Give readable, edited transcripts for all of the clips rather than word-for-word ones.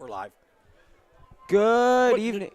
We're live. Good evening.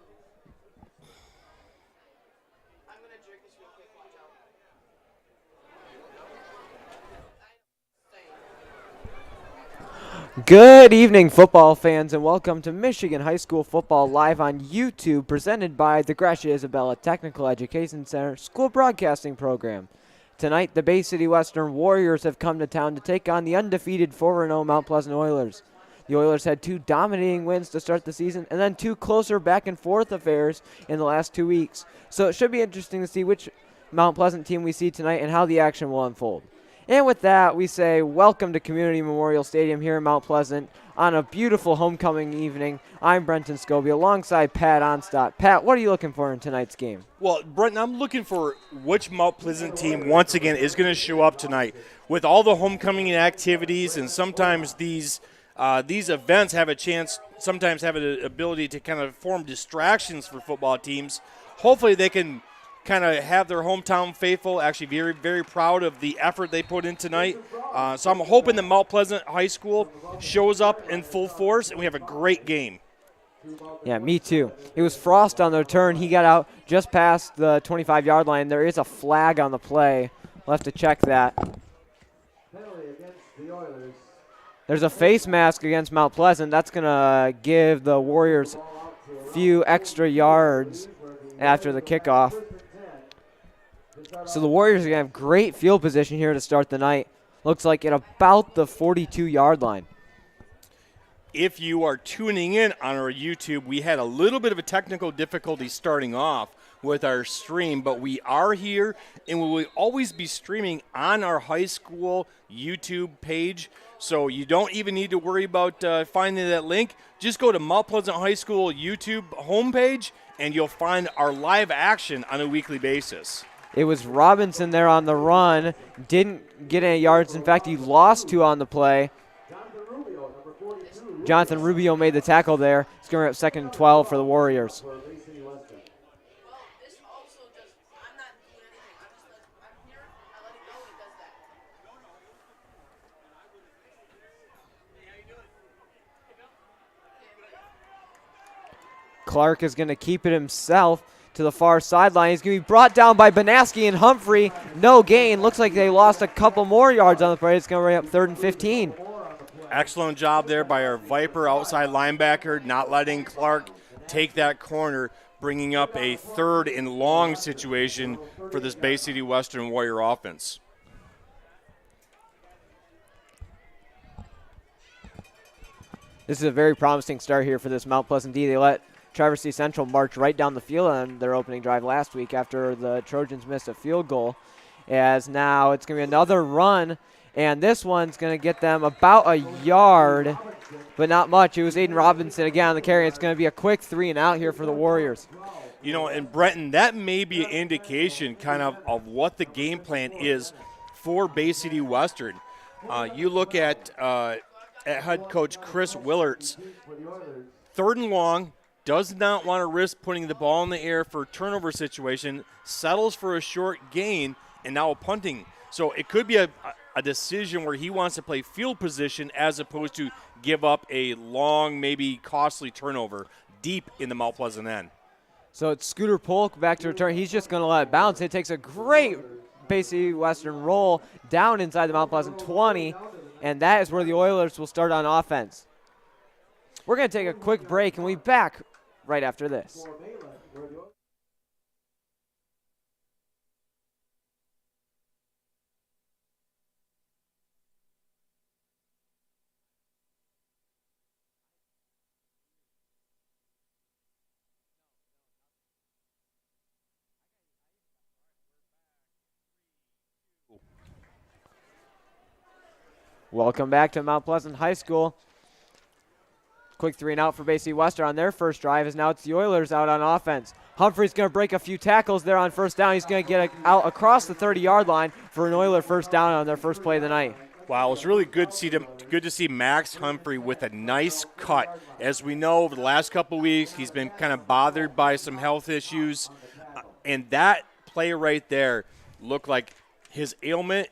Good evening, football fans, and welcome to Michigan High School Football live on YouTube, presented by the Gracia Isabella Technical Education Center School Broadcasting Program. Tonight, the Bay City Western Warriors have come to town to take on the undefeated 4-0 Mount Pleasant Oilers. The Oilers had two dominating wins to start the season and then two closer back-and-forth affairs in the last 2 weeks. So it should be interesting to see which Mount Pleasant team we see tonight and how the action will unfold. And with that, we say welcome to Community Memorial Stadium here in Mount Pleasant on a beautiful homecoming evening. I'm Brenton Scobie alongside Pat Onstott. Pat, what are you looking for in tonight's game? Well, Brenton, I'm looking for which Mount Pleasant team, once again, is going to show up tonight. With all the homecoming activities, and sometimes these events have a chance, sometimes have an ability to kind of form distractions for football teams. Hopefully they can kind of have their hometown faithful actually very, very proud of the effort they put in tonight. So I'm hoping that Mount Pleasant High School shows up in full force and we have a great game. Yeah, me too. It was Frost on the return. He got out just past the 25-yard line. There is a flag on the play. We'll have to check that. There's a face mask against Mount Pleasant. That's going to give the Warriors a few extra yards after the kickoff. So the Warriors are going to have great field position here to start the night. Looks like at about the 42-yard line. If you are tuning in on our YouTube, we had a little bit of a technical difficulty starting off with our stream, but we are here and we will always be streaming on our high school YouTube page. So you don't even need to worry about finding that link. Just go to Mount Pleasant High School YouTube homepage and you'll find our live action on a weekly basis. It was Robinson there on the run. Didn't get any yards. In fact, he lost two on the play. Jonathan Rubio made the tackle there. It's going to be up second and 12 for the Warriors. Clark is going to keep it himself to the far sideline. He's going to be brought down by Banaski and Humphrey. No gain. Looks like they lost a couple more yards on the play. It's going to bring up 3rd and 15. Excellent job there by our Viper outside linebacker, not letting Clark take that corner, bringing up a 3rd and long situation for this Bay City Western Warrior offense. This is a very promising start here for this Mount Pleasant D. They let Traverse City Central march right down the field on their opening drive last week after the Trojans missed a field goal. As now it's going to be another run, and this one's going to get them about a yard, but not much. It was Aiden Robinson again on the carry. It's going to be a quick 3 and out here for the Warriors. You know, and Brenton, that may be an indication kind of what the game plan is for Bay City Western. You look at head coach Chris Willert's 3rd and long, does not want to risk putting the ball in the air for a turnover situation, settles for a short gain, and now a punting. So it could be a decision where he wants to play field position as opposed to give up a long, maybe costly turnover deep in the Mount Pleasant end. So it's Scooter Polk back to return. He's just going to let it bounce. It takes a great Bay City Western roll down inside the Mount Pleasant 20, and that is where the Oilers will start on offense. We're going to take a quick break, and we'll be back right after this. Welcome back to Mount Pleasant High School. Quick 3 and out for Bay City Western on their first drive as now it's the Oilers out on offense. Humphrey's going to break a few tackles there on first down. He's going to get out across the 30-yard line for an Oiler first down on their first play of the night. Wow, it's really good to see Max Humphrey with a nice cut. As we know, over the last couple of weeks, he's been kind of bothered by some health issues. And that play right there looked like his ailment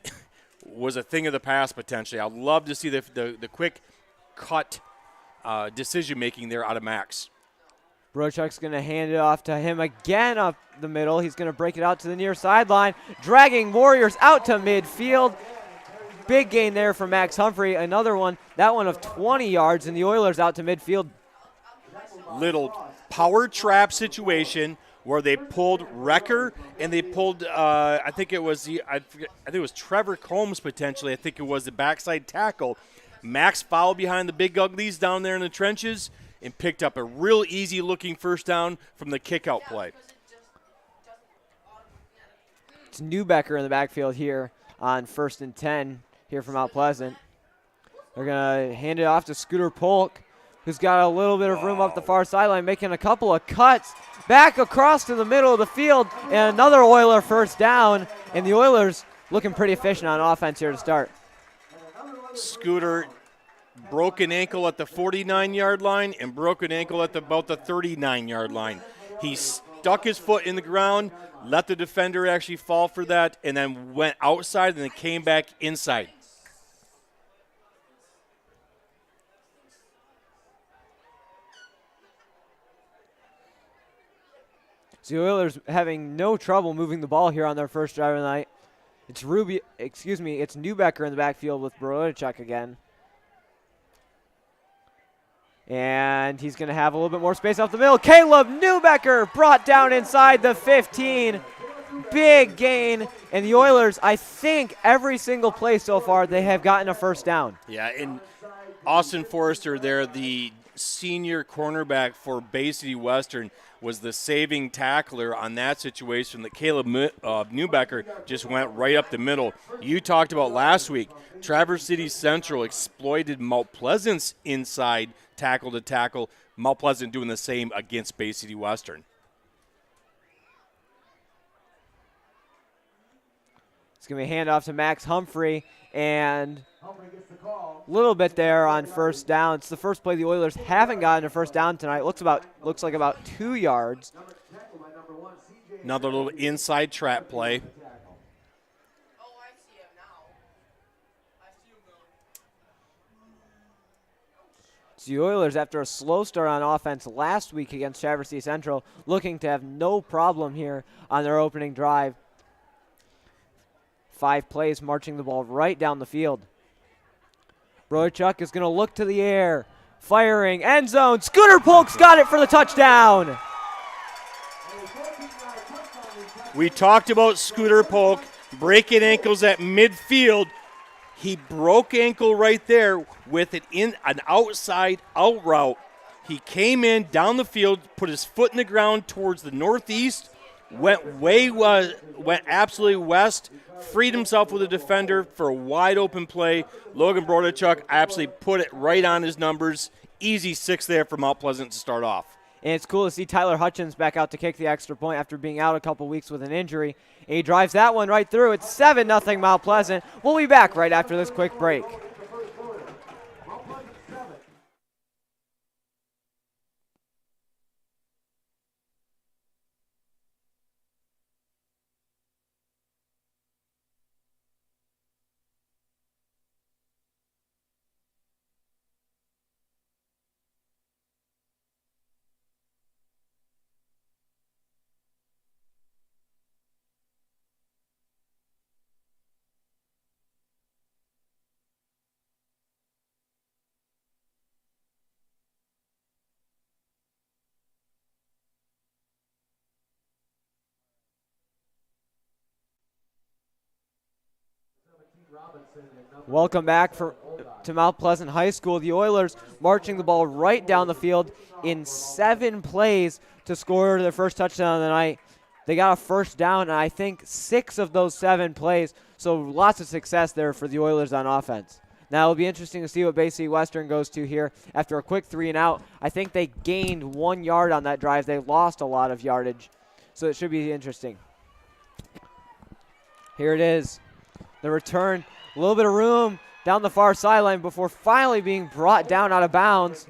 was a thing of the past potentially. I'd love to see the quick cut decision making there out of Max. Brochuk's going to hand it off to him again up the middle. He's going to break it out to the near sideline, dragging Warriors out to midfield. Big gain there for Max Humphrey. Another one, that one of 20 yards, and the Oilers out to midfield. Little power trap situation where they pulled Wrecker and they pulled I think it was Trevor Combs potentially. I think it was the backside tackle. Max fouled behind the big uglies down there in the trenches and picked up a real easy looking first down from the kick out play. It's Newbecker in the backfield here on 1st and 10 here from Mount Pleasant. They're going to hand it off to Scooter Polk, who's got a little bit of room up the far sideline, making a couple of cuts back across to the middle of the field, and another Oiler first down, and the Oilers looking pretty efficient on offense here to start. Scooter broken ankle at the 49-yard line and broken ankle at about the 39-yard line. He stuck his foot in the ground, let the defender actually fall for that, and then went outside and then came back inside. So the Oilers having no trouble moving the ball here on their first drive of the night. It's it's Newbecker in the backfield with Brochuk again. And he's going to have a little bit more space off the middle. Caleb Newbecker brought down inside the 15. Big gain. And the Oilers, I think every single play so far, they have gotten a first down. Yeah, and Austin Forrester there, the senior cornerback for Bay City Western, was the saving tackler on that situation that Caleb Newbecker just went right up the middle. You talked about last week, Traverse City Central exploited Mount Pleasant's inside tackle to tackle. Mount Pleasant doing the same against Bay City Western. It's going to be a handoff to Max Humphrey, and a little bit there on first down. It's the first play the Oilers haven't gotten a first down tonight. Looks like about 2 yards. Another little inside trap play. So the Oilers, after a slow start on offense last week against Traverse City Central, looking to have no problem here on their opening drive. 5 plays marching the ball right down the field. Brochuk is going to look to the air, firing, end zone. Scooter Polk's got it for the touchdown. We talked about Scooter Polk breaking ankles at midfield. He broke ankle right there with an outside out route. He came in down the field, put his foot in the ground towards the northeast, went absolutely west, freed himself with a defender for a wide open play. Logan Brochuk absolutely put it right on his numbers. Easy 6 there for Mount Pleasant to start off. And it's cool to see Tyler Hutchins back out to kick the extra point after being out a couple weeks with an injury. And he drives that one right through. It's 7-0 Mount Pleasant. We'll be back right after this quick break. Welcome back to Mount Pleasant High School. The Oilers marching the ball right down the field in 7 plays to score their first touchdown of the night. They got a first down, and I think 6 of those 7 plays, so lots of success there for the Oilers on offense. Now it'll be interesting to see what Bay City Western goes to here after a quick 3 and out. I think they gained 1 yard on that drive. They lost a lot of yardage, so it should be interesting. Here it is. The return, a little bit of room down the far sideline before finally being brought down out of bounds.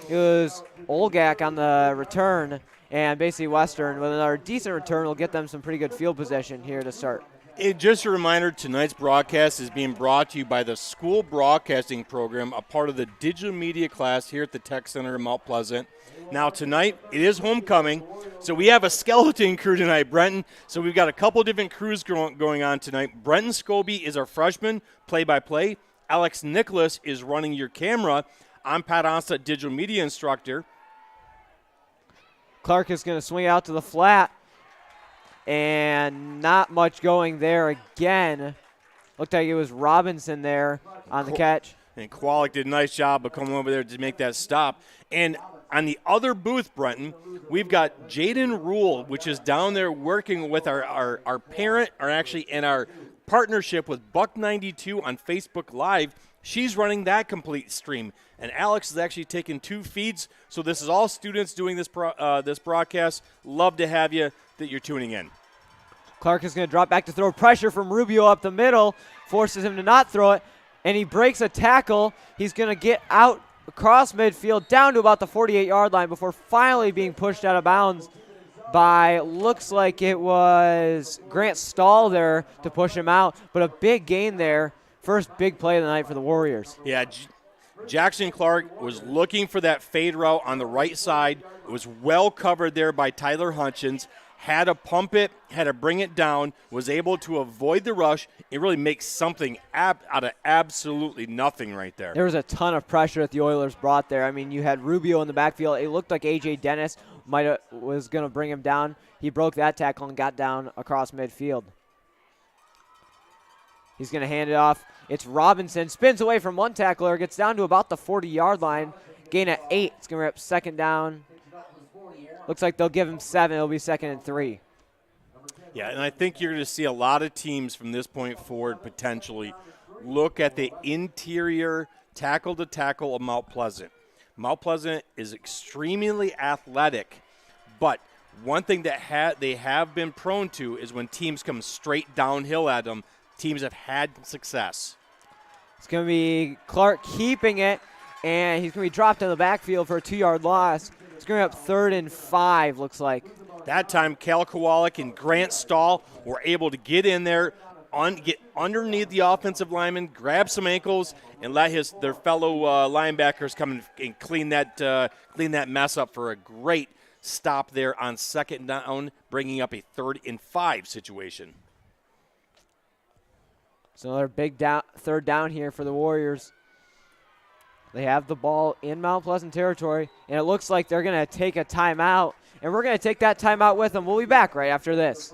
It was Olgak on the return, and Bay City Western with another decent return will get them some pretty good field position here to start. Just a reminder, tonight's broadcast is being brought to you by the School Broadcasting Program, a part of the digital media class here at the Tech Center in Mount Pleasant. Now tonight, it is homecoming, so we have a skeleton crew tonight, Brenton. So we've got a couple different crews going on tonight. Brenton Scobie is our freshman, play-by-play. Alex Nicholas is running your camera. I'm Pat Onstad, digital media instructor. Clark is going to swing out to the flat. And not much going there again. Looked like it was Robinson there on the catch. And Kowalik did a nice job of coming over there to make that stop. And on the other booth, Brenton, we've got Jaden Rule, which is down there working with our parent, or actually in our partnership with Buck92 on Facebook Live. She's running that complete stream. And Alex is actually taking 2 feeds. So this is all students doing this this broadcast. Love to have you that you're tuning in. Clark is going to drop back to throw. Pressure from Rubio up the middle. Forces him to not throw it. And he breaks a tackle. He's going to get out across midfield down to about the 48-yard line before finally being pushed out of bounds by, looks like it was Grant Stahl there to push him out. But a big gain there. First big play of the night for the Warriors. Yeah, Jackson Clark was looking for that fade route on the right side. It was well covered there by Tyler Hutchins. Had to pump it, had to bring it down, was able to avoid the rush. It really makes something out of absolutely nothing right there. There was a ton of pressure that the Oilers brought there. I mean, you had Rubio in the backfield. It looked like A.J. Dennis was going to bring him down. He broke that tackle and got down across midfield. He's going to hand it off. It's Robinson. Spins away from one tackler. Gets down to about the 40-yard line. Gain at 8. It's going to rip second down. Looks like they'll give him 7. It'll be 2nd and 3. Yeah, and I think you're going to see a lot of teams from this point forward potentially look at the interior tackle-to-tackle of Mount Pleasant. Mount Pleasant is extremely athletic, but one thing that they have been prone to is when teams come straight downhill at them, teams have had success. It's going to be Clark keeping it, and he's going to be dropped in the backfield for a 2-yard loss. It's going to be up 3rd and 5, looks like. That time, Cal Kowalik and Grant Stahl were able to get in there, get underneath the offensive lineman, grab some ankles, and let their fellow linebackers come and clean that mess up for a great stop there on 2nd down, bringing up a 3rd and 5 situation. So another big 3rd down here for the Warriors. They have the ball in Mount Pleasant territory, and it looks like they're going to take a timeout, and we're going to take that timeout with them. We'll be back right after this.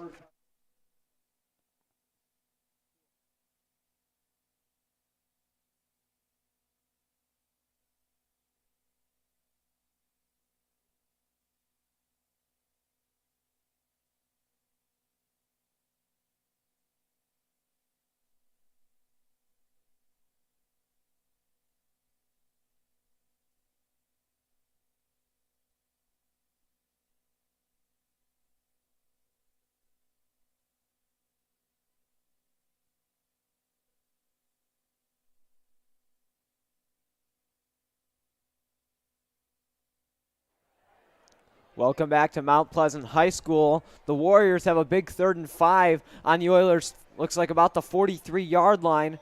Welcome back to Mount Pleasant High School. The Warriors have a big 3rd and 5 on the Oilers. Looks like about the 43-yard line.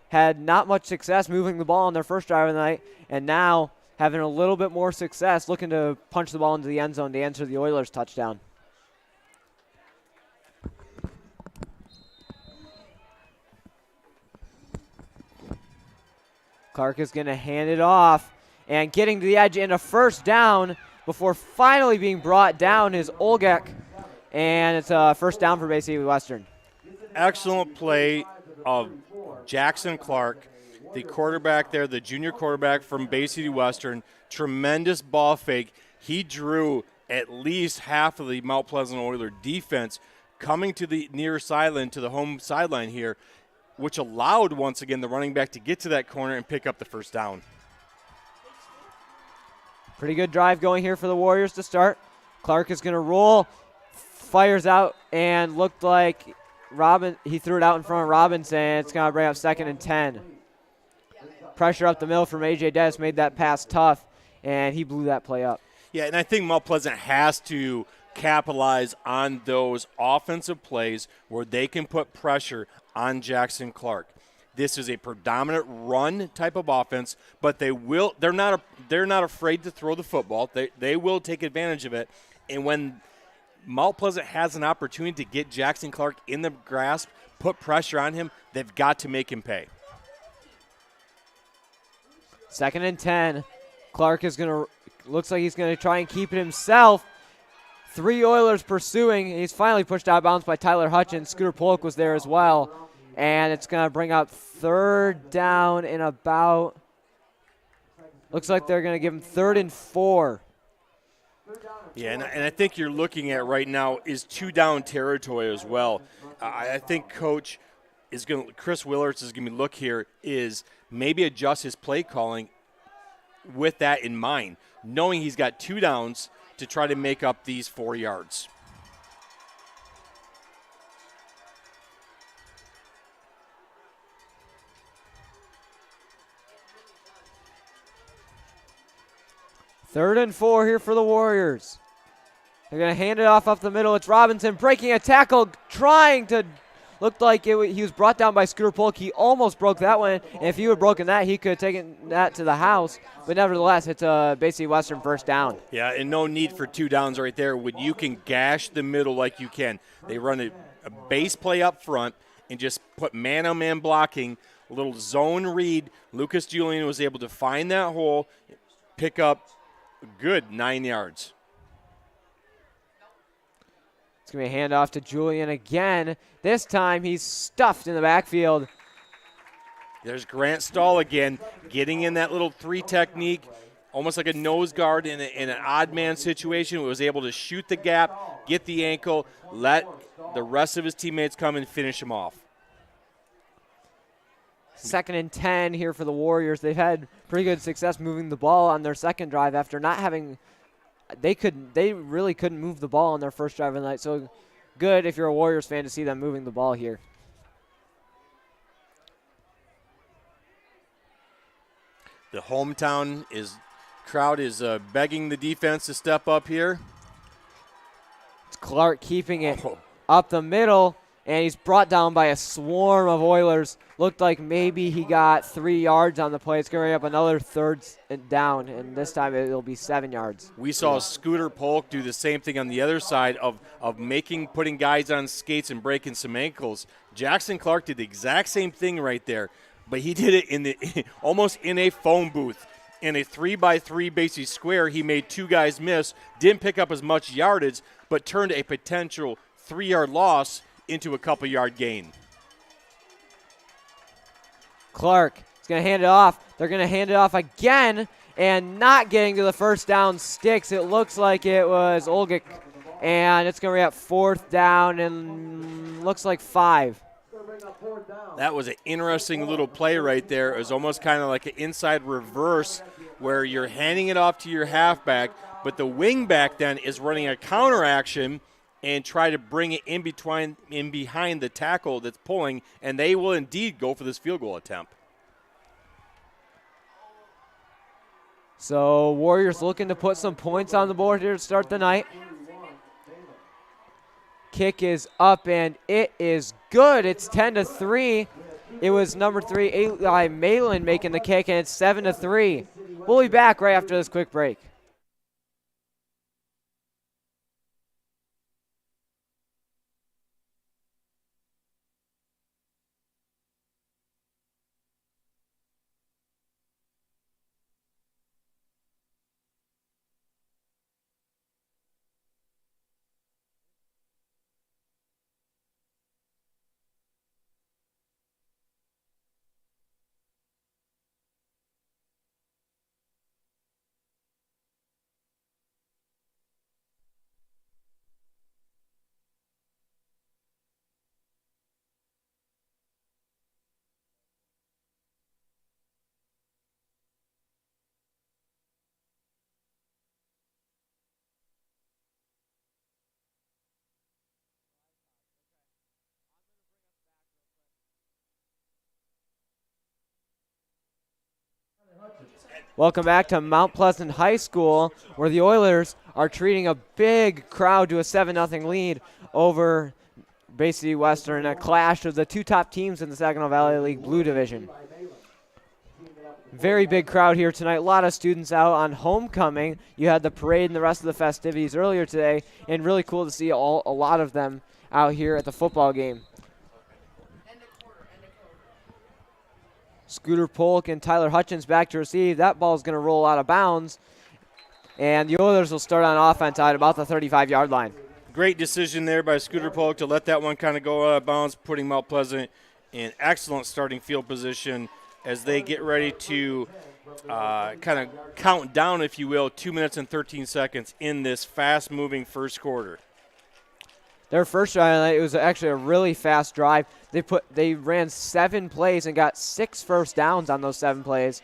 Had not much success moving the ball on their first drive of the night, and now having a little bit more success looking to punch the ball into the end zone to answer the Oilers' touchdown. Clark is going to hand it off, and getting to the edge in a 1st down before finally being brought down is Olgek, and it's a 1st down for Bay City Western. Excellent play of Jackson Clark, the quarterback there, the junior quarterback from Bay City Western. Tremendous ball fake. He drew at least half of the Mount Pleasant Oilers defense coming to the near sideline, to the home sideline here, which allowed, once again, the running back to get to that corner and pick up the 1st down. Pretty good drive going here for the Warriors to start. Clark is going to roll, fires out, and looked like he threw it out in front of Robinson. It's going to bring up 2nd and 10. Pressure up the middle from A.J. Dennis made that pass tough, and he blew that play up. Yeah, and I think Mount Pleasant has to capitalize on those offensive plays where they can put pressure on Jackson Clark. This is a predominant run type of offense, but they're not afraid to throw the football. They will take advantage of it. And when Mount Pleasant has an opportunity to get Jackson Clark in the grasp, put pressure on him, they've got to make him pay. 2nd and 10. Clark looks like he's going to try and keep it himself. 3 Oilers pursuing. He's finally pushed out of bounds by Tyler Hutchins. Scooter Polk was there as well. And it's going to bring up 3rd down in about, looks like they're going to give him 3rd and 4. Yeah, and I think you're looking at right now is 2-down territory as well. I think Chris Willards is going to look here is maybe adjust his play calling with that in mind, knowing he's got 2 downs to try to make up these 4 yards. Third and 4 here for the Warriors. They're going to hand it off up the middle. It's Robinson breaking a tackle, trying to, looked like he was brought down by Scooter Polk. He almost broke that one. And if he would have broken that, he could have taken that to the house. But nevertheless, it's a basically Western 1st down. Yeah, and no need for 2 downs right there when you can gash the middle like you can. They run a base play up front and just put man-on-man blocking, a little zone read. Lucas Julian was able to find that hole, pick up a good 9 yards. It's going to be a handoff to Julian again. This time he's stuffed in the backfield. There's Grant Stahl again, getting in that little 3 technique, almost like a nose guard in an odd man situation. He was able to shoot the gap, get the ankle, let the rest of his teammates come and finish him off. 2nd and 10 here for the Warriors. They've had pretty good success moving the ball on their second drive after not having – they really couldn't move the ball on their first drive of the night. So good if you're a Warriors fan to see them moving the ball here. The hometown crowd is begging the defense to step up here. It's Clark keeping it up the middle, and he's brought down by a swarm of Oilers. Looked like maybe he got 3 yards on the play. It's going to bring up another 3rd down, and this time it'll be 7 yards. We saw Scooter Polk do the same thing on the other side of putting guys on skates and breaking some ankles. Jackson Clark did the exact same thing right there, but he did it almost in a phone booth. In a 3x3 basically square, he made 2 guys miss, didn't pick up as much yardage, but turned a potential 3-yard loss into a couple-yard gain. Clark is going to hand it off. They're going to hand it off again, and not getting to the 1st down sticks. It looks like it was Olgic, and it's going to be at 4th down and looks like 5. That was an interesting little play right there. It was almost kind of like an inside reverse where you're handing it off to your halfback, but the wingback then is running a counter action and try to bring it in behind the tackle that's pulling, and they will indeed go for this field goal attempt. So Warriors looking to put some points on the board here to start the night. Kick is up, and it is good. It's 10-3. It was number 3, Eli Malin, making the kick, and it's 7-3. We'll be back right after this quick break. Welcome back to Mount Pleasant High School, where the Oilers are treating a big crowd to a 7-0 lead over Bay City Western, a clash of the two top teams in the Saginaw Valley League Blue Division. Very big crowd here tonight. A lot of students out on homecoming. You had the parade and the rest of the festivities earlier today, and really cool to see a lot of them out here at the football game. Scooter Polk and Tyler Hutchins back to receive. That ball is going to roll out of bounds, and the Oilers will start on offense at about the 35-yard line. Great decision there by Scooter Polk to let that one kind of go out of bounds, putting Mount Pleasant in excellent starting field position as they get ready to kind of count down, if you will, 2 minutes and 13 seconds in this fast-moving first quarter. Their first drive, it was actually a really fast drive. They ran 7 plays and got 6 first downs on those 7 plays.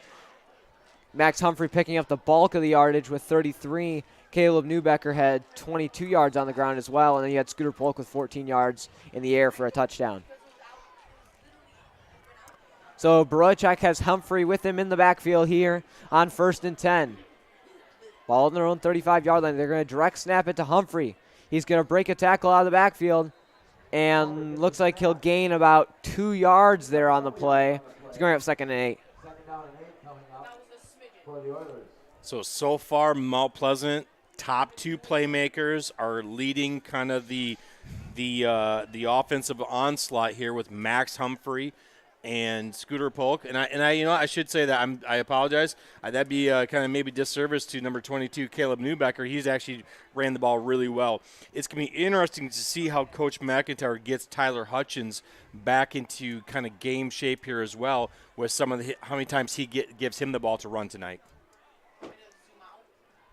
Max Humphrey picking up the bulk of the yardage with 33. Caleb Newbecker had 22 yards on the ground as well, and then you had Scooter Polk with 14 yards in the air for a touchdown. So Barochak has Humphrey with him in the backfield here on 1st and 10. Ball in their own 35-yard line. They're going to direct snap it to Humphrey. He's going to break a tackle out of the backfield, and looks like he'll gain about 2 yards there on the play. He's going to have 2nd and 8. So far, Mount Pleasant, top 2 playmakers are leading kind of the offensive onslaught here with Max Humphrey and Scooter Polk, and I should say that I apologize. That'd be kind of maybe disservice to number 22, Caleb Newbecker. He's actually ran the ball really well. It's gonna be interesting to see how Coach McIntyre gets Tyler Hutchins back into kind of game shape here as well, with some of how many times he gives him the ball to run tonight.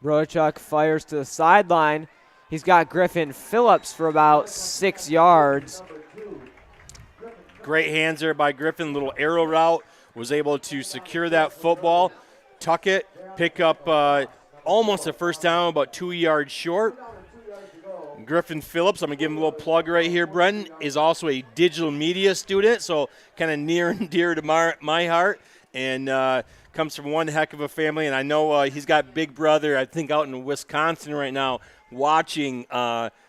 Brochuk fires to the sideline. He's got Griffin Phillips for about 6 yards. Great hands there by Griffin. Little arrow route. Was able to secure that football, tuck it, pick up almost a first down, about 2 yards short. Griffin Phillips, I'm going to give him a little plug right here, Brenton, is also a digital media student, so kind of near and dear to my heart, and comes from one heck of a family. And I know he's got big brother, I think, out in Wisconsin right now watching.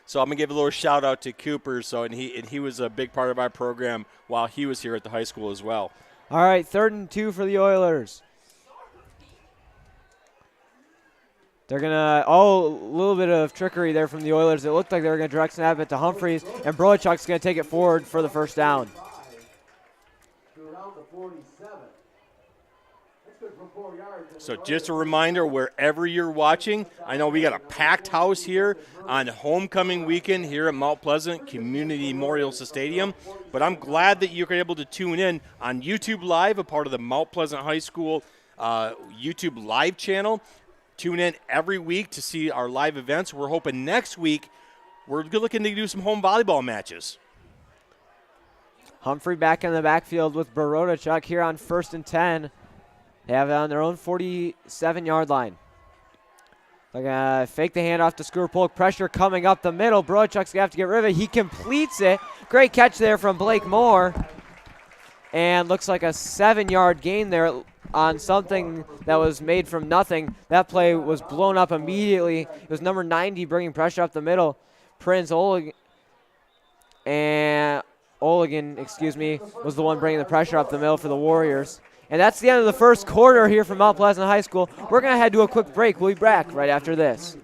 So I'm going to give a little shout out to Cooper. And he was a big part of our program while he was here at the high school as well. All right, 3rd and 2 for the Oilers. They're going to, a little bit of trickery there from the Oilers. It looked like they were going to direct snap it to Humphreys, and Brochuk's going to take it forward for the first down. So just a reminder, wherever you're watching, I know we got a packed house here on homecoming weekend here at Mount Pleasant Community Memorial Stadium, but I'm glad that you're able to tune in on YouTube Live, a part of the Mount Pleasant High School YouTube Live channel. Tune in every week to see our live events. We're hoping next week we're looking to do some home volleyball matches. Humphrey back in the backfield with Barodachuk here on 1st and 10. They have it on their own 47-yard line. They're going to fake the handoff to Scooter Polk. Pressure coming up the middle. Barodachuk's going to have to get rid of it. He completes it. Great catch there from Blake Moore. And looks like a 7-yard gain there on something that was made from nothing. That play was blown up immediately. It was number 90 bringing pressure up the middle. Prince Olegan, was the one bringing the pressure up the middle for the Warriors. And that's the end of the first quarter here from Mount Pleasant High School. We're going to head to a quick break. We'll be back right after this.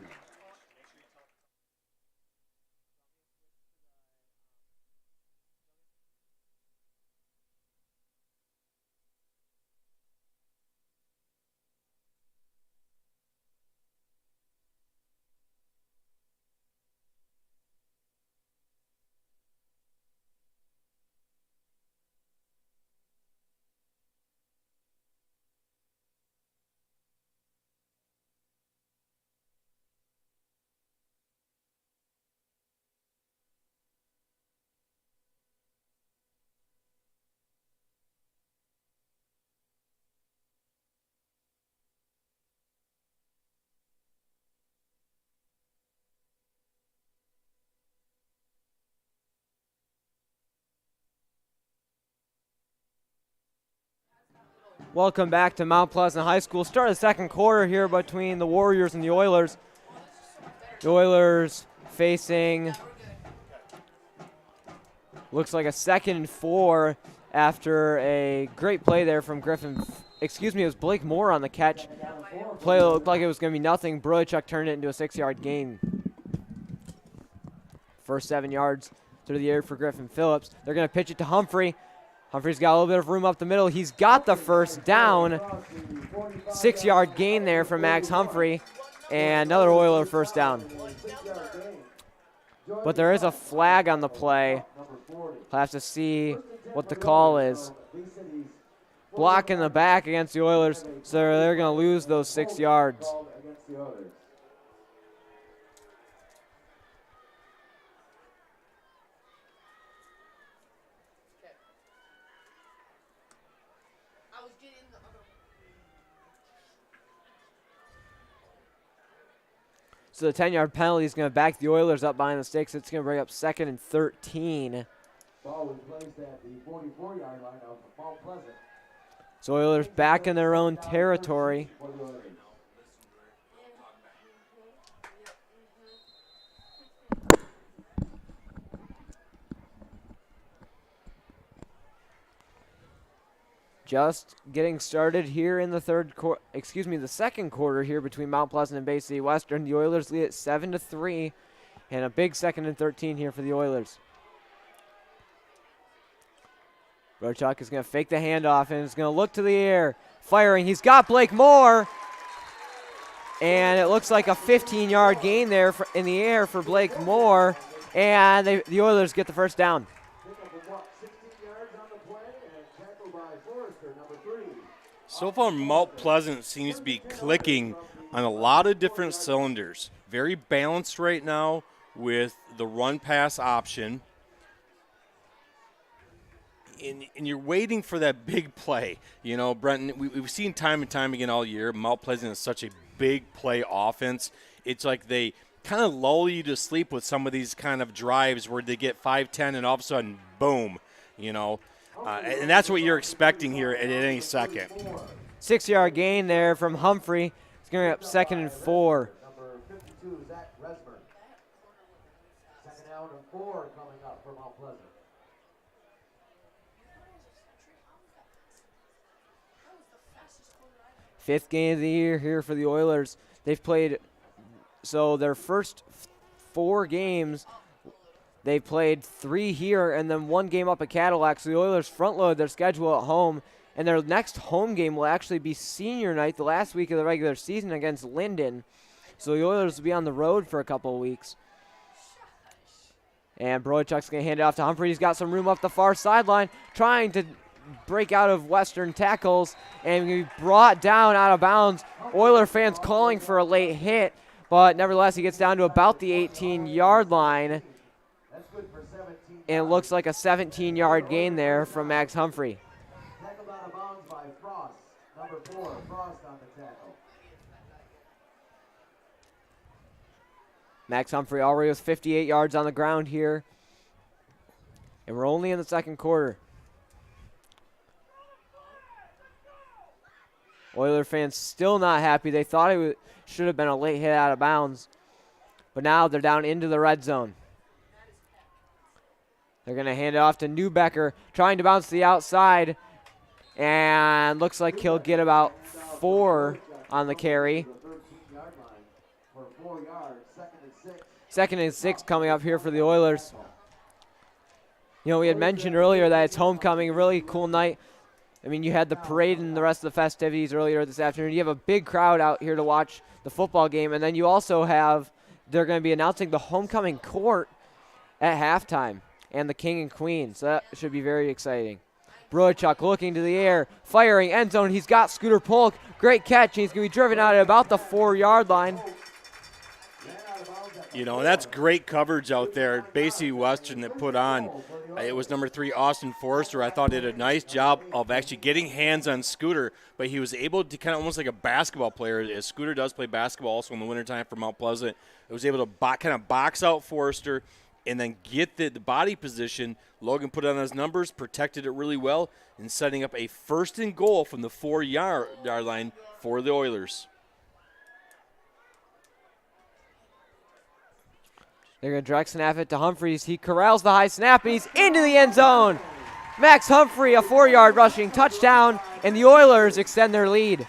Welcome back to Mount Pleasant High School. Start of the second quarter here between the Warriors and the Oilers. The Oilers facing, looks like a 2nd and 4 after a great play there from Griffin. Excuse me, it was Blake Moore on the catch. Play looked like it was going to be nothing. Broichuk turned it into a 6-yard gain. First 7 yards through the air for Griffin Phillips. They're going to pitch it to Humphrey. Humphrey's got a little bit of room up the middle. He's got the first down. 6-yard gain there from Max Humphrey. And another Oiler first down. But there is a flag on the play. I'll have to see what the call is. Block in the back against the Oilers, so they're going to lose those 6 yards. So the 10-yard penalty is going to back the Oilers up behind the sticks. It's going to bring up 2nd and 13. Ball was placed at the 44-yard line of Mount Pleasant. So Oilers back in their own territory. Just getting started here in the the second quarter here between Mount Pleasant and Bay City Western. The Oilers lead at 7-3, and a big 2nd and 13 here for the Oilers. Brochuk is going to fake the handoff and is going to look to the air, firing. He's got Blake Moore, and it looks like a 15-yard gain there in the air for Blake Moore, and the Oilers get the first down. So far, Mount Pleasant seems to be clicking on a lot of different cylinders. Very balanced right now with the run-pass option. And you're waiting for that big play. You know, Brenton, we've seen time and time again all year, Mount Pleasant is such a big play offense. It's like they kind of lull you to sleep with some of these kind of drives where they get 5-10 and all of a sudden, boom, you know. And that's what you're expecting here at any second. 6-yard gain there from Humphrey. It's going up 2nd and 4. Number 52, Zach Resburn. 2nd down and 4 coming up for Mount Pleasant. Fifth game of the year here for the Oilers. They've played, so their first 4 games, they played 3 here and then 1 game up at Cadillac. So the Oilers front-load their schedule at home, and their next home game will actually be senior night, the last week of the regular season against Linden. So the Oilers will be on the road for a couple of weeks. And Broichuk's going to hand it off to Humphrey. He's got some room up the far sideline, trying to break out of Western tackles and be brought down out of bounds. Oiler fans calling for a late hit, but nevertheless he gets down to about the 18-yard line. And it looks like a 17-yard gain there from Max Humphrey. Tackled out of bounds by Frost. Number 4, Frost on the tackle. Max Humphrey already with 58 yards on the ground here. And we're only in the second quarter. Oiler fans still not happy. They thought it should have been a late hit out of bounds. But now they're down into the red zone. They're going to hand it off to Newbecker, trying to bounce to the outside. And looks like he'll get about 4 on the carry. 2nd and 6 coming up here for the Oilers. You know, we had mentioned earlier that it's homecoming, a really cool night. I mean, you had the parade and the rest of the festivities earlier this afternoon. You have a big crowd out here to watch the football game. And then you also have, they're going to be announcing the homecoming court at halftime and the king and queen. So that should be very exciting. Broichuk looking to the air, firing, end zone. He's got Scooter Polk. Great catch. He's going to be driven out at about the 4-yard line. You know, and that's great coverage out there. Bay City Western that put on. It was number 3, Austin Forrester. I thought did a nice job of actually getting hands on Scooter, but he was able to kind of almost like a basketball player, as Scooter does play basketball also in the wintertime for Mount Pleasant. He was able to kind of box out Forrester and then get the body position. Logan put it on his numbers, protected it really well, and setting up a 1st and goal from the 4-yard line for the Oilers. They're going to direct snap it to Humphreys. He corrals the high snap, and he's into the end zone. Max Humphrey, a 4-yard rushing touchdown, and the Oilers extend their lead.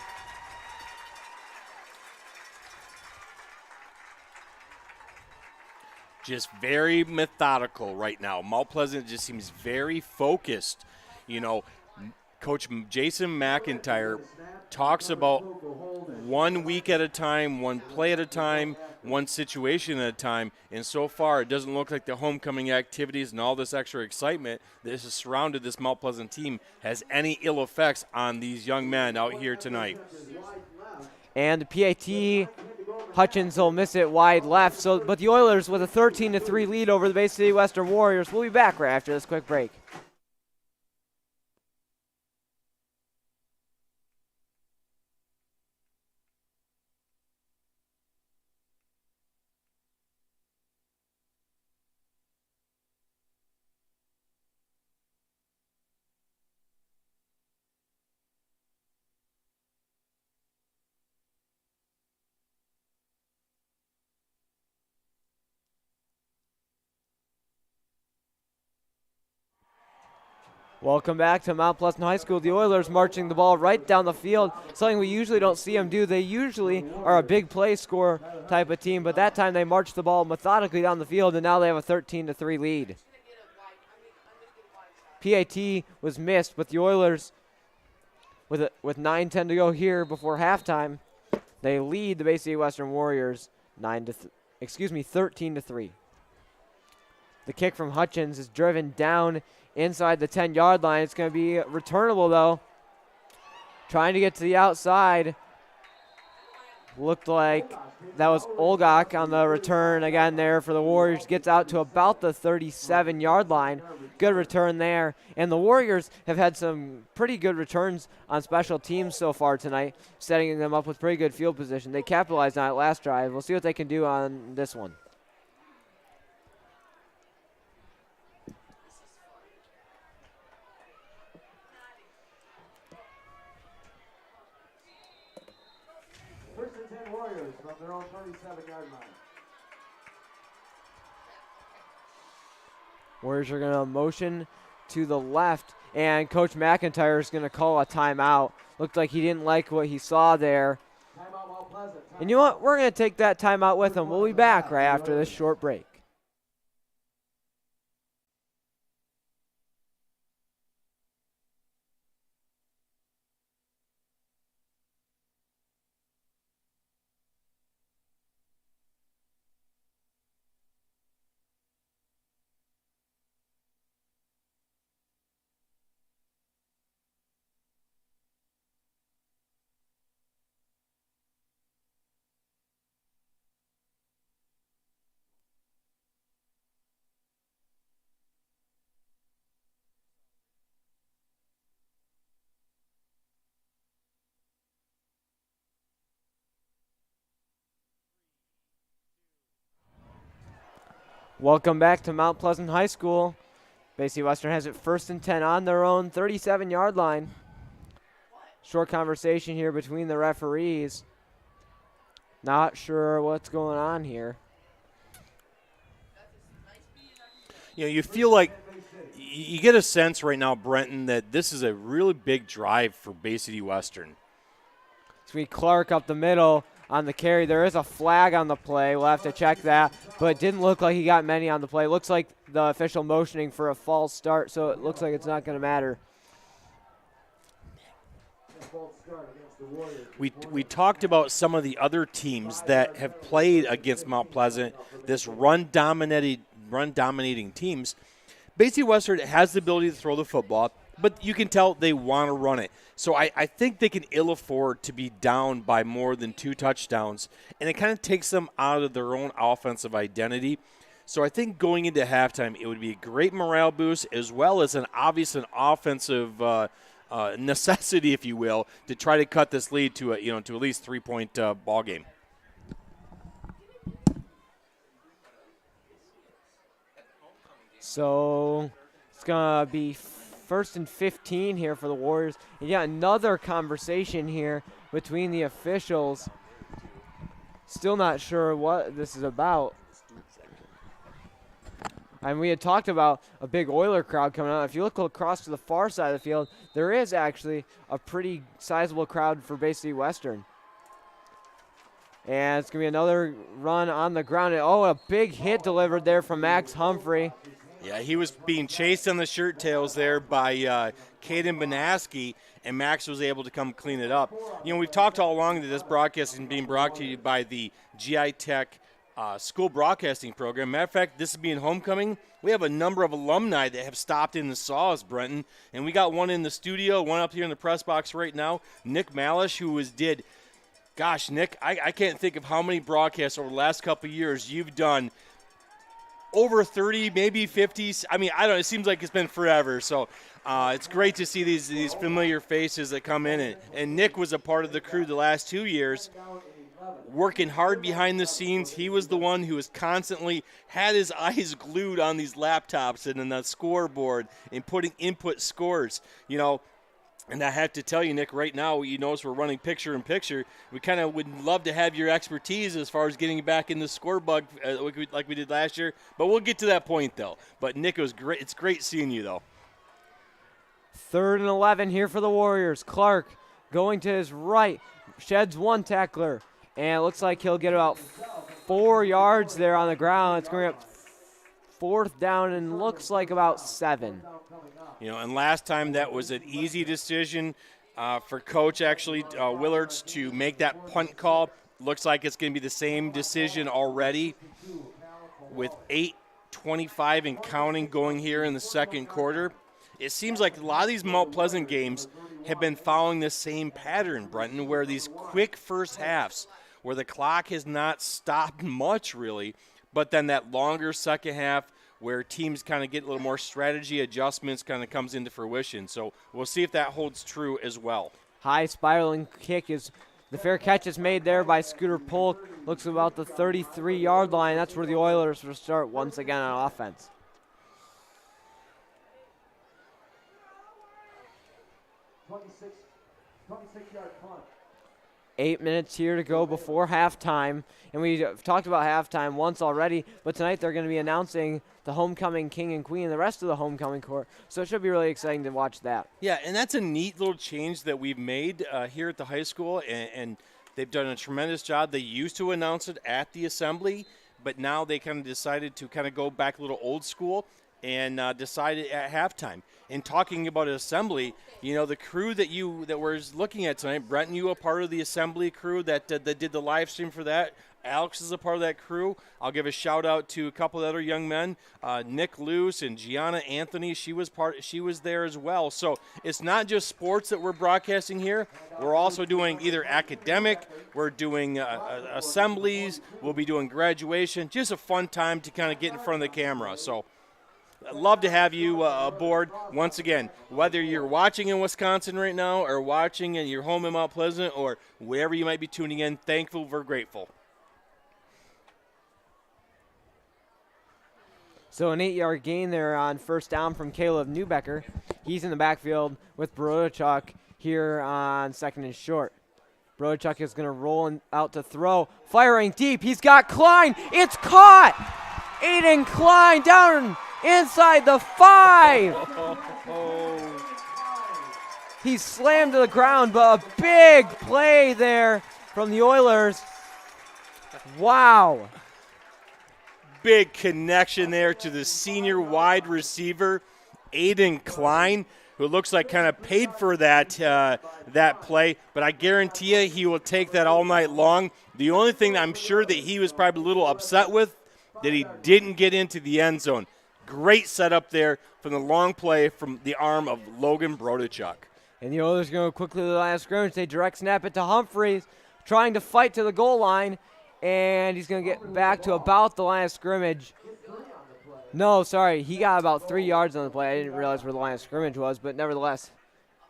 Just very methodical right now. Mount Pleasant just seems very focused. You know, Coach Jason McIntyre talks about 1 week at a time, 1 play at a time, 1 situation at a time, and so far it doesn't look like the homecoming activities and all this extra excitement that has surrounded this Mount Pleasant team has any ill effects on these young men out here tonight. And the PAT, Hutchins will miss it wide left. But the Oilers with a 13-3 lead over the Bay City Western Warriors. We'll be back right after this quick break. Welcome back to Mount Pleasant High School. The Oilers marching the ball right down the field, something we usually don't see them do. They usually are a big play score type of team, but that time they marched the ball methodically down the field, and now they have a 13-3 lead. PAT was missed, but the Oilers, with 9:10 to go here before halftime, they lead the Bay City Western Warriors 13-3. The kick from Hutchins is driven down inside the 10-yard line. It's going to be returnable, though. Trying to get to the outside. Looked like that was Olgak on the return again there for the Warriors. Gets out to about the 37-yard line. Good return there. And the Warriors have had some pretty good returns on special teams so far tonight, setting them up with pretty good field position. They capitalized on it last drive. We'll see what they can do on this one. Warriors from their own 37-yard line. Warriors are going to motion to the left, and Coach McIntyre is going to call a timeout. Looked like he didn't like what he saw there. And you know what? We're going to take that timeout with him. We'll be back right after this short break. Welcome back to Mount Pleasant High School. Bay City Western has it 1st and 10 on their own 37-yard line. Short conversation here between the referees. Not sure what's going on here. You know, you feel like you get a sense right now, Brenton, that this is a really big drive for Bay City Western. It's going to be Clark up the middle on the carry. There is a flag on the play. We'll have to check that, but it didn't look like he got many on the play. Looks like the official motioning for a false start, so it looks like it's not going to matter. We talked about some of the other teams that have played against Mount Pleasant, this run-dominating teams. Bay City Western has the ability to throw the football, but you can tell they want to run it. So I think they can ill afford to be down by more than 2 touchdowns, and it kind of takes them out of their own offensive identity. So I think going into halftime, it would be a great morale boost as well as an offensive necessity, if you will, to try to cut this lead to at least 3-point ball game. So it's going to be 1st and 15 here for the Warriors. And yeah, another conversation here between the officials. Still not sure what this is about. And we had talked about a big Oiler crowd coming out. If you look across to the far side of the field, there is actually a pretty sizable crowd for Bay City Western. And it's going to be another run on the ground. Oh, a big hit delivered there from Max Humphrey. Yeah, he was being chased on the shirt tails there by Caden Banaski, and Max was able to come clean it up. You know, we've talked all along that this broadcast is being brought to you by the GI Tech school broadcasting program. Matter of fact, this is being homecoming. We have a number of alumni that have stopped in and saw us, Brenton, and we got one in the studio, one up here in the press box right now, Nick Malish, who did, gosh, Nick, I can't think of how many broadcasts over the last couple of years you've done. Over 30, maybe 50. I mean, I don't know. It seems like it's been forever. So it's great to see these familiar faces that come in. And Nick was a part of the crew the last 2 years, working hard behind the scenes. He was the one who was constantly had his eyes glued on these laptops and on the scoreboard and putting input scores, you know. And I have to tell you, Nick, right now, you notice we're running picture-in-picture. We kind of would love to have your expertise as far as getting back in the score bug like we did last year. But we'll get to that point, though. But, Nick, it was great. It's great seeing you, though. 3rd and 11 here for the Warriors. Clark going to his right, sheds one tackler. And it looks like he'll get about 4 yards there on the ground. It's going up 4th down and looks like about 7. You know, and last time that was an easy decision for Coach, actually, Willards, to make that punt call. Looks like it's going to be the same decision already with 8:25 and counting going here in the second quarter. It seems like a lot of these Mount Pleasant games have been following the same pattern, Brenton, where these quick first halves, where the clock has not stopped much really, but then that longer second half where teams kind of get a little more strategy adjustments kind of comes into fruition. So we'll see if that holds true as well. High spiraling kick is the fair catch is made there by Scooter Polk. Looks about the 33-yard line. That's where the Oilers will start once again on offense. Twenty-six-yard punt. 8 minutes here to go before halftime. And we've talked about halftime once already, but tonight they're going to be announcing the homecoming king and queen and the rest of the homecoming court. So it should be really exciting to watch that. Yeah, and that's a neat little change that we've made here at the high school, and they've done a tremendous job. They used to announce it at the assembly, but now they kind of decided to kind of go back a little old school and decided at halftime. And talking about assembly, you know, the crew that we're looking at tonight, Brenton, you a part of the assembly crew that did the live stream for that. Alex is a part of that crew. I'll give a shout out to a couple of other young men, Nick Luce and Gianna Anthony. She was there as well. So it's not just sports that we're broadcasting here. We're also doing either academic, we're doing assemblies, we'll be doing graduation. Just a fun time to kind of get in front of the camera. So I'd love to have you aboard once again, whether you're watching in Wisconsin right now or watching in your home in Mount Pleasant or wherever you might be tuning in. Thankful, we're grateful. So an 8-yard gain there on first down from Caleb Newbecker. He's in the backfield with Brodachuk here on 2nd and short. Brodachuk is going to roll out to throw. Firing deep. He's got Klein. It's caught. Aiden Klein down inside the 5. He's slammed to the ground, but a big play there from the Oilers. Wow. Big connection there to the senior wide receiver, Aiden Klein, who looks like kind of paid for that play. But I guarantee you he will take that all night long. The only thing I'm sure that he was probably a little upset with, that he didn't get into the end zone. Great setup there from the long play from the arm of Logan Brodachuk. And the Oilers go quickly to the line of scrimmage. They direct snap it to Humphreys, trying to fight to the goal line. And he's going to get back to about the line of scrimmage. No, sorry. He got about 3 yards on the play. I didn't realize where the line of scrimmage was, but nevertheless,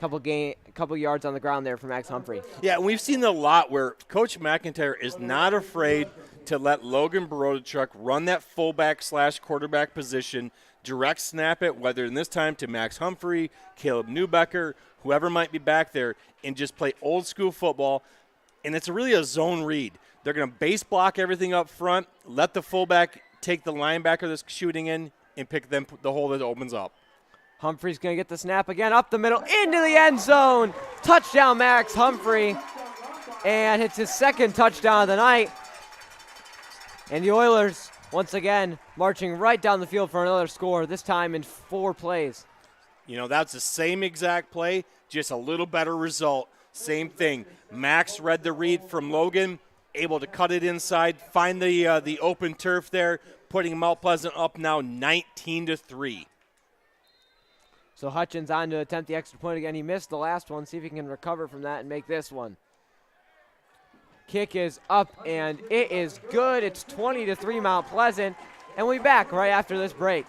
couple yards on the ground there for Max Humphrey. Yeah, we've seen a lot where Coach McIntyre is not afraid to let Logan Borodachuk run that fullback / quarterback position, direct snap it, whether in this time to Max Humphrey, Caleb Newbecker, whoever might be back there, and just play old school football. And it's really a zone read. They're going to base block everything up front, let the fullback take the linebacker that's shooting in, and pick them the hole that opens up. Humphrey's going to get the snap again, up the middle, into the end zone. Touchdown, Max Humphrey. And it's his second touchdown of the night. And the Oilers, once again, marching right down the field for another score, this time in 4 plays. You know, that's the same exact play, just a little better result. Same thing. Max read the read from Logan, able to cut it inside, find the open turf there, putting Mount Pleasant up now 19-3. So Hutchins on to attempt the extra point again. He missed the last one. See if he can recover from that and make this one. Kick is up, and it is good. It's 20-3 Mount Pleasant. And we'll be back right after this break.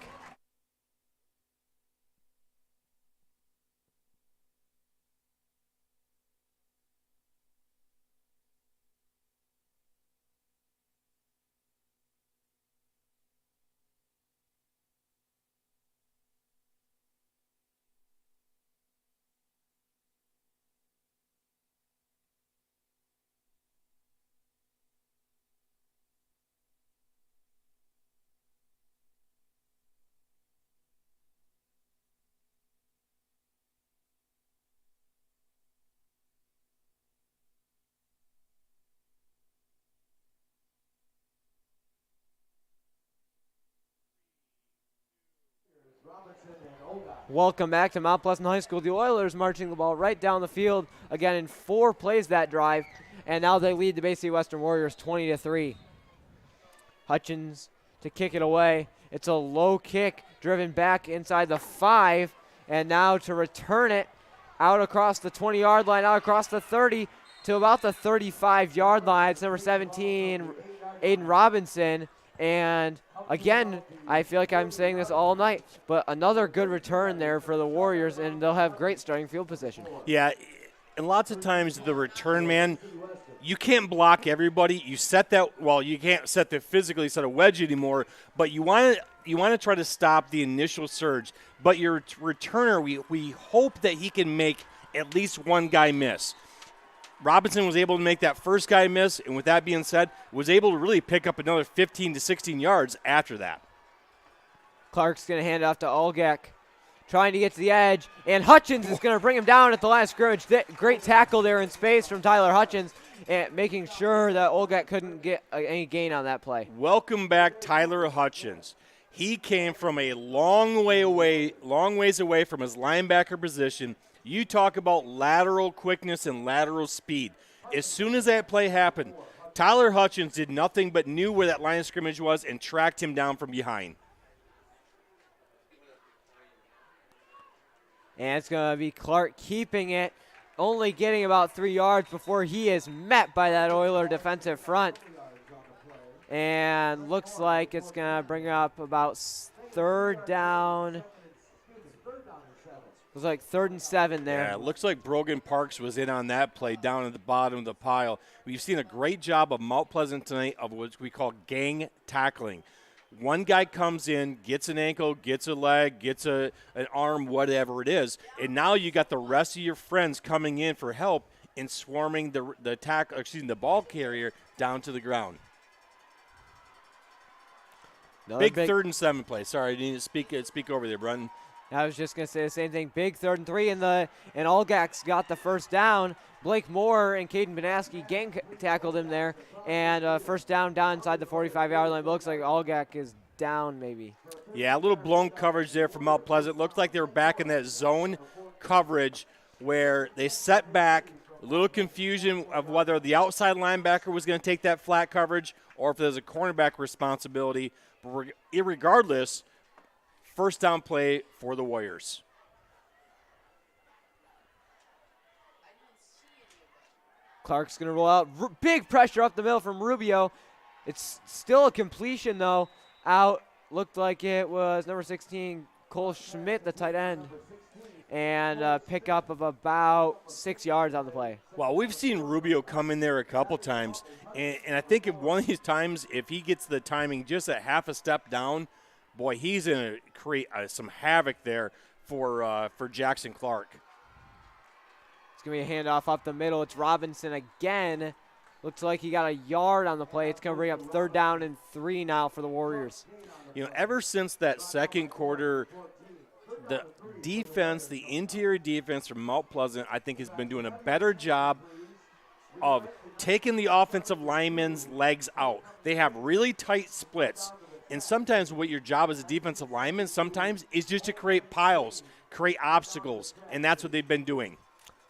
Welcome back to Mount Pleasant High School. The Oilers marching the ball right down the field again in 4 plays that drive, and now they lead the Bay City Western Warriors 20-3. Hutchins to kick it away. It's a low kick driven back inside the 5, and now to return it out across the 20-yard line, out across the 30 to about the 35-yard line. It's number 17, Aiden Robinson. And again, I feel like I'm saying this all night, but another good return there for the Warriors, and they'll have great starting field position. Yeah, and lots of times the return man, you can't block everybody. You set that, well, you can't physically set a wedge anymore, but you want to try to stop the initial surge. But your returner, we hope that he can make at least one guy miss. Robinson was able to make that first guy miss, and with that being said, was able to really pick up another 15 to 16 yards after that. Clark's going to hand it off to Olgek, trying to get to the edge, and Hutchins is going to bring him down at the last scrimmage. Great tackle there in space from Tyler Hutchins, and making sure that Olgek couldn't get any gain on that play. Welcome back, Tyler Hutchins. He came from a long ways away from his linebacker position. You talk about lateral quickness and lateral speed. As soon as that play happened, Tyler Hutchins did nothing but knew where that line of scrimmage was and tracked him down from behind. And it's going to be Clark keeping it, only getting about 3 yards before he is met by that Oiler defensive front. And looks like it's going to bring up about 3rd down. It was like 3rd and 7 there. Yeah, it looks like Brogan Parks was in on that play down at the bottom of the pile. We've seen a great job of Mount Pleasant tonight of what we call gang tackling. One guy comes in, gets an ankle, gets a leg, gets an arm, whatever it is, and now you got the rest of your friends coming in for help in swarming the ball carrier down to the ground. Big 3rd and 7 play. Sorry, I need to speak over there, Brunton. I was just going to say the same thing. Big 3rd and 3, and Olgak's got the first down. Blake Moore and Caden Banaski gang tackled him there, and first down inside the 45-yard line. But looks like Olgak is down maybe. Yeah, a little blown coverage there from Mount Pleasant. Looked like they were back in that zone coverage where they set back. A little confusion of whether the outside linebacker was going to take that flat coverage or if there's a cornerback responsibility. But irregardless, first down play for the Warriors. Clark's going to roll out. Big pressure up the middle from Rubio. It's still a completion, though. Out. Looked like it was number 16, Cole Schmidt, the tight end. and a pickup of about 6 yards on the play. Well, we've seen Rubio come in there a couple times, and I think if one of these times, if he gets the timing just a half a step down, boy, he's going to create some havoc there for Jackson Clark. It's going to be a handoff up the middle. It's Robinson again. Looks like he got a yard on the play. It's going to bring up 3rd down and 3 now for the Warriors. You know, ever since that second quarter, the defense, the interior defense from Mount Pleasant, I think has been doing a better job of taking the offensive linemen's legs out. They have really tight splits. And sometimes what your job as a defensive lineman sometimes is just to create piles, create obstacles, and that's what they've been doing.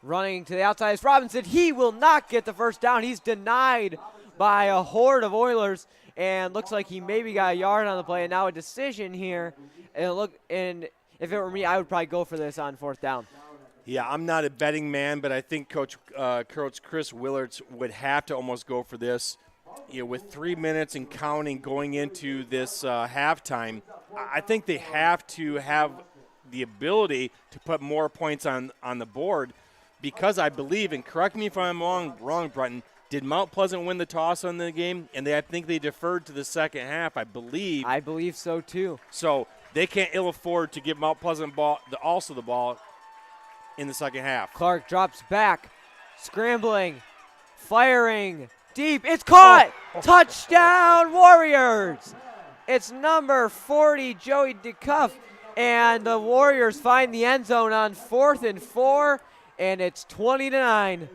Running to the outside is Robinson. He will not get the first down. He's denied by a horde of Oilers, and looks like he maybe got a yard on the play. And now a decision here. And if it were me, I would probably go for this on 4th down. Yeah, I'm not a betting man, but I think Coach Chris Willards would have to almost go for this. You know, with 3 minutes and counting going into this halftime, I think they have to have the ability to put more points on the board, because I believe, and correct me if I'm wrong, Brenton, did Mount Pleasant win the toss on the game? And I think they deferred to the second half, I believe. I believe so, too. So they can't ill afford to give Mount Pleasant also the ball in the second half. Clark drops back, scrambling, firing, deep. It's caught! Touchdown, Warriors! It's number 40, Joey DeCuff, and the Warriors find the end zone on 4th and 4, and it's 20-9.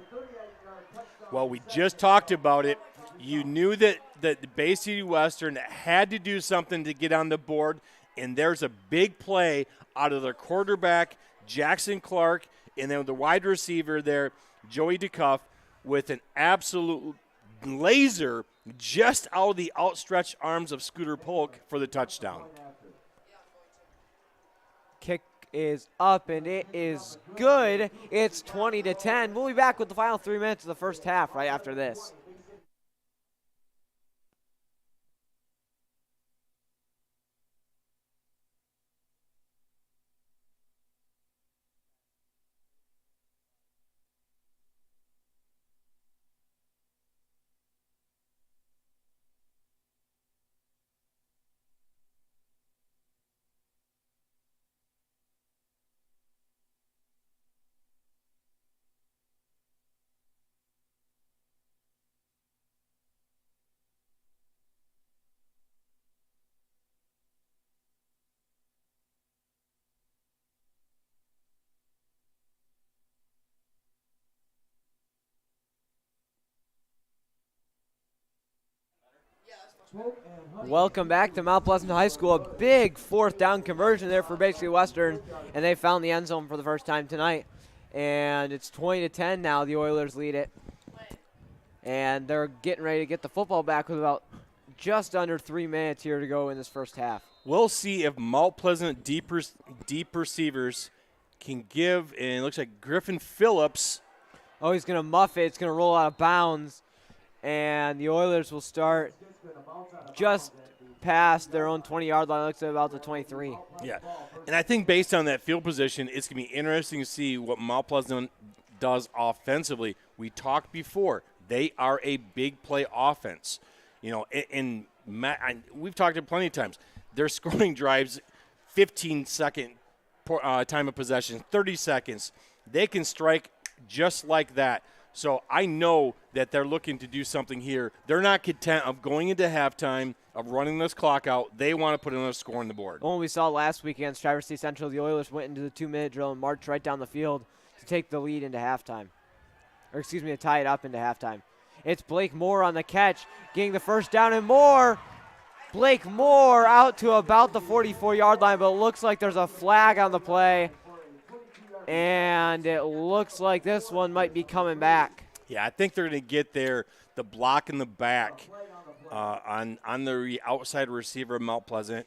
Well, we just talked about it. You knew that the Bay City Western had to do something to get on the board, and there's a big play out of their quarterback, Jackson Clark, and then the wide receiver there, Joey DeCuff, with an absolute laser just out of the outstretched arms of Scooter Polk for the touchdown. Kick is up, and it is good. It's 20-10. We'll be back with the final 3 minutes of the first half right after this. Welcome back to Mount Pleasant High School. A big 4th down conversion there for Bay City Western, and they found the end zone for the first time tonight. And it's 20-10 now. The Oilers lead it. And they're getting ready to get the football back with about just under 3 minutes here to go in this first half. We'll see if Mount Pleasant deep receivers can give, and it looks like Griffin Phillips. Oh, he's going to muff it. It's going to roll out of bounds. And the Oilers will start just past their own 20-yard line. Looks at about the 23. Yeah, and I think based on that field position, it's going to be interesting to see what Mount Pleasant does offensively. We talked before. They are a big play offense. You know, and we've talked it plenty of times. Their scoring drives, 15-second time of possession, 30 seconds. They can strike just like that. So I know that they're looking to do something here. They're not content of going into halftime, of running this clock out. They want to put another score on the board. Well, we saw last week against Traverse City Central, the Oilers went into the 2-minute drill and marched right down the field to take the lead into halftime. Or excuse me, to tie it up into halftime. It's Blake Moore on the catch, getting the first down and more. Blake Moore out to about the 44-yard line, but it looks like there's a flag on the play. And it looks like this one might be coming back. Yeah, I think they're going to get the block in the back on the outside receiver of Mount Pleasant.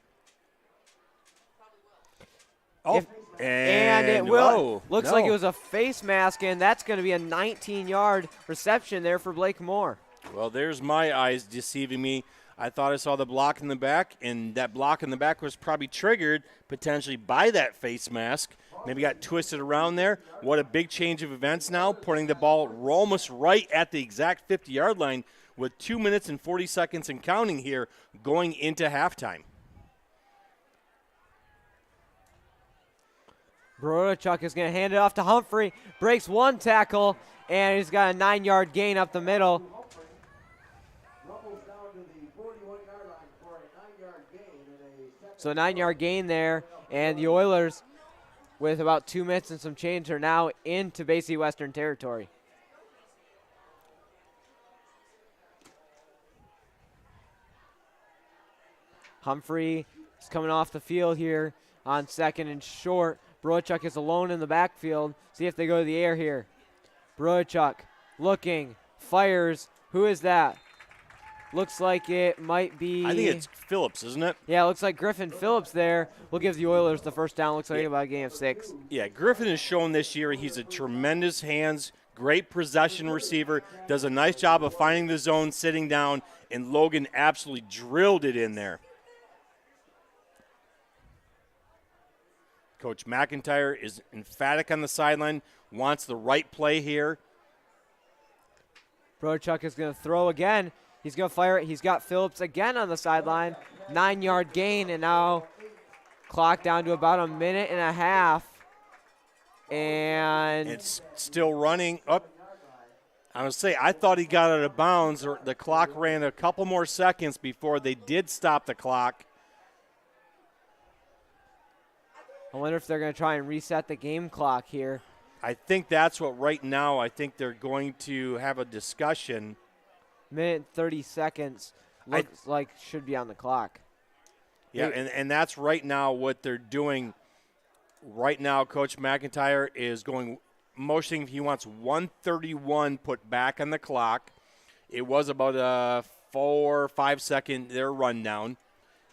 Oh, and it will. Looks like it was a face mask, and that's going to be a 19-yard reception there for Blake Moore. Well, there's my eyes deceiving me. I thought I saw the block in the back, and that block in the back was probably triggered potentially by that face mask. maybe got twisted around there. What a big change of events now, putting the ball almost right at the exact 50-yard line with 2 minutes and 40 seconds and counting here going into halftime. Borodachuk is going to hand it off to Humphrey. Breaks one tackle, and he's got a 9-yard gain up the middle. Rumbles down to the 41-yard line for a 9-yard gain and a second. So 9-yard gain there, and the Oilers, with about 2 minutes and some change, are now into Bay City Western territory. Humphrey is coming off the field here on 2nd and short. Borodachuk is alone in the backfield. See if they go to the air here. Borodachuk looking, fires. Who is that? Looks like it might be. I think it's Phillips, isn't it? Yeah, looks like Griffin Phillips there will give the Oilers the first down. Looks like about a gain of 6. Yeah, Griffin has shown this year he's a tremendous hands, great possession receiver, does a nice job of finding the zone, sitting down, and Logan absolutely drilled it in there. Coach McIntyre is emphatic on the sideline, wants the right play here. Borodachuk is going to throw again. He's going to fire it. He's got Phillips again on the sideline. 9-yard gain, and now clock down to about a minute and a half. And it's still running up. I would say I thought he got out of bounds. Or the clock ran a couple more seconds before they did stop the clock. I wonder if they're going to try and reset the game clock here. I think that's what right now, I think they're going to have a discussion. Minute and 30 seconds looks like should be on the clock. Yeah, and that's right now what they're doing. Right now, Coach McIntyre is motioning. He wants 1:31 put back on the clock. It was about a 4 or 5 second their rundown.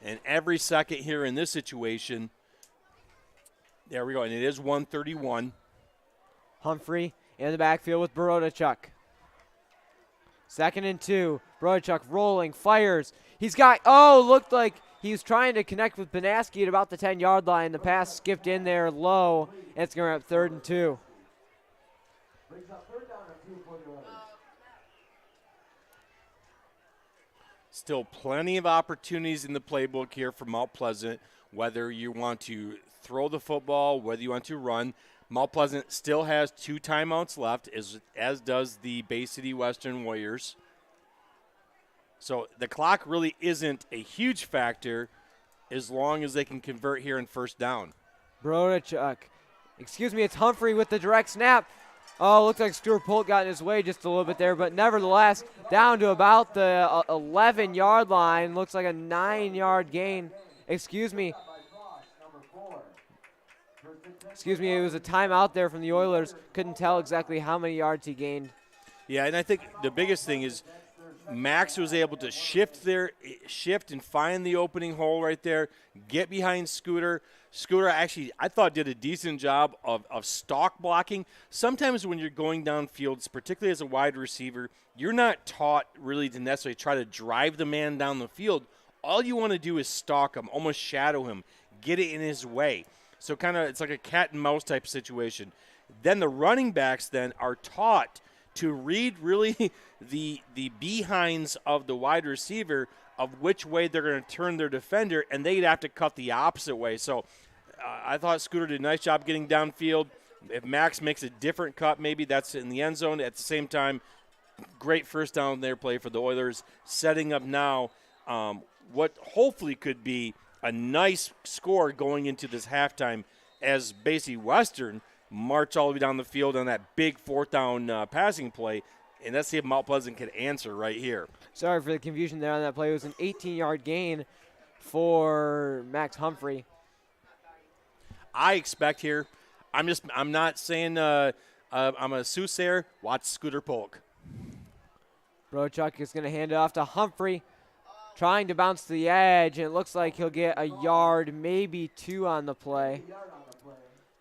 And every second here in this situation, there we go, and it is 1:31. Humphrey in the backfield with Borodachuk. 2nd and 2. Borodachuk rolling, fires. He's got, looked like he was trying to connect with Banaski at about the 10-yard line. The pass skipped in there low, and it's going to have 3rd and 2. Brings up 3rd down and 2 for the Oilers. Still plenty of opportunities in the playbook here for Mount Pleasant, whether you want to throw the football, whether you want to run. Mount Pleasant still has 2 timeouts left, as does the Bay City Western Warriors. So the clock really isn't a huge factor as long as they can convert here in 1st down. Borodachuk. It's Humphrey with the direct snap. Looks like Stuart Polk got in his way just a little bit there, but nevertheless, down to about the 11-yard line. Looks like a 9-yard gain. It was a timeout there from the Oilers. Couldn't tell exactly how many yards he gained. Yeah, and I think the biggest thing is Max was able to shift and find the opening hole right there, get behind Scooter. Scooter actually, I thought, did a decent job of stalk blocking. Sometimes when you're going downfield, particularly as a wide receiver, you're not taught really to necessarily try to drive the man down the field. All you want to do is stalk him, almost shadow him, get it in his way. So kind of it's like a cat and mouse type situation. Then the running backs then are taught to read really the behinds of the wide receiver of which way they're going to turn their defender, and they'd have to cut the opposite way. So I thought Scooter did a nice job getting downfield. If Max makes a different cut, maybe that's in the end zone. At the same time, great 1st down there play for the Oilers, setting up now what hopefully could be a nice score going into this halftime as Bay City Western march all the way down the field on that big 4th down passing play. And let's see if Mount Pleasant can answer right here. Sorry for the confusion there on that play. It was an 18-yard gain for Max Humphrey. I expect here, I'm not saying I'm a soothsayer. Watch Scooter Polk. Borodachuk is going to hand it off to Humphrey, trying to bounce to the edge, and it looks like he'll get a yard, maybe 2 on the play.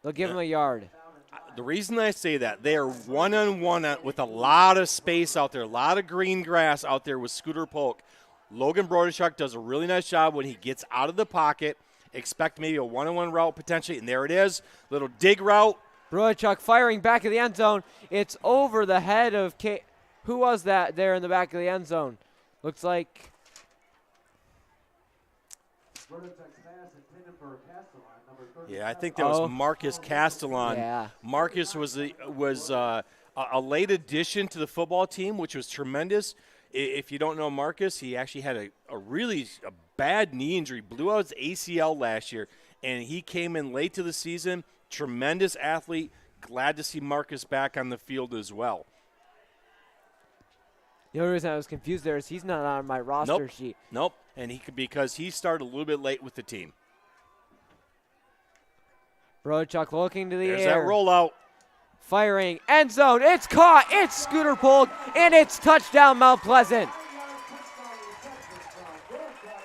They'll give him a yard. The reason I say that, they are one-on-one with a lot of space out there, a lot of green grass out there with Scooter Polk. Logan Borodachuk does a really nice job when he gets out of the pocket expect maybe a one-on-one route potentially, and there it is. Little dig route. Broichuk firing back of the end zone. It's over the head of who was that there in the back of the end zone? Looks like yeah, I think that was Marcus Castellan. Yeah. Marcus was a late addition to the football team, which was tremendous. If you don't know Marcus, he actually had a really bad knee injury, blew out his ACL last year, and he came in late to the season. Tremendous athlete. Glad to see Marcus back on the field as well. The only reason I was confused there is he's not on my roster sheet. Nope, and because he started a little bit late with the team. Broichuk looking to the There's air. that rollout. Firing, end zone, it's caught, it's Scooter Polk, and it's touchdown Mount Pleasant.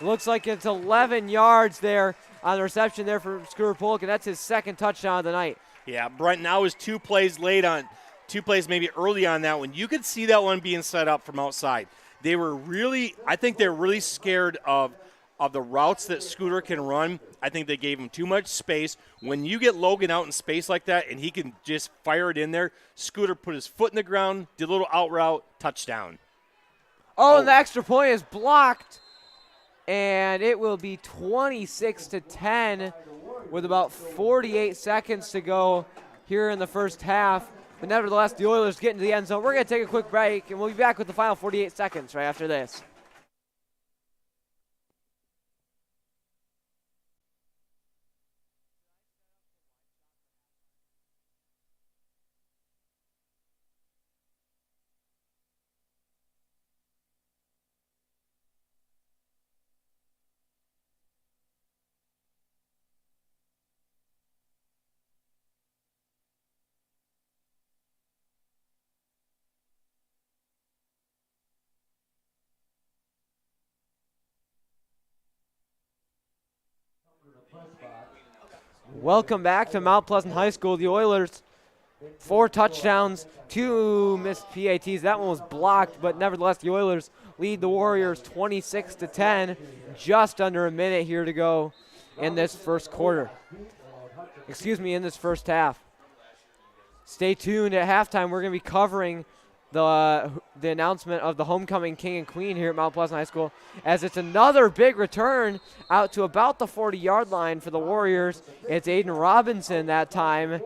Looks like it's 11 yards there on the reception there for Scooter Polk, and that's his second touchdown of the night. Yeah, Brent now is 2 plays late on, 2 plays maybe early on that one. You could see that one being set up from outside. They were really, I think they're really scared of the routes that Scooter can run. I think they gave him too much space. When you get Logan out in space like that and he can just fire it in there, Scooter put his foot in the ground, did a little out route, touchdown. And the extra point is blocked, and it will be 26-10 with about 48 seconds to go here in the first half. But nevertheless, the Oilers get into the end zone. We're going to take a quick break, and we'll be back with the final 48 seconds right after this. Welcome back to Mount Pleasant High School. The Oilers, 4 touchdowns, 2 missed PATs. That one was blocked, but nevertheless, the Oilers lead the Warriors 26-10. Just under a minute here to go in this first quarter. In this first half. Stay tuned at halftime. We're going to be covering the announcement of the homecoming king and queen here at Mount Pleasant High School, as it's another big return out to about the 40-yard line for the Warriors. It's Aiden Robinson that time,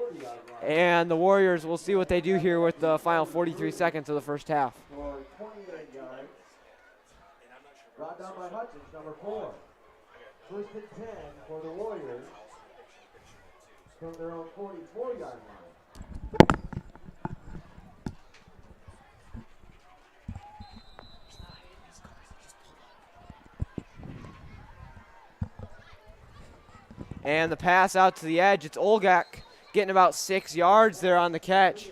and the Warriors will see what they do here with the final 43 seconds of the first half. Brought down by Hutchins, number 4. First and 10 for the Warriors from their own 44-yard line. And the pass out to the edge. It's Olgak getting about 6 yards there on the catch.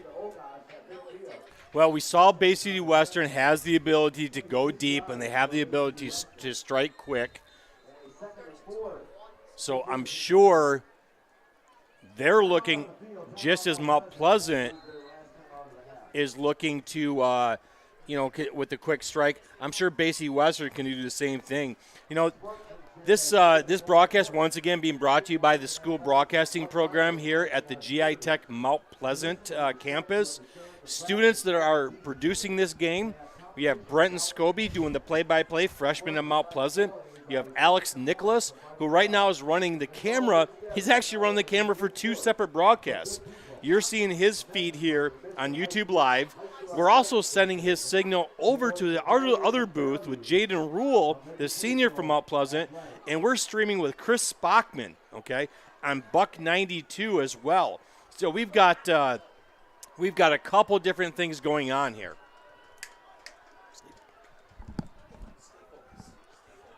Well, we saw Bay City Western has the ability to go deep, and they have the ability to strike quick. So I'm sure they're looking, just as Mount Pleasant is looking to, with the quick strike, I'm sure Bay City Western can do the same thing. This broadcast, once again, being brought to you by the school broadcasting program here at the GI Tech Mount Pleasant campus. Students that are producing this game, we have Brenton Scobie doing the play-by-play, freshman at Mount Pleasant. You have Alex Nicholas, who right now is running the camera. He's actually running the camera for 2 separate broadcasts. You're seeing his feed here on YouTube Live. We're also sending his signal over to the other booth with Jaden Rule, the senior from Mount Pleasant, and we're streaming with Chris Spockman, on Buck 92 as well. So we've got a couple different things going on here.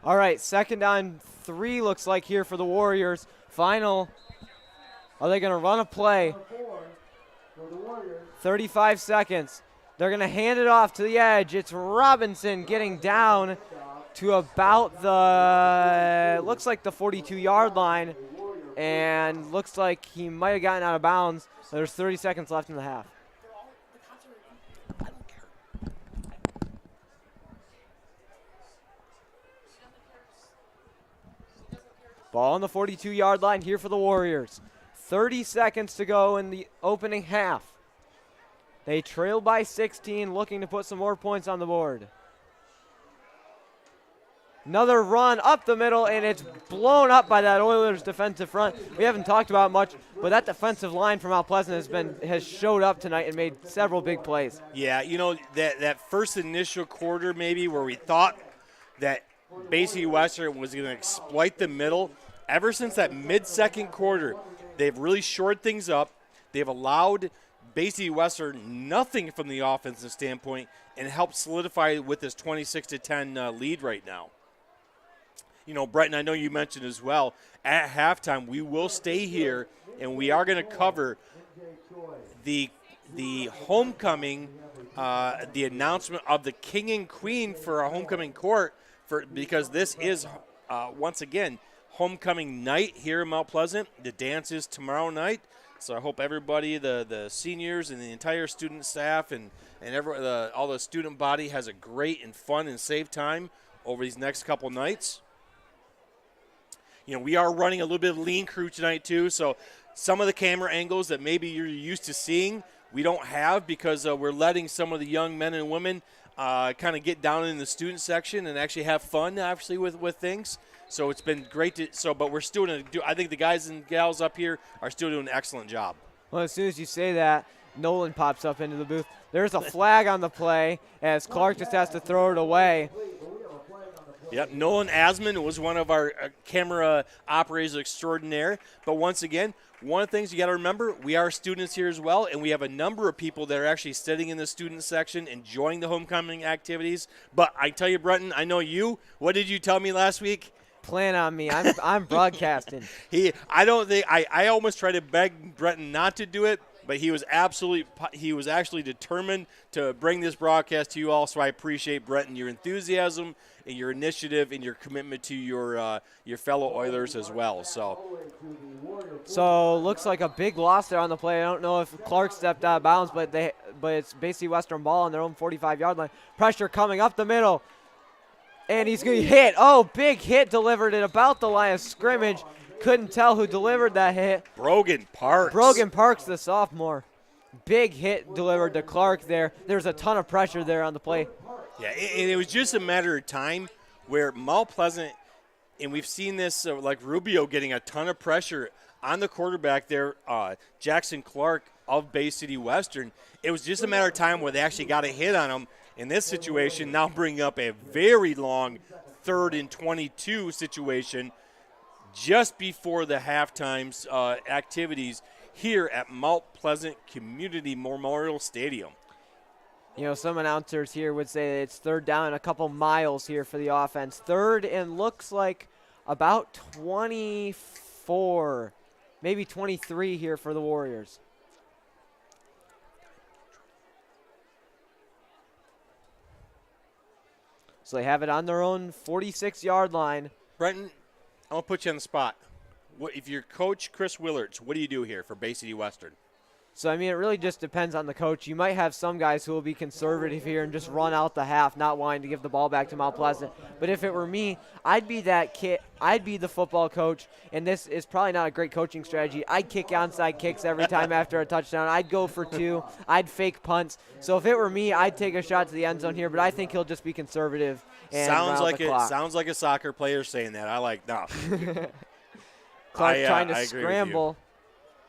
All right, 2nd on 3 looks like here for the Warriors. Final. Are they going to run a play? 35 seconds. They're going to hand it off to the edge. It's Robinson getting down to about looks like the 42-yard line, and looks like he might have gotten out of bounds. There's 30 seconds left in the half. Ball on the 42-yard line here for the Warriors. 30 seconds to go in the opening half. They trail by 16, looking to put some more points on the board. Another run up the middle, and it's blown up by that Oilers defensive front. We haven't talked about it much, but that defensive line from Mount Pleasant has showed up tonight and made several big plays. Yeah, that first initial quarter maybe where we thought that Bay City Western was going to exploit the middle. Ever since that mid-second quarter, they've really shored things up. They've allowed Bay City Western nothing from the offensive standpoint and helped solidify with this 26-10 lead right now. Bretton, I know you mentioned as well, at halftime we will stay here and we are going to cover the homecoming, the announcement of the king and queen for a homecoming court because this is, once again, homecoming night here in Mount Pleasant. The dance is tomorrow night. So I hope everybody, the seniors and the entire student staff and all the student body has a great and fun and safe time over these next couple nights. We are running a little bit of lean crew tonight too, so some of the camera angles that maybe you're used to seeing, we don't have because we're letting some of the young men and women kind of get down in the student section and actually have fun, obviously, with things. So it's been great but we're still I think the guys and gals up here are still doing an excellent job. Well, as soon as you say that, Nolan pops up into the booth. There's a flag on the play as Clark just has to throw it away. Yep, Nolan Asman was one of our camera operators extraordinaire. But once again, one of the things you got to remember, we are students here as well, and we have a number of people that are actually sitting in the student section enjoying the homecoming activities. But I tell you, Brenton, I know you. What did you tell me last week? Plan on me. I'm broadcasting. I almost tried to beg Brenton not to do it, but he was actually determined to bring this broadcast to you all. So I appreciate, Brenton, your enthusiasm and your initiative and your commitment to your fellow Oilers as well. So looks like a big loss there on the play. I don't know if Clark stepped out of bounds, but it's Bay City Western ball on their own 45-yard line. Pressure coming up the middle. And he's going to hit. Oh, big hit delivered at about the line of scrimmage. Couldn't tell who delivered that hit. Brogan Parks, the sophomore. Big hit delivered to Clark there. There's a ton of pressure there on the play. Yeah, and it was just a matter of time where Mount Pleasant, and we've seen this like Rubio getting a ton of pressure on the quarterback there, Jackson Clark of Bay City Western. It was just a matter of time where they actually got a hit on him. In this situation, now bringing up a very long 3rd and 22 situation just before the halftime activities here at Mount Pleasant Community Memorial Stadium. Some announcers here would say it's 3rd down and a couple miles here for the offense. 3rd and looks like about 24, maybe 23 here for the Warriors. So they have it on their own 46-yard line. Brenton, I'm going to put you on the spot. If you're Coach Chris Willards, what do you do here for Bay City Western? So, it really just depends on the coach. You might have some guys who will be conservative here and just run out the half, not wanting to give the ball back to Mount Pleasant. But if it were me, I'd be that kid. I'd be the football coach, and this is probably not a great coaching strategy. I'd kick onside kicks every time after a touchdown. I'd go for 2. I'd fake punts. So if it were me, I'd take a shot to the end zone here, but I think he'll just be conservative and sounds like it. Sounds like a soccer player saying that. I like that. Clark trying to scramble.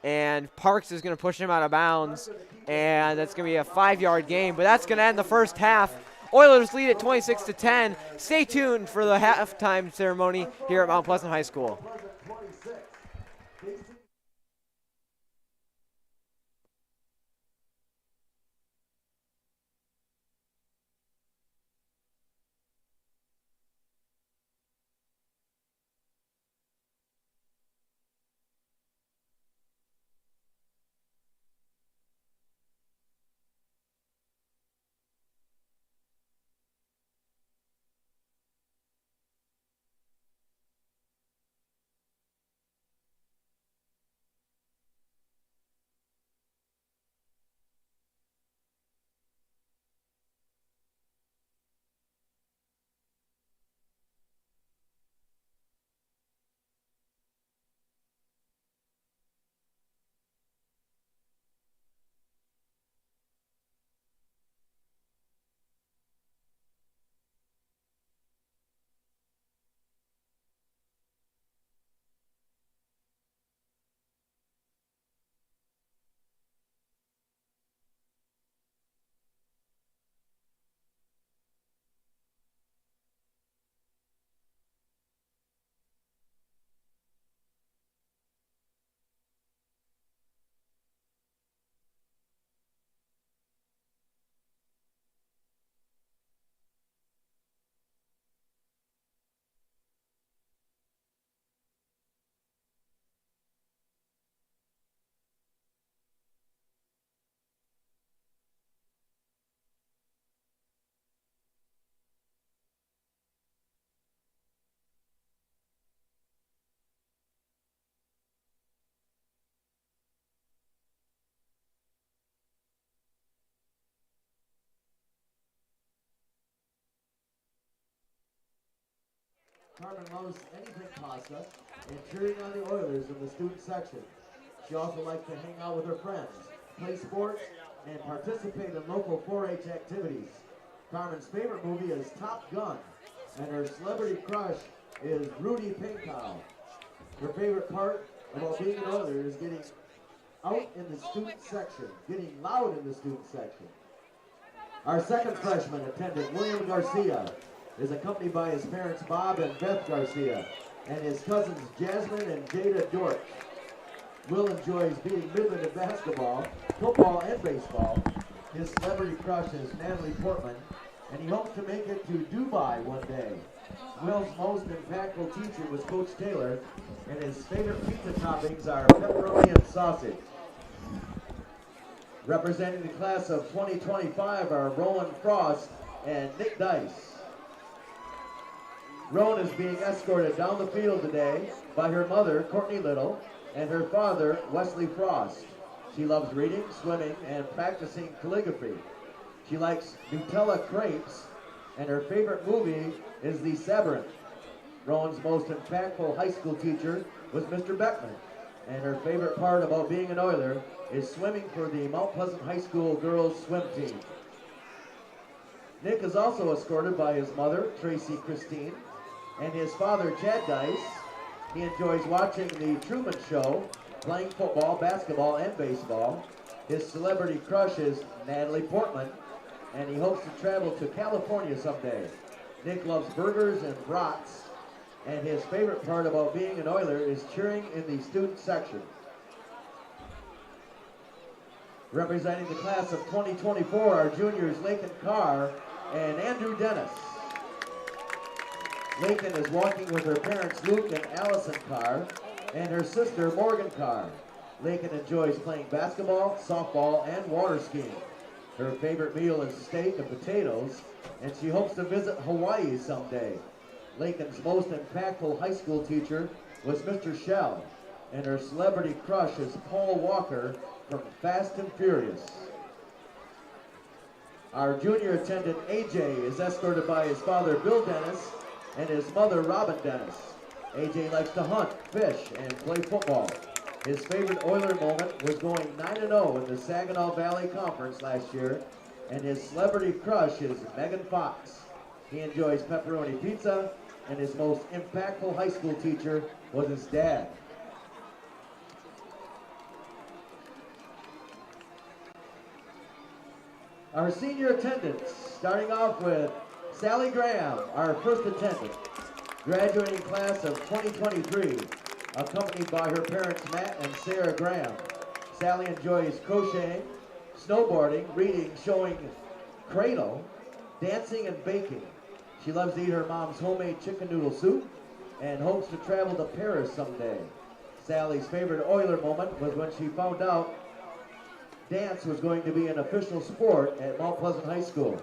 And Parks is going to push him out of bounds, and that's going to be a 5-yard gain. But that's going to end the first half. Oilers lead at 26-10. Stay tuned for the halftime ceremony here at Mount Pleasant High School. Carmen loves anything pasta and cheering on the Oilers in the student section. She also likes to hang out with her friends, play sports, and participate in local 4-H activities. Carmen's favorite movie is Top Gun, and her celebrity crush is Rudy Pinkow. Her favorite part about being an Oiler is getting out in the student section, getting loud in the student section. Our second freshman attendant, William Garcia, is accompanied by his parents Bob and Beth Garcia and his cousins Jasmine and Jada Dortch. Will enjoys beating Midland in basketball, football, and baseball. His celebrity crush is Natalie Portman, and he hopes to make it to Dubai one day. Will's most impactful teacher was Coach Taylor, and his favorite pizza toppings are pepperoni and sausage. Representing the class of 2025 are Rowan Frost and Nick Dice. Rowan is being escorted down the field today by her mother, Courtney Little, and her father, Wesley Frost. She loves reading, swimming, and practicing calligraphy. She likes Nutella crepes, and her favorite movie is The Severance. Rowan's most impactful high school teacher was Mr. Beckman, and her favorite part about being an Oiler is swimming for the Mount Pleasant High School girls swim team. Nick is also escorted by his mother, Tracy Christine, and his father, Chad Dice. He enjoys watching The Truman Show, playing football, basketball, and baseball. His celebrity crush is Natalie Portman, and he hopes to travel to California someday. Nick loves burgers and brats, and his favorite part about being an Oiler is cheering in the student section. Representing the class of 2024 are juniors Lakin Carr and Andrew Dennis. Lakin is walking with her parents Luke and Allison Carr and her sister Morgan Carr. Lakin enjoys playing basketball, softball, and water skiing. Her favorite meal is steak and potatoes, and she hopes to visit Hawaii someday. Lakin's most impactful high school teacher was Mr. Shell, and her celebrity crush is Paul Walker from Fast and Furious. Our junior attendant AJ is escorted by his father Bill Dennis and his mother Robin Dennis. AJ likes to hunt, fish, and play football. His favorite Oiler moment was going 9-0 in the Saginaw Valley Conference last year, and his celebrity crush is Megan Fox. He enjoys pepperoni pizza, and his most impactful high school teacher was his dad. Our senior attendants, starting off with Sally Graham, our first attendant, graduating class of 2023, accompanied by her parents Matt and Sarah Graham. Sally enjoys crocheting, snowboarding, reading, showing cradle, dancing, and baking. She loves to eat her mom's homemade chicken noodle soup and hopes to travel to Paris someday. Sally's favorite Oiler moment was when she found out dance was going to be an official sport at Mount Pleasant High School.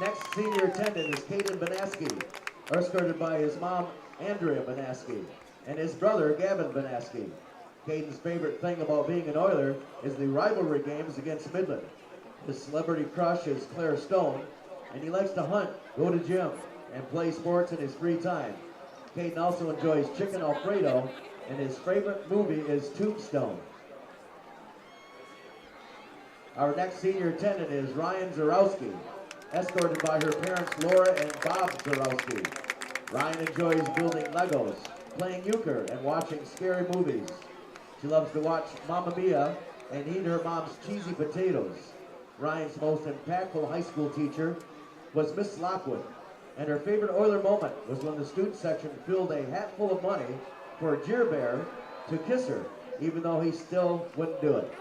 Next senior attendant is Caden Banaski, escorted by his mom, Andrea Banaski, and his brother, Gavin Banaski. Caden's favorite thing about being an Oiler is the rivalry games against Midland. His celebrity crush is Claire Stone, and he likes to hunt, go to gym, and play sports in his free time. Caden also enjoys chicken Alfredo, and his favorite movie is Tombstone. Our next senior attendant is Ryan Zarowski, escorted by her parents Laura and Bob Zarowski. Ryan enjoys building Legos, playing euchre, and watching scary movies. She loves to watch Mamma Mia and eat her mom's cheesy potatoes. Ryan's most impactful high school teacher was Miss Lockwood, and her favorite Oiler moment was when the student section filled a hat full of money for Jer Bear to kiss her, even though he still wouldn't do it.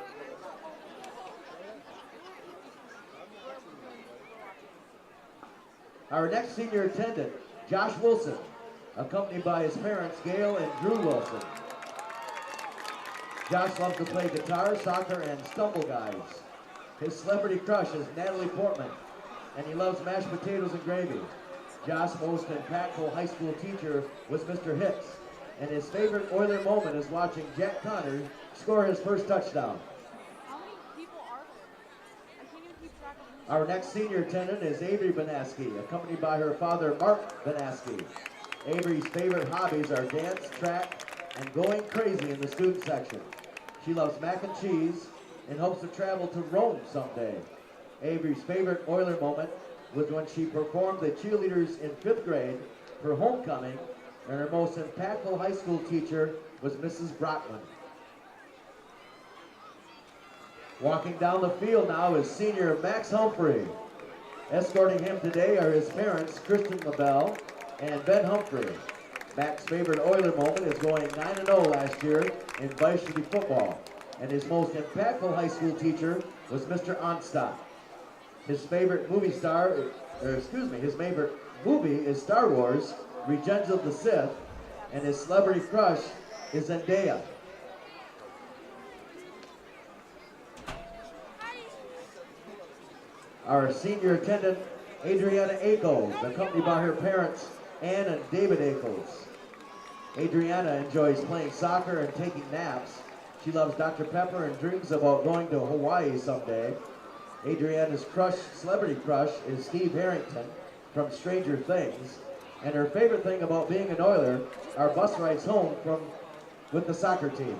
Our next senior attendant, Josh Wilson, accompanied by his parents, Gail and Drew Wilson. Josh loves to play guitar, soccer, and stumble guides. His celebrity crush is Natalie Portman, and he loves mashed potatoes and gravy. Josh's most impactful high school teacher was Mr. Hicks, and his favorite Oiler moment is watching Jack Connor score his first touchdown. How many people are there? I can't even keep track of Our next senior attendant is Avery Benaski, accompanied by her father, Mark Benaski. Avery's favorite hobbies are dance, track, and going crazy in the student section. She loves mac and cheese and hopes to travel to Rome someday. Avery's favorite Oiler moment was when she performed the cheerleaders in 5th grade for homecoming, and her most impactful high school teacher was Mrs. Brockman. Walking down the field now is senior Max Humphrey. Escorting him today are his parents, Kristen LaBelle and Ben Humphrey. Max's favorite Oiler moment is going 9-0 last year in Varsity football, and his most impactful high school teacher was Mr. Onstock. His favorite movie is Star Wars, Revenge of the Sith, and his celebrity crush is Zendaya. Our senior attendant, Adriana Akels, accompanied by her parents, Ann and David Akels. Adriana enjoys playing soccer and taking naps. She loves Dr. Pepper and dreams about going to Hawaii someday. Adriana's celebrity crush is Steve Harrington from Stranger Things. And her favorite thing about being an Oiler are bus rides home with the soccer team.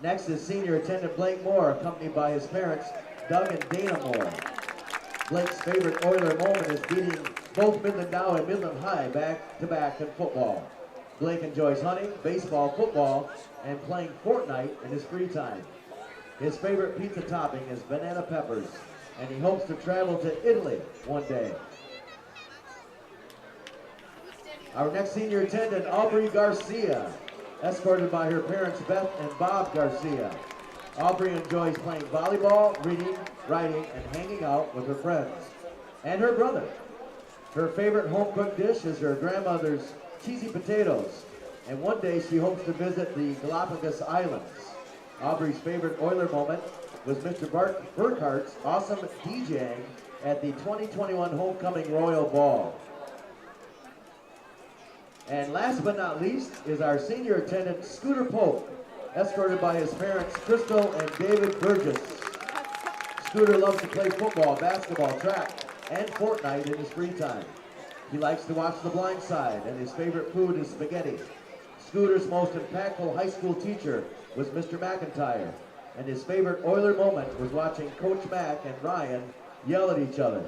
Next is senior attendant Blake Moore, accompanied by his parents, Doug and Dana Moore. Blake's favorite Oiler moment is beating both Midland Dow and Midland High back-to-back in football. Blake enjoys hunting, baseball, football, and playing Fortnite in his free time. His favorite pizza topping is banana peppers, and he hopes to travel to Italy one day. Our next senior attendant, Aubrey Garcia, escorted by her parents, Beth and Bob Garcia. Aubrey enjoys playing volleyball, reading, writing, and hanging out with her friends and her brother. Her favorite home-cooked dish is her grandmother's cheesy potatoes, and one day she hopes to visit the Galapagos Islands. Aubrey's favorite Oiler moment was Mr. Burkhart's awesome DJing at the 2021 Homecoming Royal Ball. And last but not least is our senior attendant, Scooter Pope, escorted by his parents, Crystal and David Burgess. Scooter loves to play football, basketball, track, and Fortnite in his free time. He likes to watch The Blind Side, and his favorite food is spaghetti. Scooter's most impactful high school teacher was Mr. McIntyre, and his favorite Oiler moment was watching Coach Mack and Ryan yell at each other.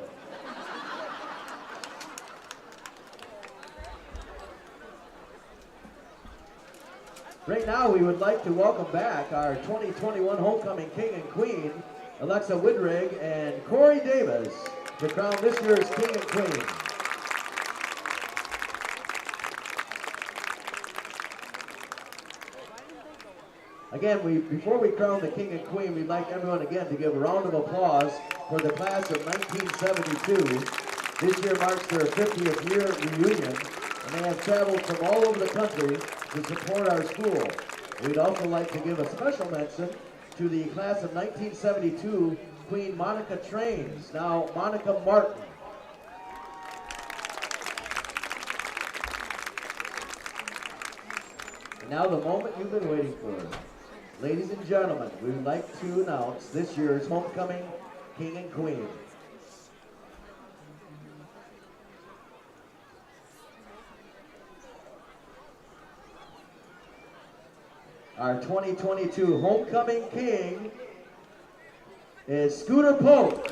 Right now, we would like to welcome back our 2021 Homecoming King and Queen, Alexa Widrig and Corey Davis, to crown this year's King and Queen. Again, before we crown the King and Queen, we'd like everyone again to give a round of applause for the class of 1972. This year marks their 50th year reunion, and they have traveled from all over the country to support our school. We'd also like to give a special mention to the class of 1972 Queen Monica Trains, now Monica Martin. And now the moment you've been waiting for. Ladies and gentlemen, we would like to announce this year's Homecoming King and Queen. Our 2022 Homecoming King is Scooter Pope.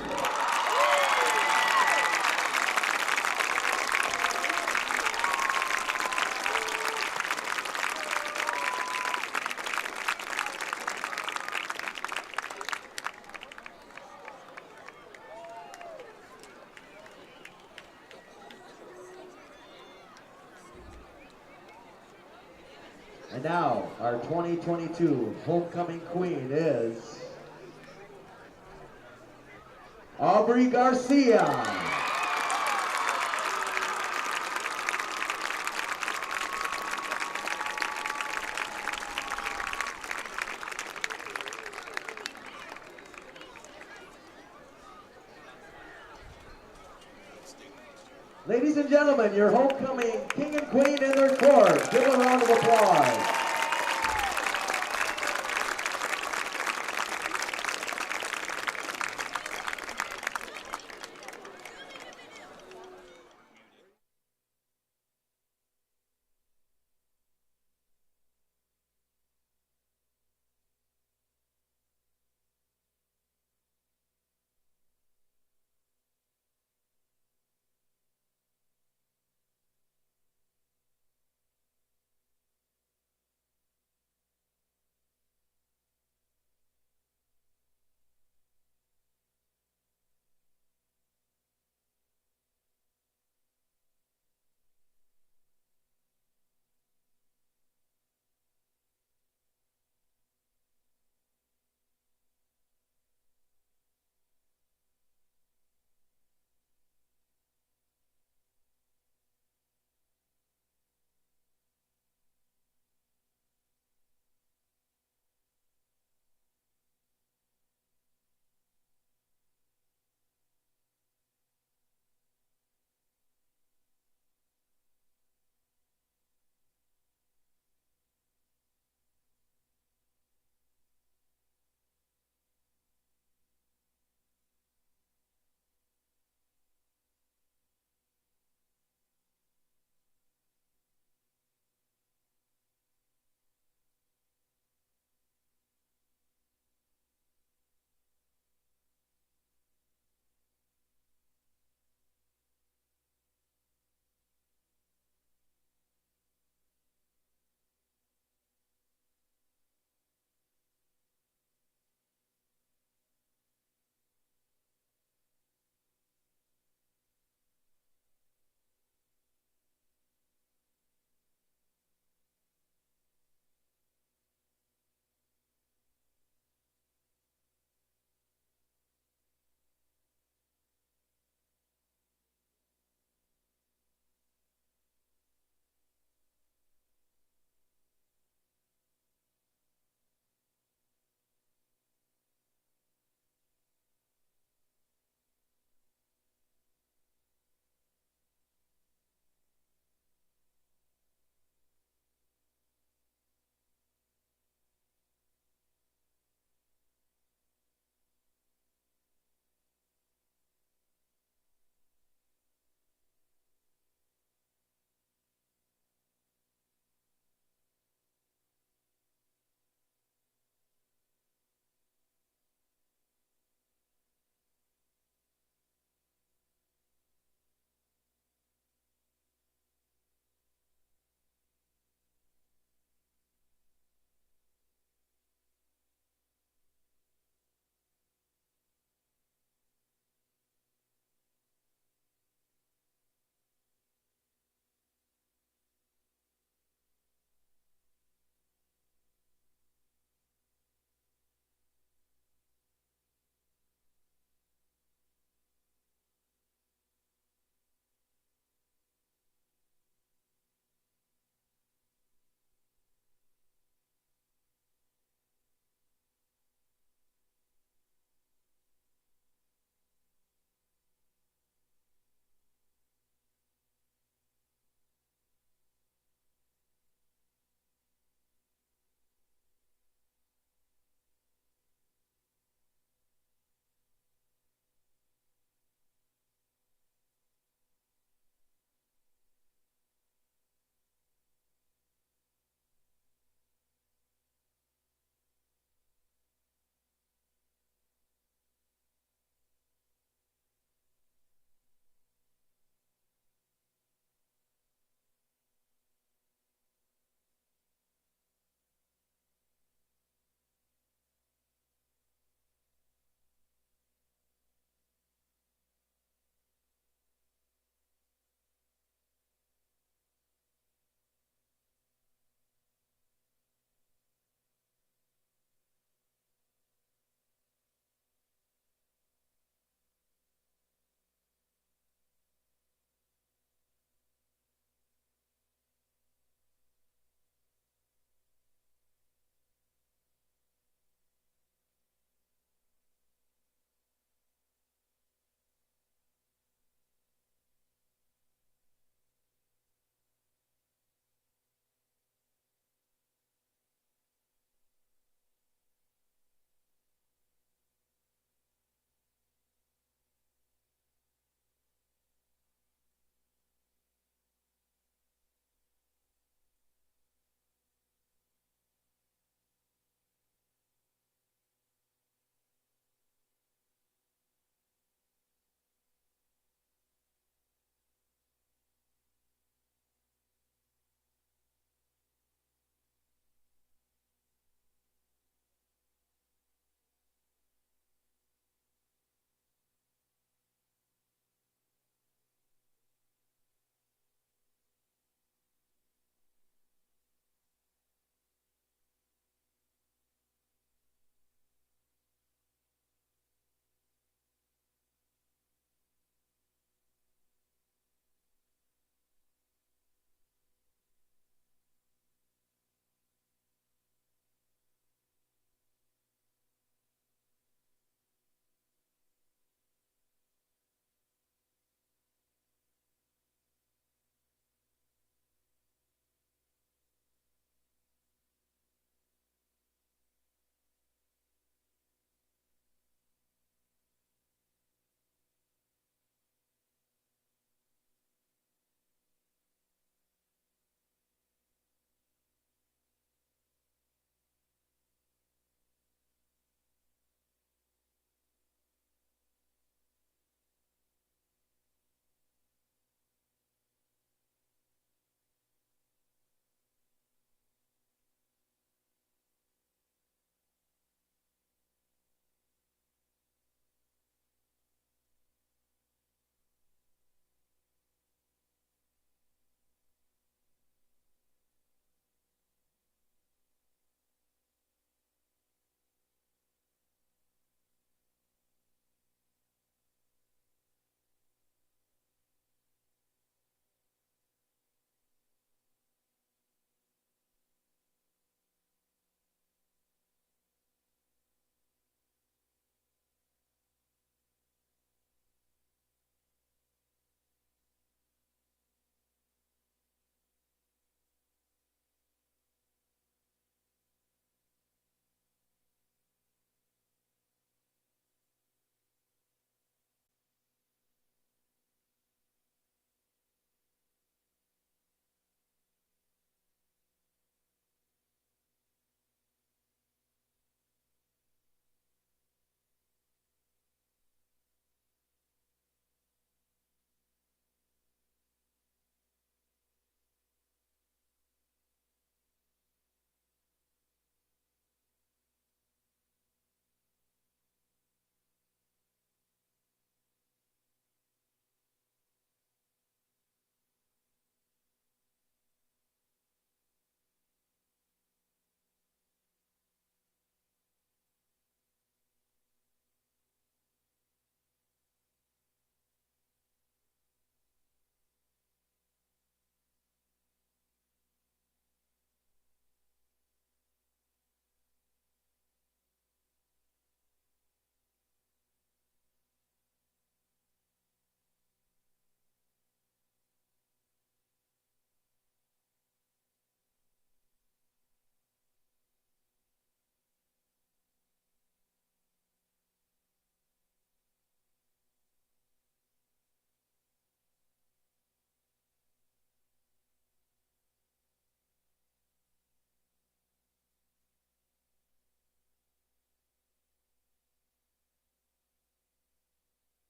And now, our 2022 Homecoming Queen is Aubrey Garcia. Ladies and gentlemen, your homecoming King and Queen in their court. Give a round of applause.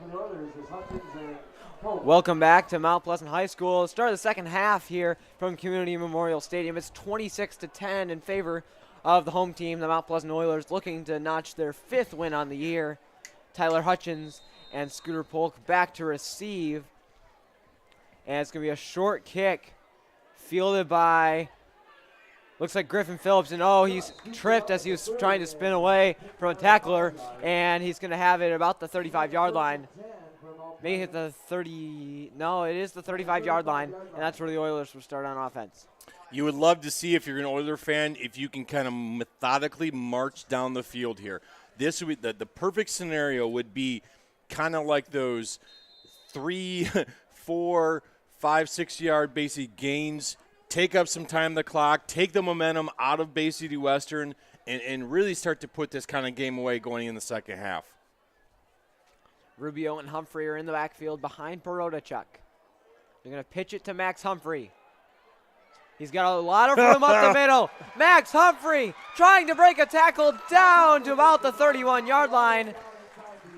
for the Oilers is Hutchins and Polk. Welcome back to Mount Pleasant High School. Start of the second half here from Community Memorial Stadium. It's 26-10 in favor of the home team, the Mount Pleasant Oilers, looking to notch their 5th win on the year. Tyler Hutchins and Scooter Polk back to receive. And it's going to be a short kick fielded by, looks like Griffin Phillips. And he's tripped as he was trying to spin away from a tackler. And he's going to have it about the 35-yard line. May hit the 30, no, it is the 35-yard line, and that's where the Oilers will start on offense. You would love to see, if you're an Oiler fan, if you can kind of methodically march down the field here. This would be the perfect scenario would be kind of like those 3, 4, 5, 6-yard basic gains, take up some time on the clock, take the momentum out of Bay City Western, and really start to put this kind of game away going in the second half. Rubio and Humphrey are in the backfield behind Barodachuk. They're going to pitch it to Max Humphrey. He's got a lot of room up the middle. Max Humphrey trying to break a tackle down to about the 31-yard line.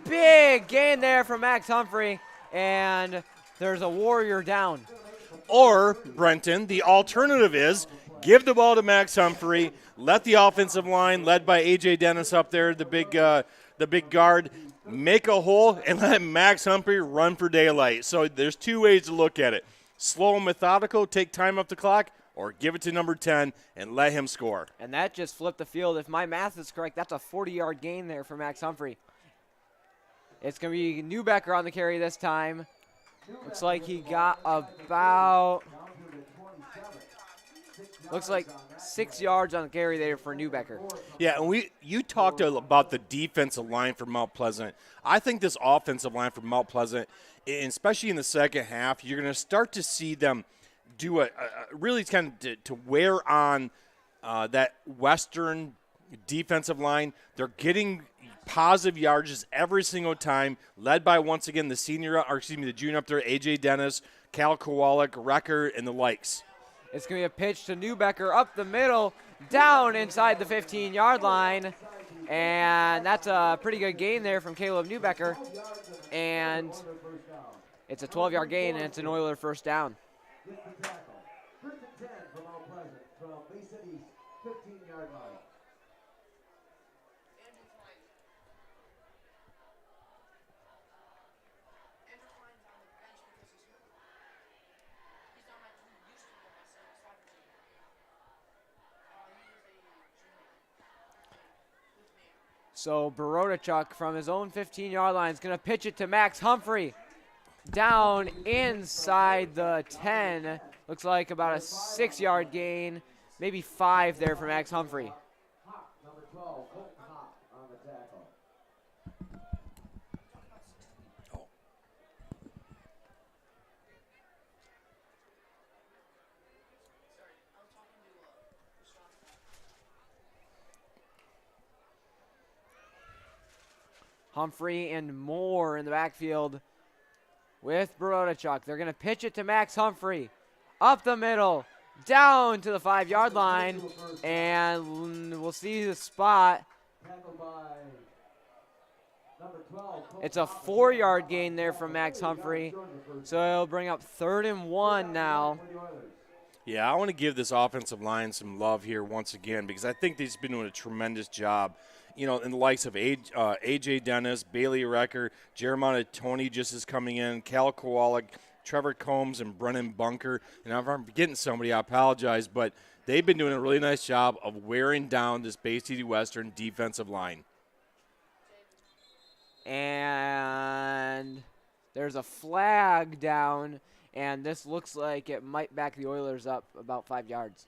Big gain there from Max Humphrey, and there's a Warrior down. Or, Brenton, the alternative is give the ball to Max Humphrey, let the offensive line, led by A.J. Dennis up there, the big guard, make a hole and let Max Humphrey run for daylight. So there's two ways to look at it. Slow and methodical, take time off the clock, or give it to number 10 and let him score. And that just flipped the field. If my math is correct, that's a 40-yard gain there for Max Humphrey. It's going to be Newbecker on the carry this time. Looks like he got about, looks like 6 yards on the carry there for Newbecker. Yeah, and you talked about the defensive line for Mount Pleasant. I think this offensive line for Mount Pleasant, and especially in the second half, you're going to start to see them do a really kind of to wear on that Western defensive line. They're getting positive yardages every single time, led by, once again, the junior up there, A.J. Dennis, Cal Kowalik, Recker, and the likes. It's going to be a pitch to Newbecker up the middle, down inside the 15-yard line. And that's a pretty good gain there from Caleb Newbecker. And it's a 12-yard gain, and it's an Oiler first down. First and 10 from Mount Pleasant, from Bay City's 15-yard line. So Barodachuk from his own 15-yard line is going to pitch it to Max Humphrey. Down inside the 10. Looks like about a 6-yard gain, maybe 5 there for Max Humphrey. Number 12, Colton Hop on the tackle. Humphrey and Moore in the backfield with Barodachuk. They're going to pitch it to Max Humphrey. Up the middle, down to the 5-yard line, and we'll see the spot. Tackled by number 12. It's a 4-yard gain there from Max Humphrey, so it'll bring up 3rd and 1 now. Yeah, I want to give this offensive line some love here once again because I think they've been doing a tremendous job. You know, in the likes of A.J. Dennis, Bailey Recker, Jeremiah Tony just is coming in, Cal Kowalik, Trevor Combs, and Brennan Bunker. And if I'm forgetting somebody, I apologize, but they've been doing a really nice job of wearing down this Bay City Western defensive line. And there's a flag down, and this looks like it might back the Oilers up about 5 yards.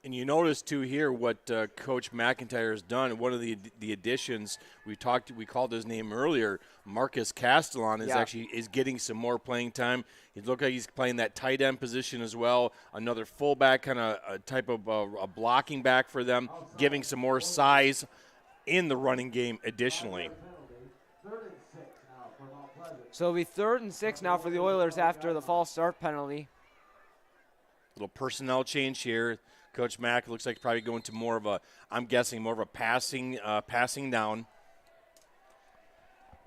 And you notice too here what Coach McIntyre has done. One of the additions we called his name earlier, Marcus Castellon, is getting some more playing time. He looks like he's playing that tight end position as well. Another fullback, kind of a type of a blocking back for them, giving some more size in the running game. Additionally, so it'll be 3rd and 6 now for the Oilers after the false start penalty. Little personnel change here. Coach Mack looks like probably going to more of a, I'm guessing, more of a passing down.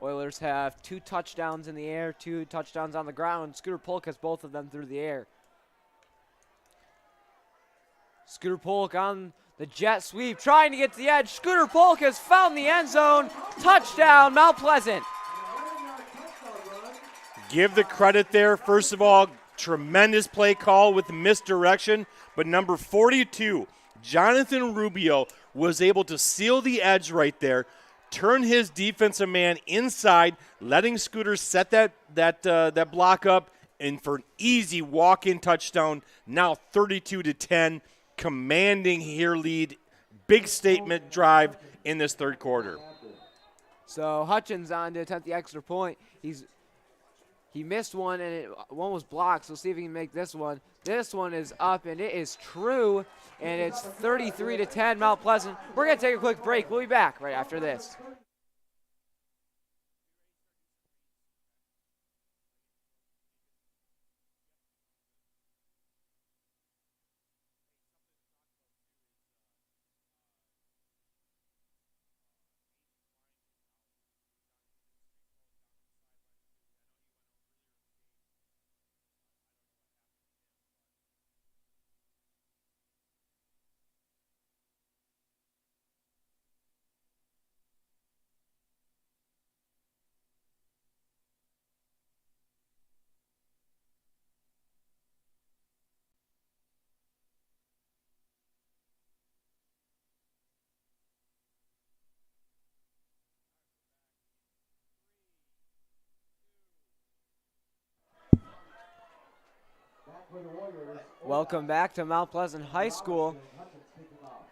Oilers have 2 touchdowns in the air, 2 touchdowns on the ground. Scooter Polk has both of them through the air. Scooter Polk on the jet sweep, trying to get to the edge. Scooter Polk has found the end zone. Touchdown, Mount Pleasant. Give the credit there. First of all, tremendous play call with misdirection. But number 42, Jonathan Rubio, was able to seal the edge right there, turn his defensive man inside, letting Scooter set that block up, and for an easy walk-in touchdown. Now 32-10, commanding here lead. Big statement drive in this third quarter. So Hutchins on to attempt the extra point. He missed one, and one was blocked, so see if he can make this one. This one is up, and it is true, and it's 33-10 Mount Pleasant. We're going to take a quick break. We'll be back right after this. Welcome back to Mount Pleasant High School.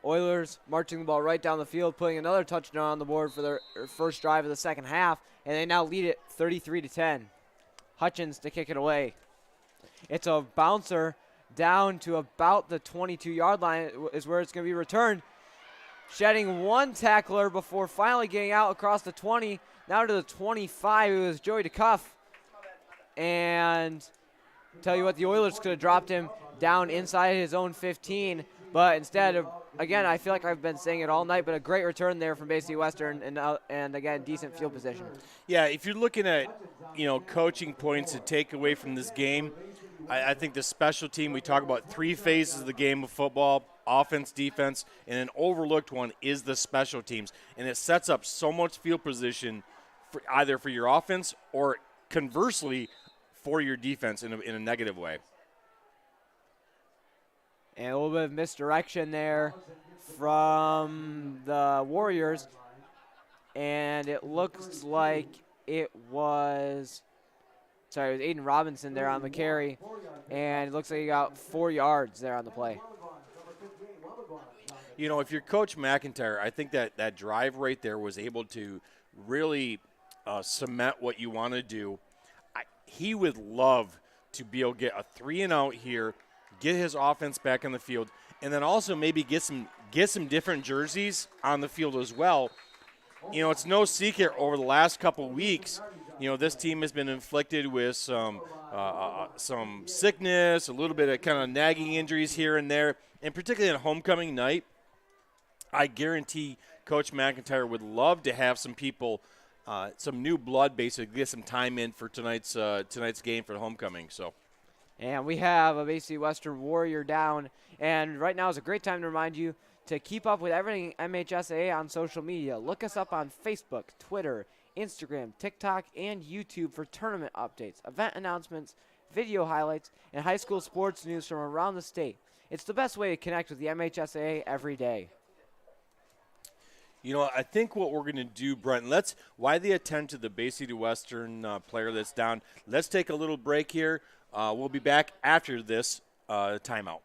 Oilers marching the ball right down the field, putting another touchdown on the board for their first drive of the second half, and they now lead it 33-10. Hutchins to kick it away. It's a bouncer down to about the 22-yard line is where it's going to be returned. Shedding one tackler before finally getting out across the 20, now to the 25. It was Joey DeCuff. And tell you what, the Oilers could have dropped him down inside his own 15, but instead of, again, I feel like I've been saying it all night, but a great return there from Bay City Western, and again, decent field position. Yeah, if you're looking at, coaching points to take away from this game, I think the special team, we talk about 3 phases of the game of football: offense, defense, and an overlooked one is the special teams. And it sets up so much field position for either for your offense or conversely for your defense in a negative way. And a little bit of misdirection there from the Warriors. And it looks like it was Aiden Robinson there on the carry. And it looks like he got 4 yards there on the play. If you're Coach McIntyre, I think that drive right there was able to really cement what you want to do. He would love to be able to get a 3-and-out here, get his offense back on the field, and then also maybe get some different jerseys on the field as well. It's no secret over the last couple weeks, this team has been inflicted with some sickness, a little bit of kind of nagging injuries here and there, and particularly on homecoming night, I guarantee Coach McIntyre would love to have some people, some new blood, basically get some time in for tonight's game for the homecoming. So, and we have a Bay City Western Warrior down, and right now is a great time to remind you to keep up with everything MHSAA on social media. Look us up on Facebook, Twitter, Instagram, TikTok, and YouTube for tournament updates, event announcements, video highlights, and high school sports news from around the state. It's the best way to connect with the MHSAA every day. I think what we're going to do, Brent, why they attend to the Bay City Western player that's down, let's take a little break here. We'll be back after this timeout.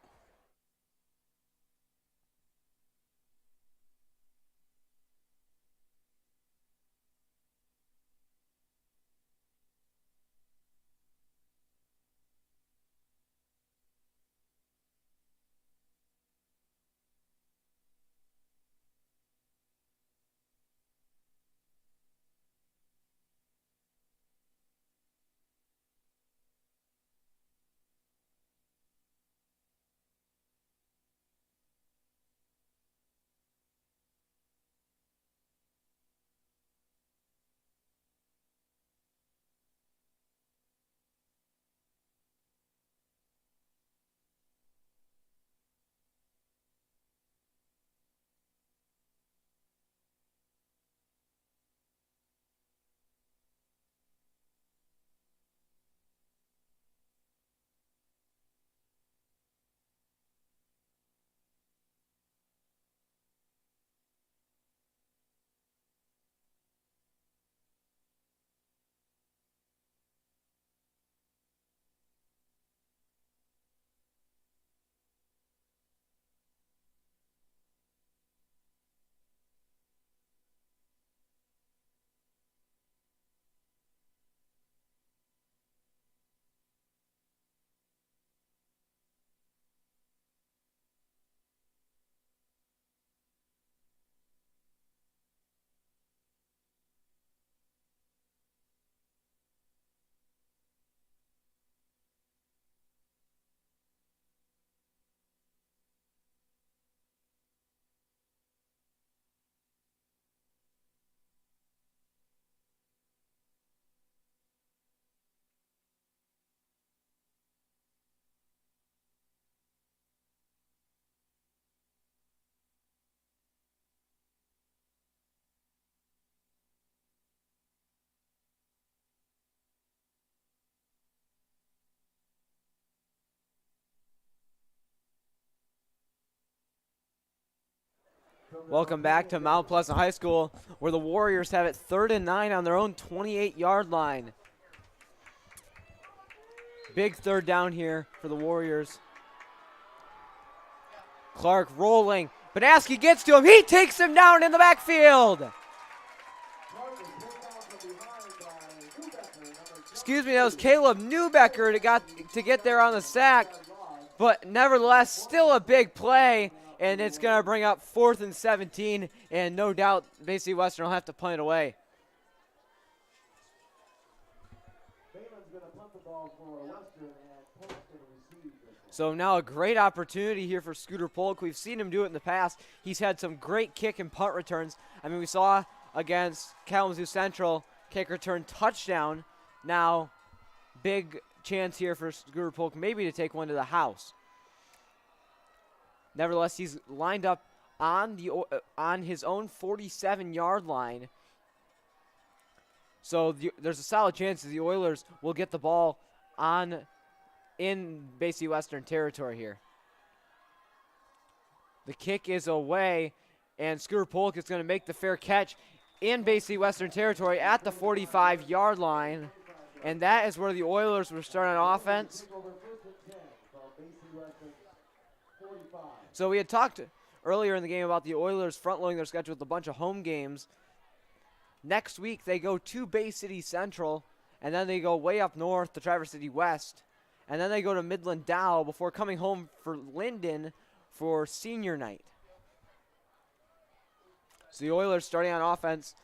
Welcome back to Mount Pleasant High School, where the Warriors have it 3rd and 9 on their own 28-yard line. Big third down here for the Warriors. Clark rolling. Banaski gets to him. He takes him down in the backfield. Excuse me, that was Caleb Newbecker to get there on the sack. But nevertheless, still a big play. And it's going to bring up 4th and 17. And no doubt, Bay City Western will have to punt it away. So now a great opportunity here for Scooter Polk. We've seen him do it in the past. He's had some great kick and punt returns. I mean, we saw against Kalamazoo Central, kick return touchdown. Now, big chance here for Scooter Polk maybe to take one to the house. Nevertheless, he's lined up on his own 47-yard line. So there's a solid chance that the Oilers will get the ball in Bay City Western territory here. The kick is away, and Scooter Polk is going to make the fair catch in Bay City Western territory at the 45-yard line. And that is where the Oilers will start on offense. So we had talked earlier in the game about the Oilers front-loading their schedule with a bunch of home games. Next week they go to Bay City Central, and then they go way up north to Traverse City West. And then they go to Midland Dow before coming home for Linden for senior night. So the Oilers starting on offense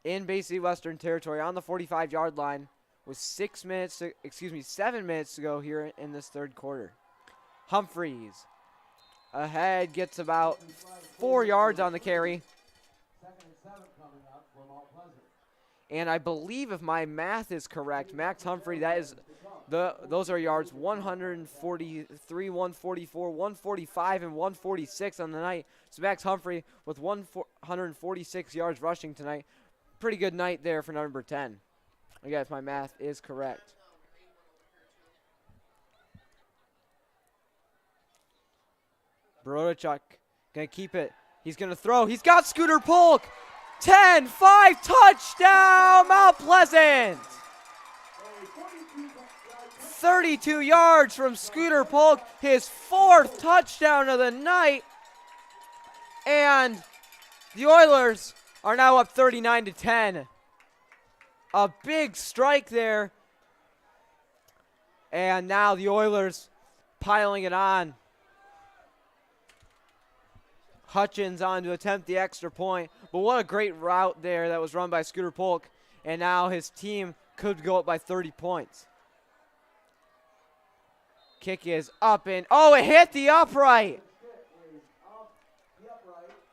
in Bay City Western territory on the 45-yard line with 7 minutes to go here in this third quarter. Humphreys ahead, gets about 4 yards on the carry. And I believe if my math is correct, Max Humphrey, those are yards 143, 144, 145, and 146 on the night. So Max Humphrey with 146 yards rushing tonight. Pretty good night there for number 10. I guess my math is correct. Borodachuk going to keep it. He's going to throw. He's got Scooter Polk. 10-5 touchdown, Mount Pleasant. 32 yards from Scooter Polk, his 4th touchdown of the night. And the Oilers are now up 39-10. A big strike there. And now the Oilers piling it on. Hutchins on to attempt the extra point. But what a great route there that was run by Scooter Polk. And now his team could go up by 30 points. Kick is up and, oh, it hit the upright.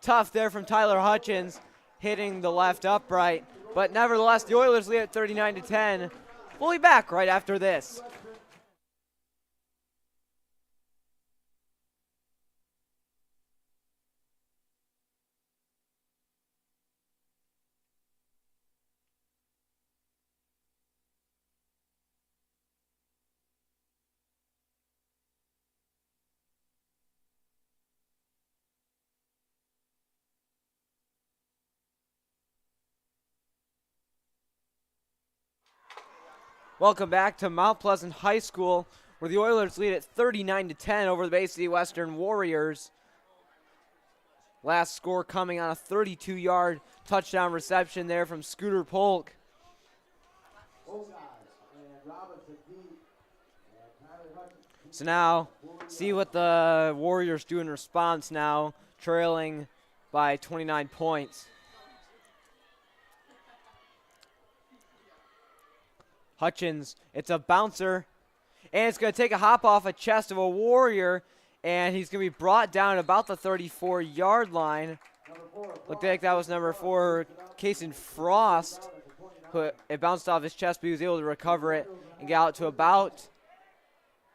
Tough there from Tyler Hutchins, hitting the left upright. But nevertheless, the Oilers lead at 39-10. We'll be back right after this. Welcome back to Mount Pleasant High School, where the Oilers lead at 39-10 over the Bay City Western Warriors. Last score coming on a 32-yard touchdown reception there from Scooter Polk. So now, see what the Warriors do in response now, trailing by 29 points. Hutchins, it's a bouncer, and it's going to take a hop off a chest of a Warrior, and he's going to be brought down about the 34-yard line. Looked like that was number 4, Kason Frost. It bounced off his chest, but he was able to recover it and get out to about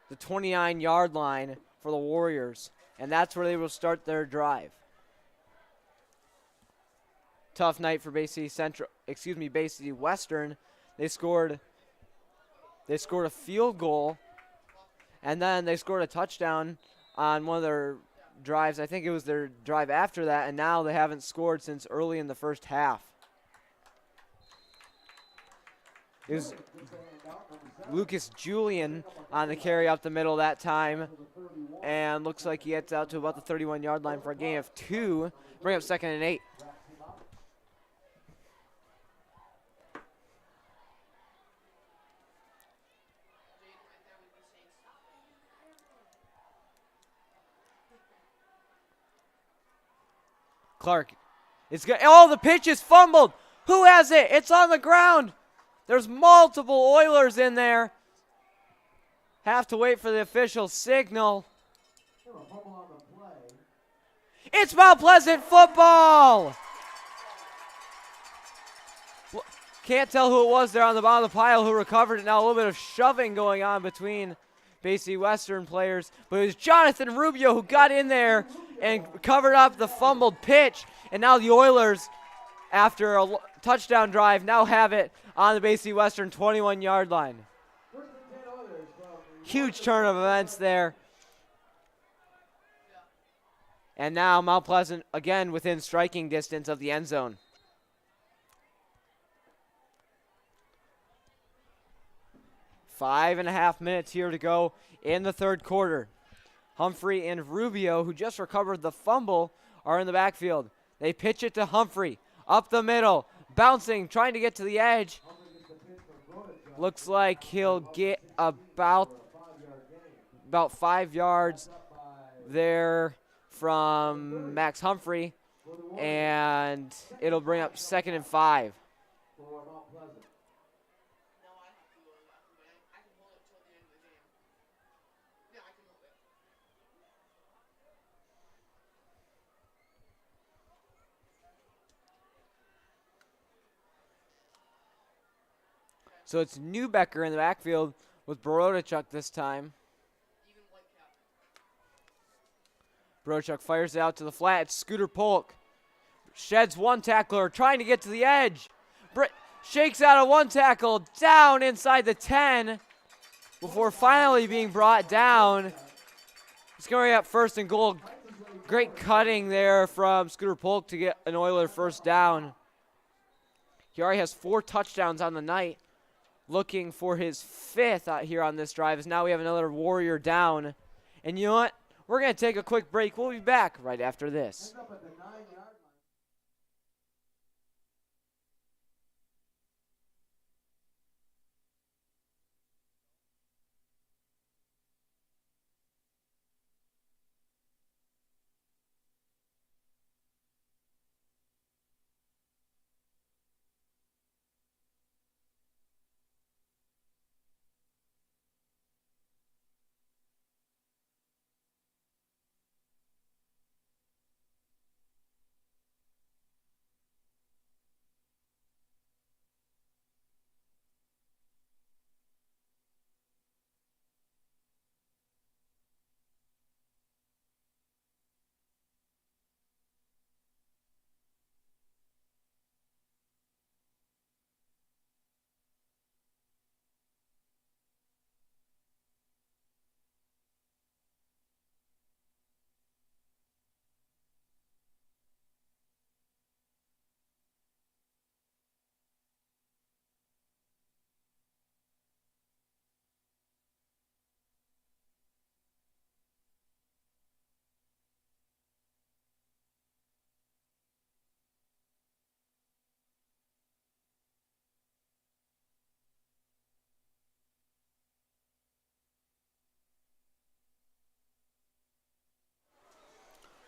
the 29-yard line for the Warriors, and that's where they will start their drive. Tough night for Bay City Western. They scored a field goal, and then they scored a touchdown on one of their drives. I think it was their drive after that, and now they haven't scored since early in the first half. It was Lucas Julian on the carry up the middle that time, and looks like he gets out to about the 31-yard line for a gain of 2. Bring up 2nd and 8. Clark. It's good. Oh, the pitch is fumbled. Who has it? It's on the ground. There's multiple Oilers in there. Have to wait for the official signal. It's Mount Pleasant football. Can't tell who it was there on the bottom of the pile who recovered it. Now a little bit of shoving going on between Bay City Western players, but it was Jonathan Rubio who got in there and covered up the fumbled pitch. And now the Oilers, after a touchdown drive, now have it on the Bay City Western 21-yard line. Huge turn of events there. And now Mount Pleasant again within striking distance of the end zone. 5.5 minutes here to go in the third quarter. Humphrey and Rubio, who just recovered the fumble, are in the backfield. They pitch it to Humphrey, up the middle, bouncing, trying to get to the edge. Looks like he'll get about 5 yards there from Max Humphrey, and it'll bring up 2nd and 5. So it's Newbecker in the backfield with Borodachuk this time. Borodachuk fires it out to the flat. It's Scooter Polk. Sheds one tackler, trying to get to the edge. Shakes out a one tackle, down inside the 10 before finally being brought down. Scoring up 1st and goal. Great cutting there from Scooter Polk to get an Oiler first down. He already has 4 touchdowns on the night. Looking for his 5th out here on this drive, as now we have another Warrior down. And you know what? We're going to take a quick break. We'll be back right after this.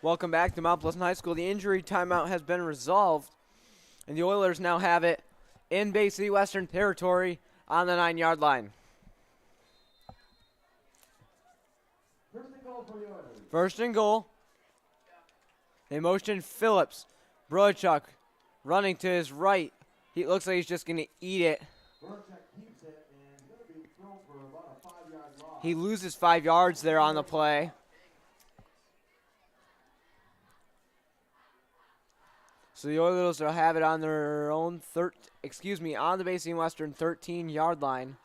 Welcome back to Mount Pleasant High School. The injury timeout has been resolved, and the Oilers now have it in Bay City Western territory on the 9-yard line. First and goal. They motion Phillips. Brochuk running to his right. He looks like he's just going to eat it. He loses 5 yards there on the play. So the Oilers will have it on their own on the Bay City Western 13-yard line.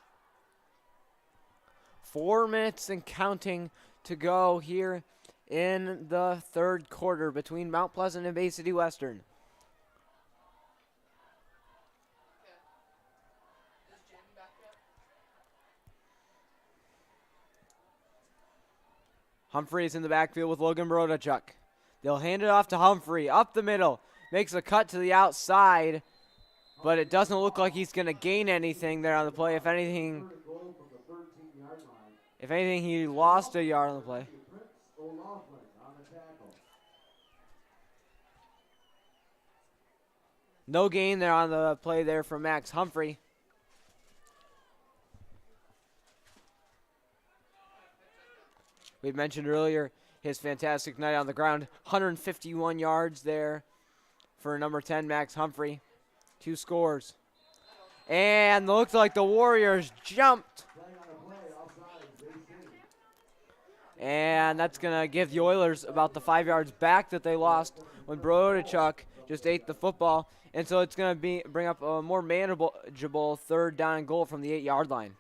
4 minutes and counting to go here in the third quarter between Mount Pleasant and Bay City Western. Humphrey's in the backfield with Logan Brodachuk. They'll hand it off to Humphrey, up the middle. Makes a cut to the outside, but it doesn't look like he's going to gain anything there on the play. If anything, he lost a yard on the play. No gain there on the play there from Max Humphrey. We mentioned earlier his fantastic night on the ground. 151 yards there for number 10, Max Humphrey. 2 scores. And looks like the Warriors jumped. And that's going to give the Oilers about the 5 yards back that they lost when Brodachuk just ate the football. And so it's going to bring up a more manageable third down and goal from the 8-yard line.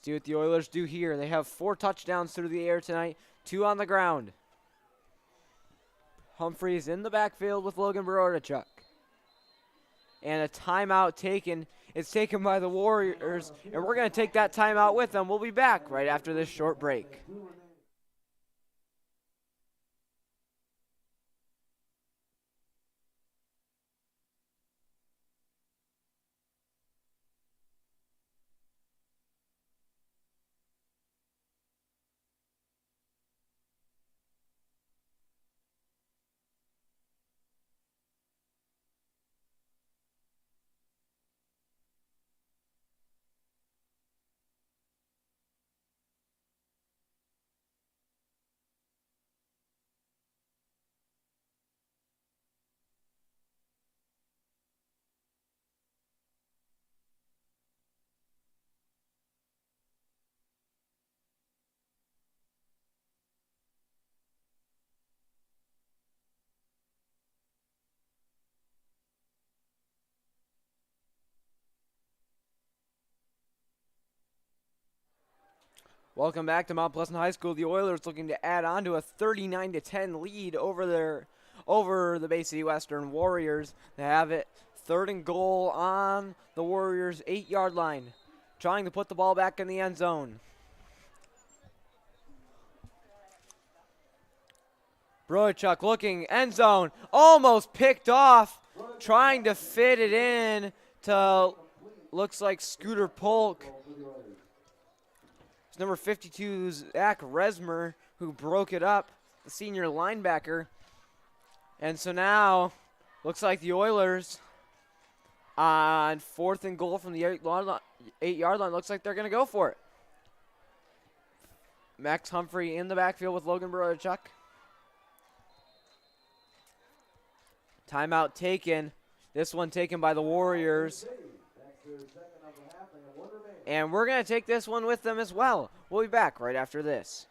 See what the Oilers do here. They have 4 touchdowns through the air tonight, 2 on the ground. Humphreys in the backfield with Logan Brodachuk. And a timeout taken. It's taken by the Warriors, and we're going to take that timeout with them. We'll be back right after this short break. Welcome back to Mount Pleasant High School. The Oilers looking to add on to a 39-10 lead over the Bay City Western Warriors. They have it 3rd and goal on the Warriors' 8-yard line, trying to put the ball back in the end zone. Brodachuk looking, end zone, almost picked off, trying to fit it in to, looks like Scooter Polk. It's number 52, Zach Resmer, who broke it up, the senior linebacker. And so now, looks like the Oilers on 4th and goal from the 8-yard line, looks like they're going to go for it. Max Humphrey in the backfield with Logan Brodachuk. Timeout taken. This one taken by the Warriors. And we're going to take this one with them as well. We'll be back right after this.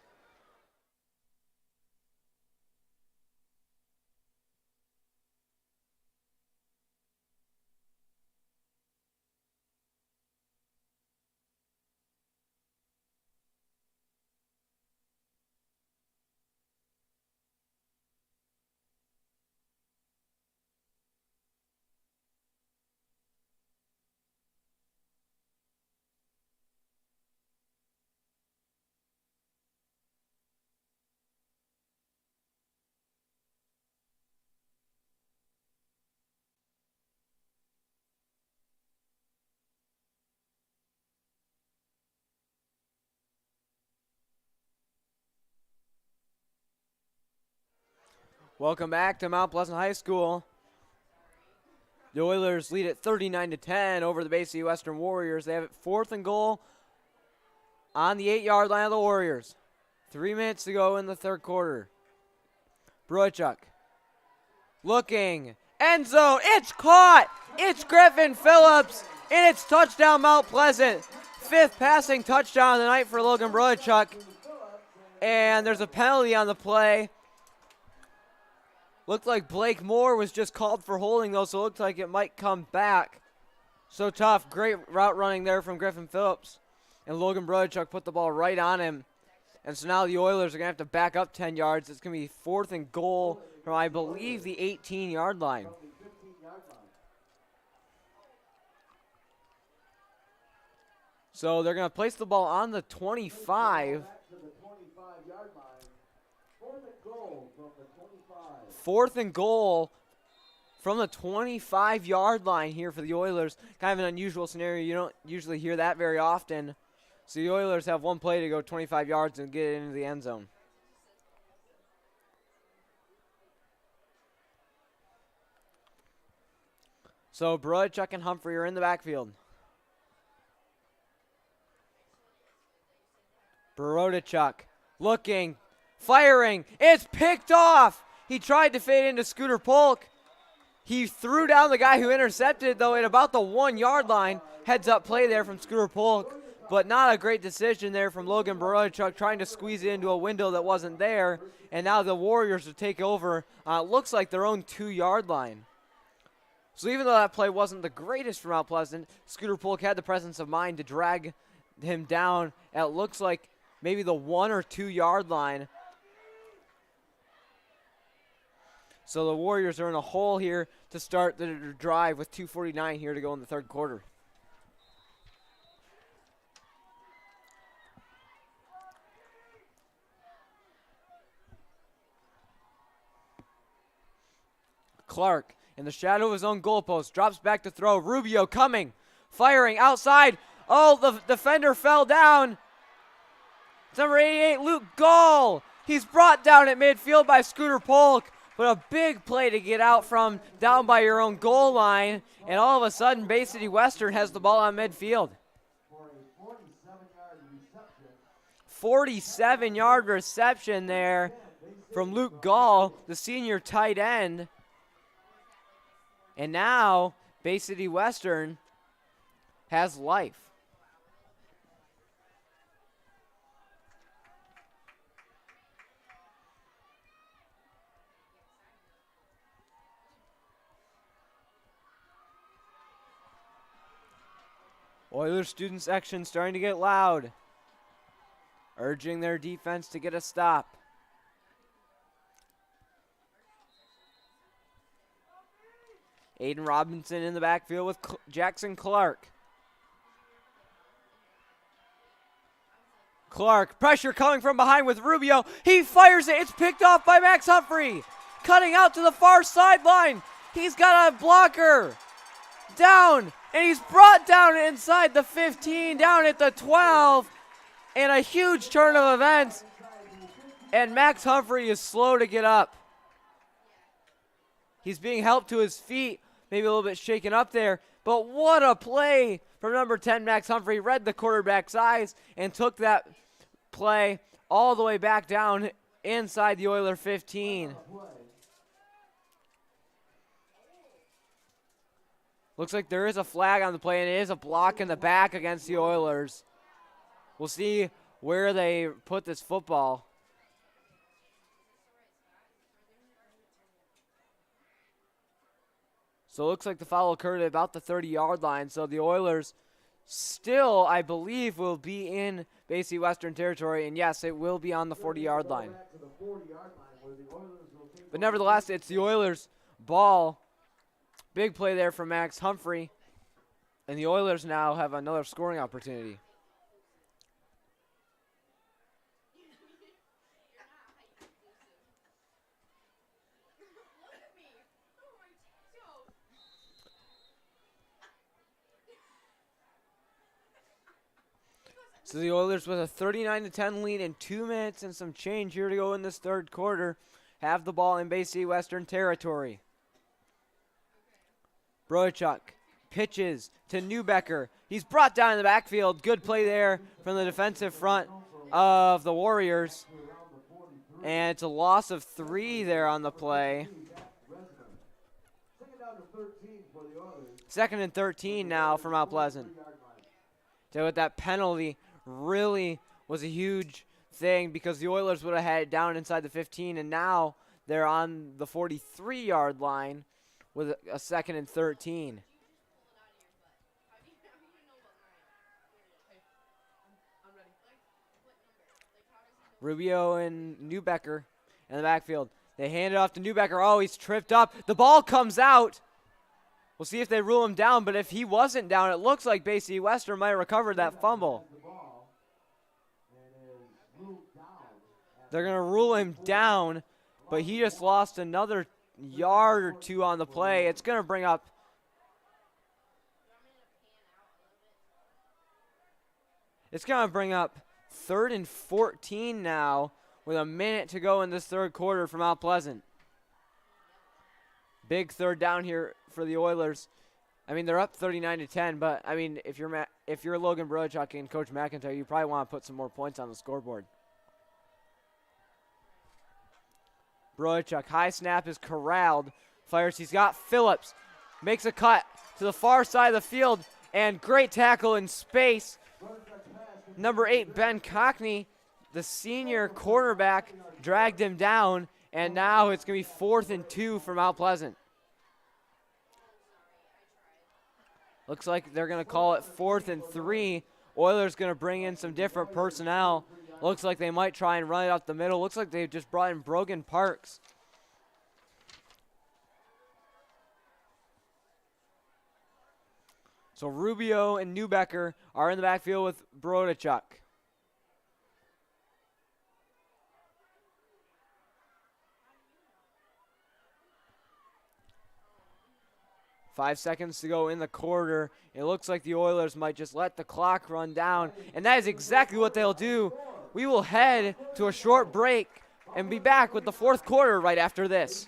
Welcome back to Mount Pleasant High School. The Oilers lead at 39-10 over the Bay City Western Warriors. They have it 4th and goal on the 8-yard line of the Warriors. 3 minutes to go in the third quarter. Brodachuk looking, end zone, it's caught! It's Griffin Phillips, and it's touchdown Mount Pleasant. 5th passing touchdown of the night for Logan Brodachuk. And there's a penalty on the play. Looked like Blake Moore was just called for holding, though, so it looked like it might come back. So tough. Great route running there from Griffin Phillips. And Logan Brodachuk put the ball right on him. And so now the Oilers are going to have to back up 10 yards. It's going to be 4th and goal from, I believe, the 18-yard line. So they're going to place the ball on the 25. 4th and goal from the 25-yard line here for the Oilers. Kind of an unusual scenario. You don't usually hear that very often. So the Oilers have one play to go 25 yards and get it into the end zone. So Brodychuk and Humphrey are in the backfield. Brodychuk looking, firing. It's picked off. He tried to fade into Scooter Polk. He threw down the guy who intercepted, though, at about the 1-yard line. Heads up play there from Scooter Polk, but not a great decision there from Logan Brodychuk trying to squeeze it into a window that wasn't there. And now the Warriors will take over. Looks like their own 2-yard line. So even though that play wasn't the greatest from Mount Pleasant, Scooter Polk had the presence of mind to drag him down at looks like maybe the 1 or 2-yard line. So the Warriors are in a hole here to start the drive with 2:49 here to go in the third quarter. Clark, in the shadow of his own goalpost, drops back to throw. Rubio coming, firing outside. Oh, the defender fell down. It's number 88, Luke Gall. He's brought down at midfield by Scooter Polk, but a big play to get out from down by your own goal line, and all of a sudden, Bay City Western has the ball on midfield. 47-yard reception there from Luke Gall, the senior tight end. And now, Bay City Western has life. Oilers student section starting to get loud, urging their defense to get a stop. Aiden Robinson in the backfield with Jackson Clark. Clark, pressure coming from behind with Rubio. He fires it. It's picked off by Max Humphrey. Cutting out to the far sideline. He's got a blocker. Down. And he's brought down inside the 15, down at the 12. And a huge turn of events. And Max Humphrey is slow to get up. He's being helped to his feet. Maybe a little bit shaken up there. But what a play from number 10, Max Humphrey. Read the quarterback's eyes and took that play all the way back down inside the Oiler 15. Looks like there is a flag on the play, and it is a block in the back against the Oilers. We'll see where they put this football. So it looks like the foul occurred at about the 30-yard line. So the Oilers still, I believe, will be in Bay City Western territory. And yes, it will be on the 40-yard line. But nevertheless, it's the Oilers' ball. Big play there from Max Humphrey. And the Oilers now have another scoring opportunity. So the Oilers with a 39-10 lead and 2 minutes and some change here to go in this third quarter have the ball in Bay City Western territory. Brodychuk pitches to Newbecker. He's brought down in the backfield. Good play there from the defensive front of the Warriors. And it's a loss of 3 there on the play. 2nd and 13 now for Mount Pleasant. So with that penalty really was a huge thing because the Oilers would have had it down inside the 15, and now they're on the 43-yard line with a 2nd and 13. Rubio and Newbecker in the backfield. They hand it off to Newbecker. Oh, he's tripped up. The ball comes out. We'll see if they rule him down, but if he wasn't down, it looks like Bay City Western might have recovered that fumble. They're going to rule him down, but he just lost another yard or two on the play. It's going to bring up third and 14 now with a minute to go in this third quarter for Mount Pleasant. Big third down here for the Oilers. I mean, they're up 39-10, but I mean, if you're Logan Brochuk and Coach McIntyre, you probably want to put some more points on the scoreboard. Brochuk, high snap is corralled. Fires, he's got Phillips. Makes a cut to the far side of the field, and great tackle in space. Number 8, Ben Cockney, the senior cornerback, dragged him down, and now it's going to be 4th and 2 for Mount Pleasant. Looks like they're going to call it 4th and 3. Oilers going to bring in some different personnel. Looks like they might try and run it up the middle. Looks like they've just brought in Brogan Parks. So Rubio and Newbecker are in the backfield with Brodachuk. Five seconds to go in the quarter. It looks like the Oilers might just let the clock run down, and that is exactly what they'll do. We will head to a short break and be back with the fourth quarter right after this.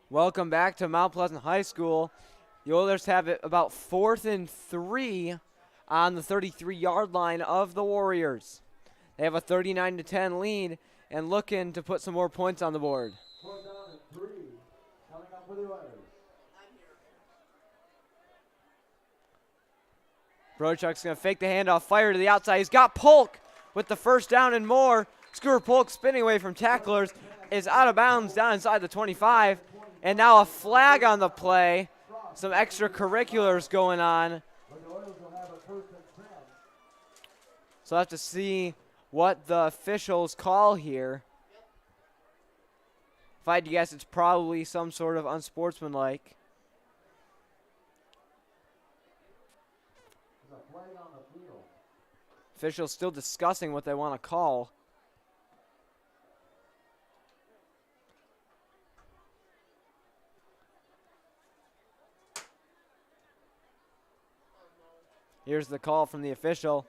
Welcome back to Mount Pleasant High School. The Oilers have it about 4th and 3 on the 33-yard line of the Warriors. They have a 39-10 lead and looking to put some more points on the board. 4th down and 3 coming up for the Oilers. Brochuk's going to fake the handoff, fire to the outside. He's got Polk with the first down and more. Scooter Polk spinning away from tacklers is out of bounds down inside the 25. And now a flag on the play. Some extracurriculars going on. So I have to see what the officials call here. If I had to guess, it's probably some sort of unsportsmanlike. Officials still discussing what they want to call. Here's the call from the official.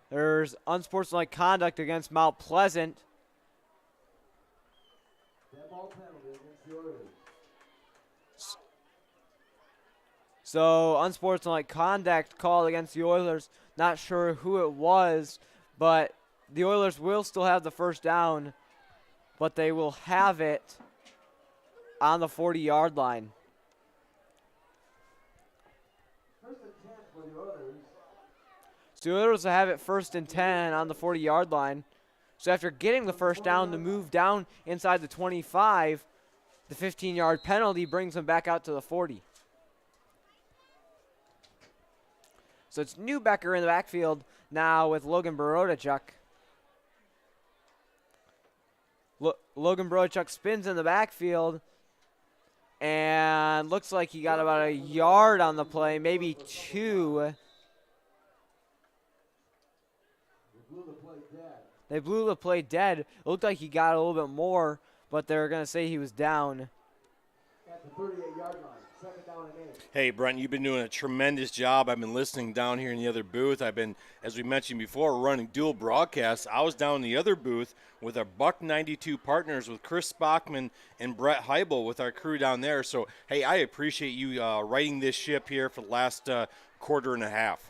There's unsportsmanlike conduct against Mount Pleasant. So unsportsmanlike conduct called against the Oilers. Not sure who it was, but the Oilers will still have the first down, but they will have it on the 40-yard line. So the Oilers will have it 1st and 10 on the 40-yard line. So after getting the first down to move down inside the 25, the 15-yard penalty brings them back out to the 40. So it's Newbecker in the backfield now with Logan Brodachuk. Logan Brodachuk spins in the backfield and looks like he got about a yard on the play, maybe 2. They blew the play dead. It looked like he got a little bit more, but they're going to say he was down. At the 38-yard line. Second down and 8. Hey, Brent, you've been doing a tremendous job. I've been listening down here in the other booth. I've been, as we mentioned before, running dual broadcasts. I was down in the other booth with our Buck 92 partners with Chris Spockman and Brett Heibel with our crew down there. So, hey, I appreciate you righting this ship here for the last quarter and a half.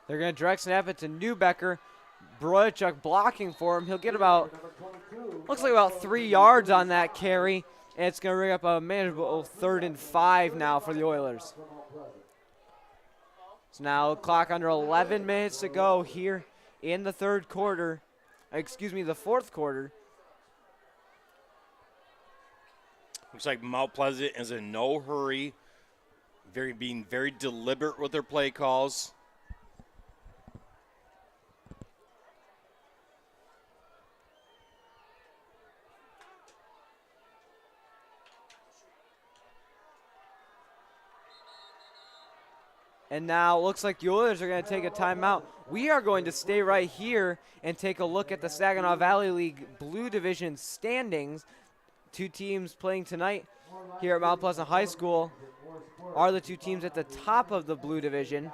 They're going to direct snap it to Newbecker. Broychuk blocking for him. He'll get about, looks like about 3 yards on that carry. And it's going to bring up a manageable 3rd and 5 now for the Oilers. So now clock under 11 minutes to go here in the the fourth quarter. Looks like Mount Pleasant is in no hurry, being very deliberate with their play calls. And now it looks like the Oilers are going to take a timeout. We are going to stay right here and take a look at the Saginaw Valley League Blue Division standings. Two teams playing tonight here at Mount Pleasant High School are the two teams at the top of the Blue Division.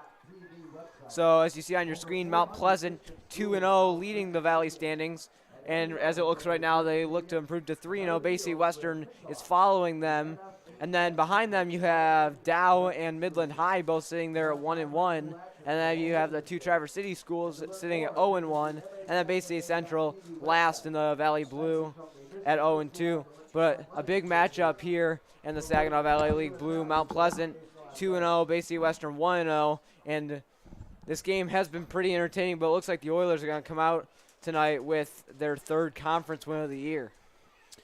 So as you see on your screen, Mount Pleasant 2-0 leading the Valley standings. And as it looks right now, they look to improve to 3-0. Bay City Western is following them. And then behind them, you have Dow and Midland High both sitting there at 1-1. And then you have the two Traverse City schools sitting at 0-1. And then Bay City Central last in the Valley Blue at 0-2. But a big matchup here in the Saginaw Valley League Blue. Mount Pleasant 2-0, Bay City Western 1-0. And this game has been pretty entertaining, but it looks like the Oilers are going to come out tonight with their third conference win of the year.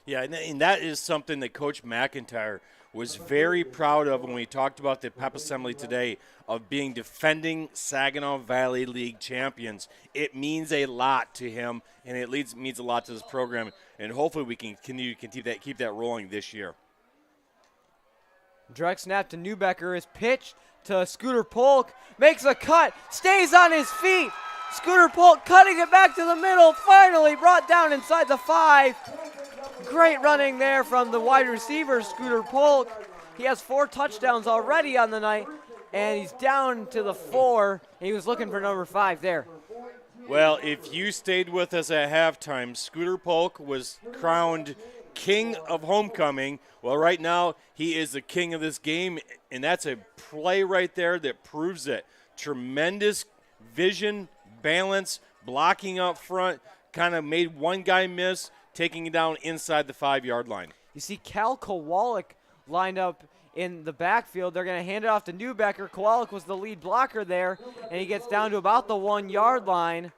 Yeah, and that is something that Coach McIntyre was very proud of when we talked about the pep assembly today of being defending Saginaw Valley League champions. It means a lot to him, and it means a lot to this program, and hopefully we can continue to keep that rolling this year. Direct snap to Newbecker is pitched to Scooter Polk, makes a cut, stays on his feet. Scooter Polk cutting it back to the middle, finally brought down inside the 5. Great running there from the wide receiver, Scooter Polk. He has 4 touchdowns already on the night, and he's down to the 4. He was looking for number 5 there. Well, if you stayed with us at halftime, Scooter Polk was crowned king of homecoming. Well, right now, he is the king of this game, and that's a play right there that proves it. Tremendous vision, balance, blocking up front, kind of made one guy miss, taking it down inside the 5-yard line. You see Cal Kowalik lined up in the backfield. They're going to hand it off to Newbecker. Kowalik was the lead blocker there, and he gets down to about the 1-yard line.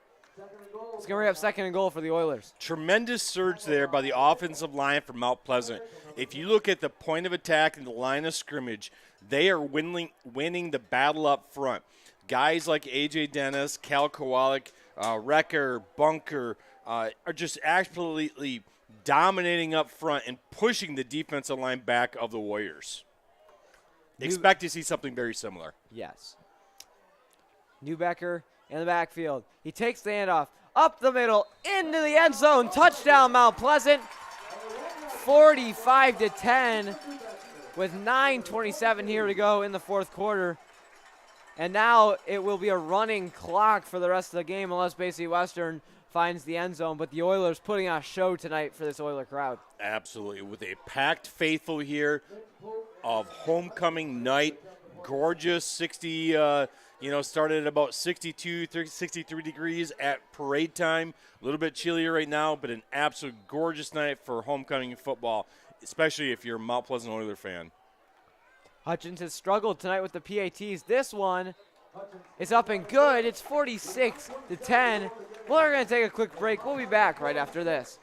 It's going to bring up 2nd and goal for the Oilers. Tremendous surge there by the offensive line from Mount Pleasant. If you look at the point of attack and the line of scrimmage, they are winning the battle up front. Guys like A.J. Dennis, Cal Kowalik, Wrecker, Bunker, are just absolutely dominating up front and pushing the defensive line back of the Warriors. Expect to see something very similar. Yes. Newbecker in the backfield. He takes the handoff up the middle into the end zone. Touchdown, Mount Pleasant. 45-10 with 9:27 here to go in the fourth quarter. And now it will be a running clock for the rest of the game unless Bay City Western finds the end zone. But the Oilers putting on a show tonight for this Oiler crowd. Absolutely. With a packed faithful here of homecoming night. Gorgeous 60, started at about 62, 63 degrees at parade time. A little bit chillier right now, but an absolute gorgeous night for homecoming football, especially if you're a Mount Pleasant Oiler fan. Hutchins has struggled tonight with the PATs. This one is up and good. It's 46-10. Well, we're going to take a quick break. We'll be back right after this.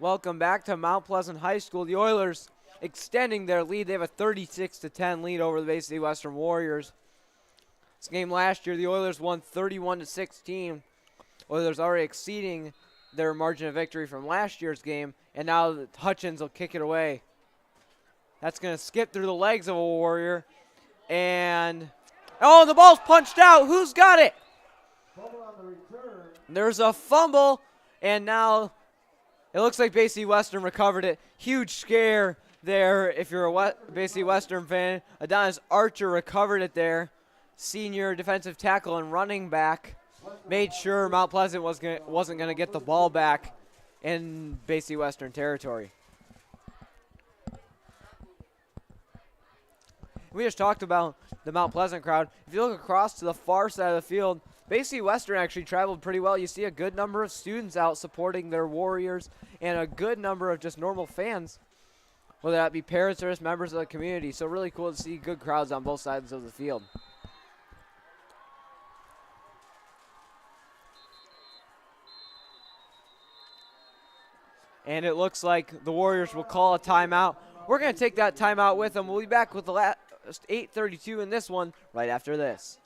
Welcome back to Mount Pleasant High School. The Oilers extending their lead. They have a 36-10 lead over the Bay City Western Warriors. This game last year, the Oilers won 31-16. Oilers already exceeding their margin of victory from last year's game, and now Hutchins will kick it away. That's going to skip through the legs of a Warrior, and oh, the ball's punched out. Who's got it? Fumble on the return. There's a fumble, and now it looks like Bay City Western recovered it. Huge scare there if you're a Bay City Western fan. Adonis Archer recovered it there. Senior defensive tackle and running back made sure Mount Pleasant wasn't going to get the ball back in Bay City Western territory. We just talked about the Mount Pleasant crowd. If you look across to the far side of the field, Bay City Western actually traveled pretty well. You see a good number of students out supporting their Warriors and a good number of just normal fans, whether that be parents or just members of the community. So really cool to see good crowds on both sides of the field. And it looks like the Warriors will call a timeout. We're going to take that timeout with them. We'll be back with the last 8:32 in this one right after this.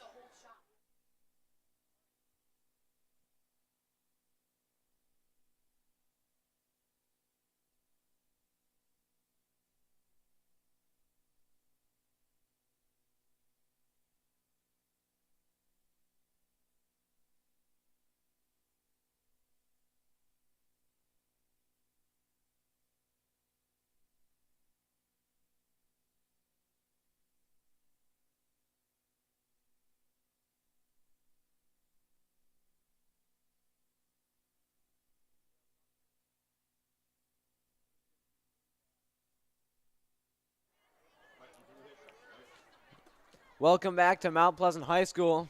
Welcome back to Mount Pleasant High School.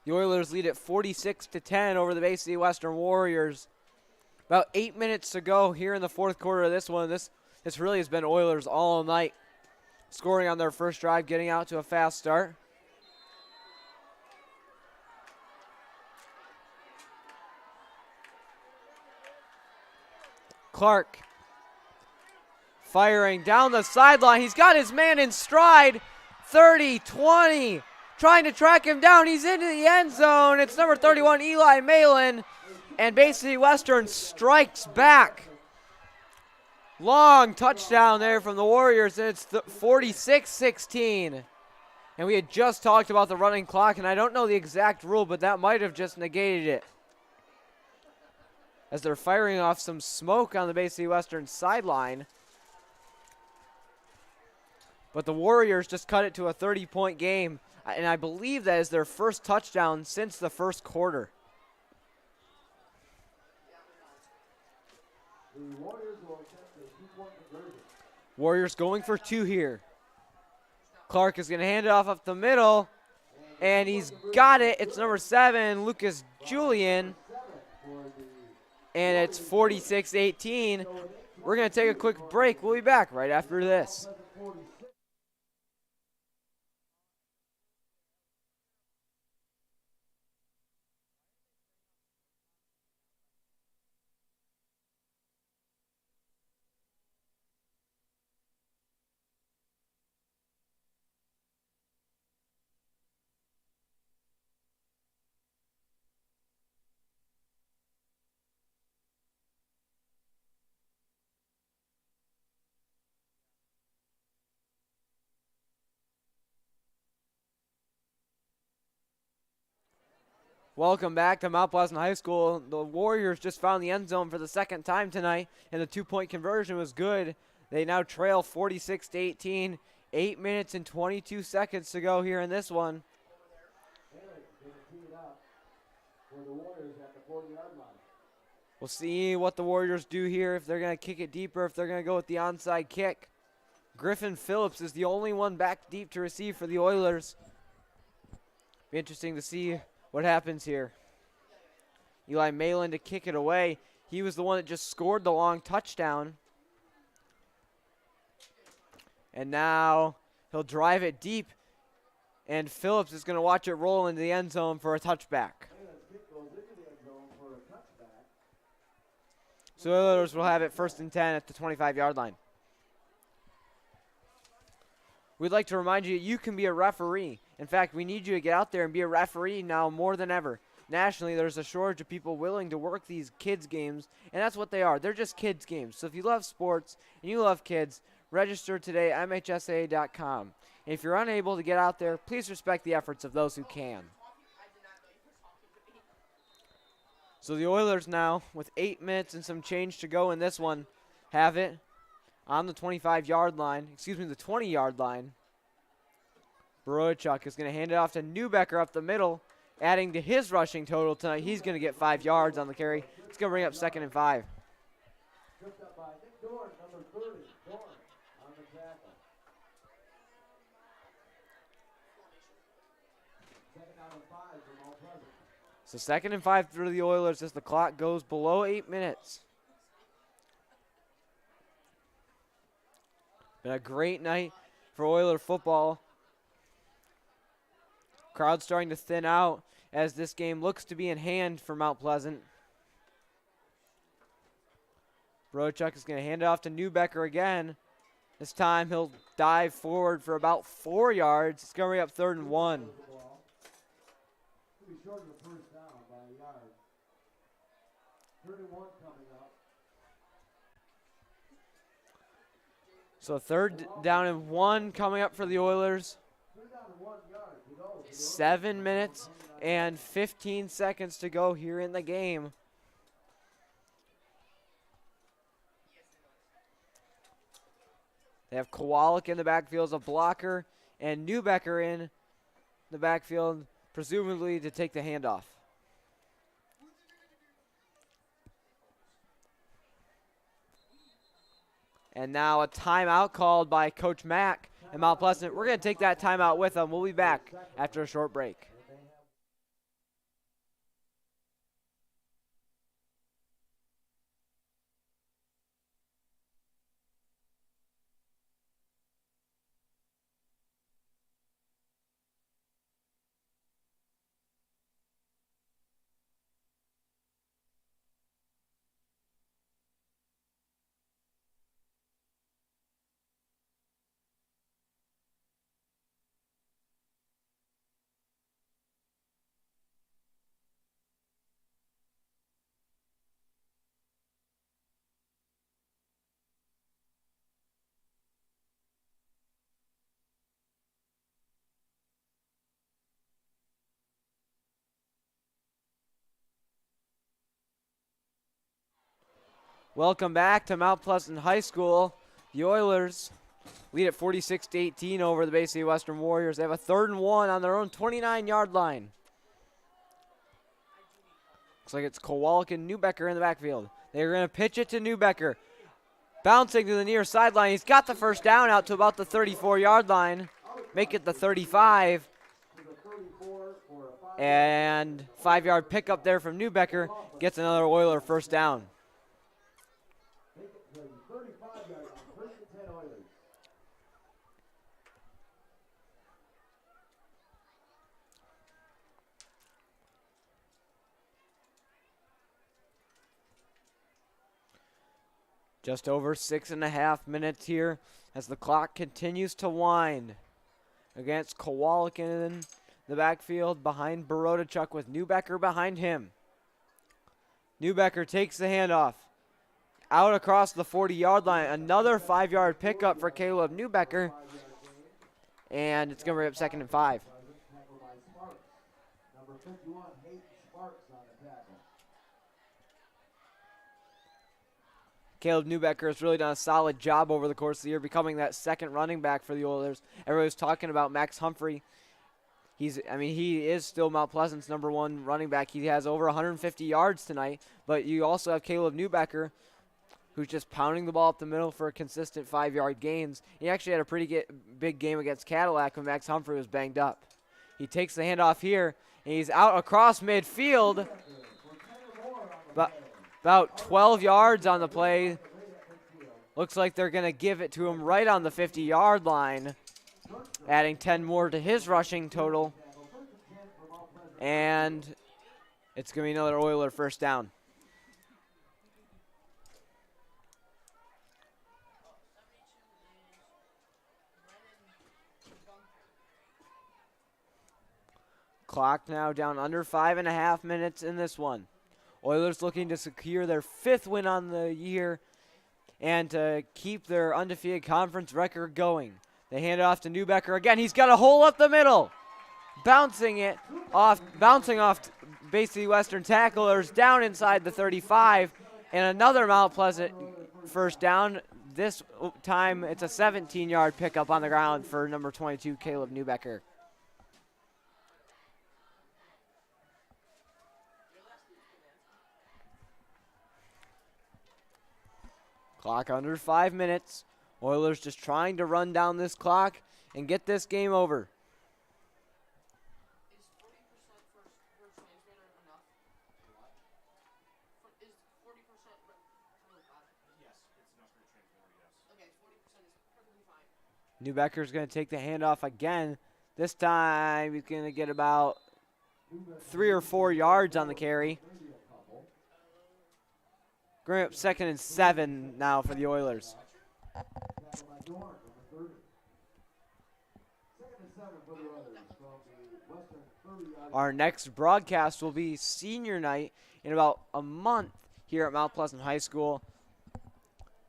The Oilers lead at 46-10 over the Bay City Western Warriors. About 8 minutes to go here in the fourth quarter of this one. This really has been Oilers all night. Scoring on their first drive, getting out to a fast start. Clark firing down the sideline. He's got his man in stride. 30, 20, trying to track him down. He's into the end zone. It's number 31, Eli Malin, and Bay City Western strikes back. Long touchdown there from the Warriors, and it's 46-16. And we had just talked about the running clock, and I don't know the exact rule, but that might have just negated it, as they're firing off some smoke on the Bay City Western sideline. But the Warriors just cut it to a 30-point game, and I believe that is their first touchdown since the first quarter. The Warriors will attempt a two-point conversion. Warriors going for two here. Clark is going to hand it off up the middle, and he's got it. It's number 7, Lucas Julian, and it's 46-18. We're going to take a quick break. We'll be back right after this. Welcome back to Mount Pleasant High School. The Warriors just found the end zone for the second time tonight, and the two-point conversion was good. They now trail 46-18. 8 minutes and 22 seconds to go here in this one. We'll see what the Warriors do here, if they're going to kick it deeper, if they're going to go with the onside kick. Griffin Phillips is the only one back deep to receive for the Oilers. Be interesting to see what happens here. Eli Malin to kick it away. He was the one that just scored the long touchdown. And now he'll drive it deep, and Phillips is going to watch it roll into the end zone for a touchback. So the Oilers will have it 1st and 10 at the 25-yard line. We'd like to remind you, you can be a referee. In fact, we need you to get out there and be a referee now more than ever. Nationally, there's a shortage of people willing to work these kids' games, and that's what they are. They're just kids' games. So if you love sports and you love kids, register today at MHSAA.com. And if you're unable to get out there, please respect the efforts of those who can. So the Oilers now, with 8 minutes and some change to go in this one, have it on the 25-yard line, the 20-yard line. Borodchuk is going to hand it off to Newbecker up the middle, adding to his rushing total tonight. He's going to get 5 yards on the carry. It's going to bring up 2nd and 5. Tripped up by Nick Dorn, number 30. Dorn on the tackle. Second down and 5 from All Pleasant. So 2nd and 5 through the Oilers as the clock goes below 8 minutes. Been a great night for Oiler football. Crowd starting to thin out as this game looks to be in hand for Mount Pleasant. Borodchuk is going to hand it off to Newbecker again. This time he'll dive forward for about 4 yards. It's going to bring up 3rd and 1. Be short of the first down by a yard. 31 coming up. So 3rd down and 1 coming up for the Oilers. 3rd down and 1 yard to go. 7 minutes and 15 seconds to go here in the game. They have Kowalik in the backfield as a blocker and Newbecker in the backfield, presumably to take the handoff. And now a timeout called by Coach Mack and Mount Pleasant. We're going to take that timeout with them. We'll be back after a short break. Welcome back to Mount Pleasant High School. The Oilers lead at 46-18 over the Bay City Western Warriors. They have a 3rd and 1 on their own 29-yard line. Looks like it's Kowalik and Newbecker in the backfield. They're going to pitch it to Newbecker. Bouncing to the near sideline. He's got the 1st down out to about the 34-yard line. Make it the 35. And 5-yard pickup there from Newbecker. Gets another Oiler 1st down. Just over 6.5 minutes here as the clock continues to wind against Kowalik in the backfield behind Borodchuk with Newbecker behind him. Newbecker takes the handoff out across the 40-yard line. Another 5-yard pickup for Caleb Newbecker. And it's going to bring up 2nd and 5. Number 51, Hayden Sparks on the tackle. Caleb Newbecker has really done a solid job over the course of the year, becoming that 2nd running back for the Oilers. Everybody's talking about Max Humphrey. He is still Mount Pleasant's number 1 running back. He has over 150 yards tonight, but you also have Caleb Newbecker, who's just pounding the ball up the middle for a consistent 5-yard gains. He actually had a pretty big game against Cadillac when Max Humphrey was banged up. He takes the handoff here, and he's out across midfield. About 12 yards on the play. Looks like they're going to give it to him right on the 50-yard line, adding 10 more to his rushing total. And it's going to be another Oiler 1st down. Clock now down under 5.5 minutes in this one. Oilers looking to secure their 5th win on the year and to keep their undefeated conference record going. They hand it off to Newbecker again. He's got a hole up the middle. Bouncing off Bay City Western tacklers down inside the 35. And another Mount Pleasant first down. This time it's a 17-yard pickup on the ground for number 22, Caleb Newbecker. Clock under 5 minutes. Oilers just trying to run down this clock and get this game over. Newbecker's going to take the handoff again. This time he's going to get about 3 or 4 yards on the carry. Going up 2nd and 7 now for the Oilers. Our next broadcast will be senior night in about a month here at Mount Pleasant High School,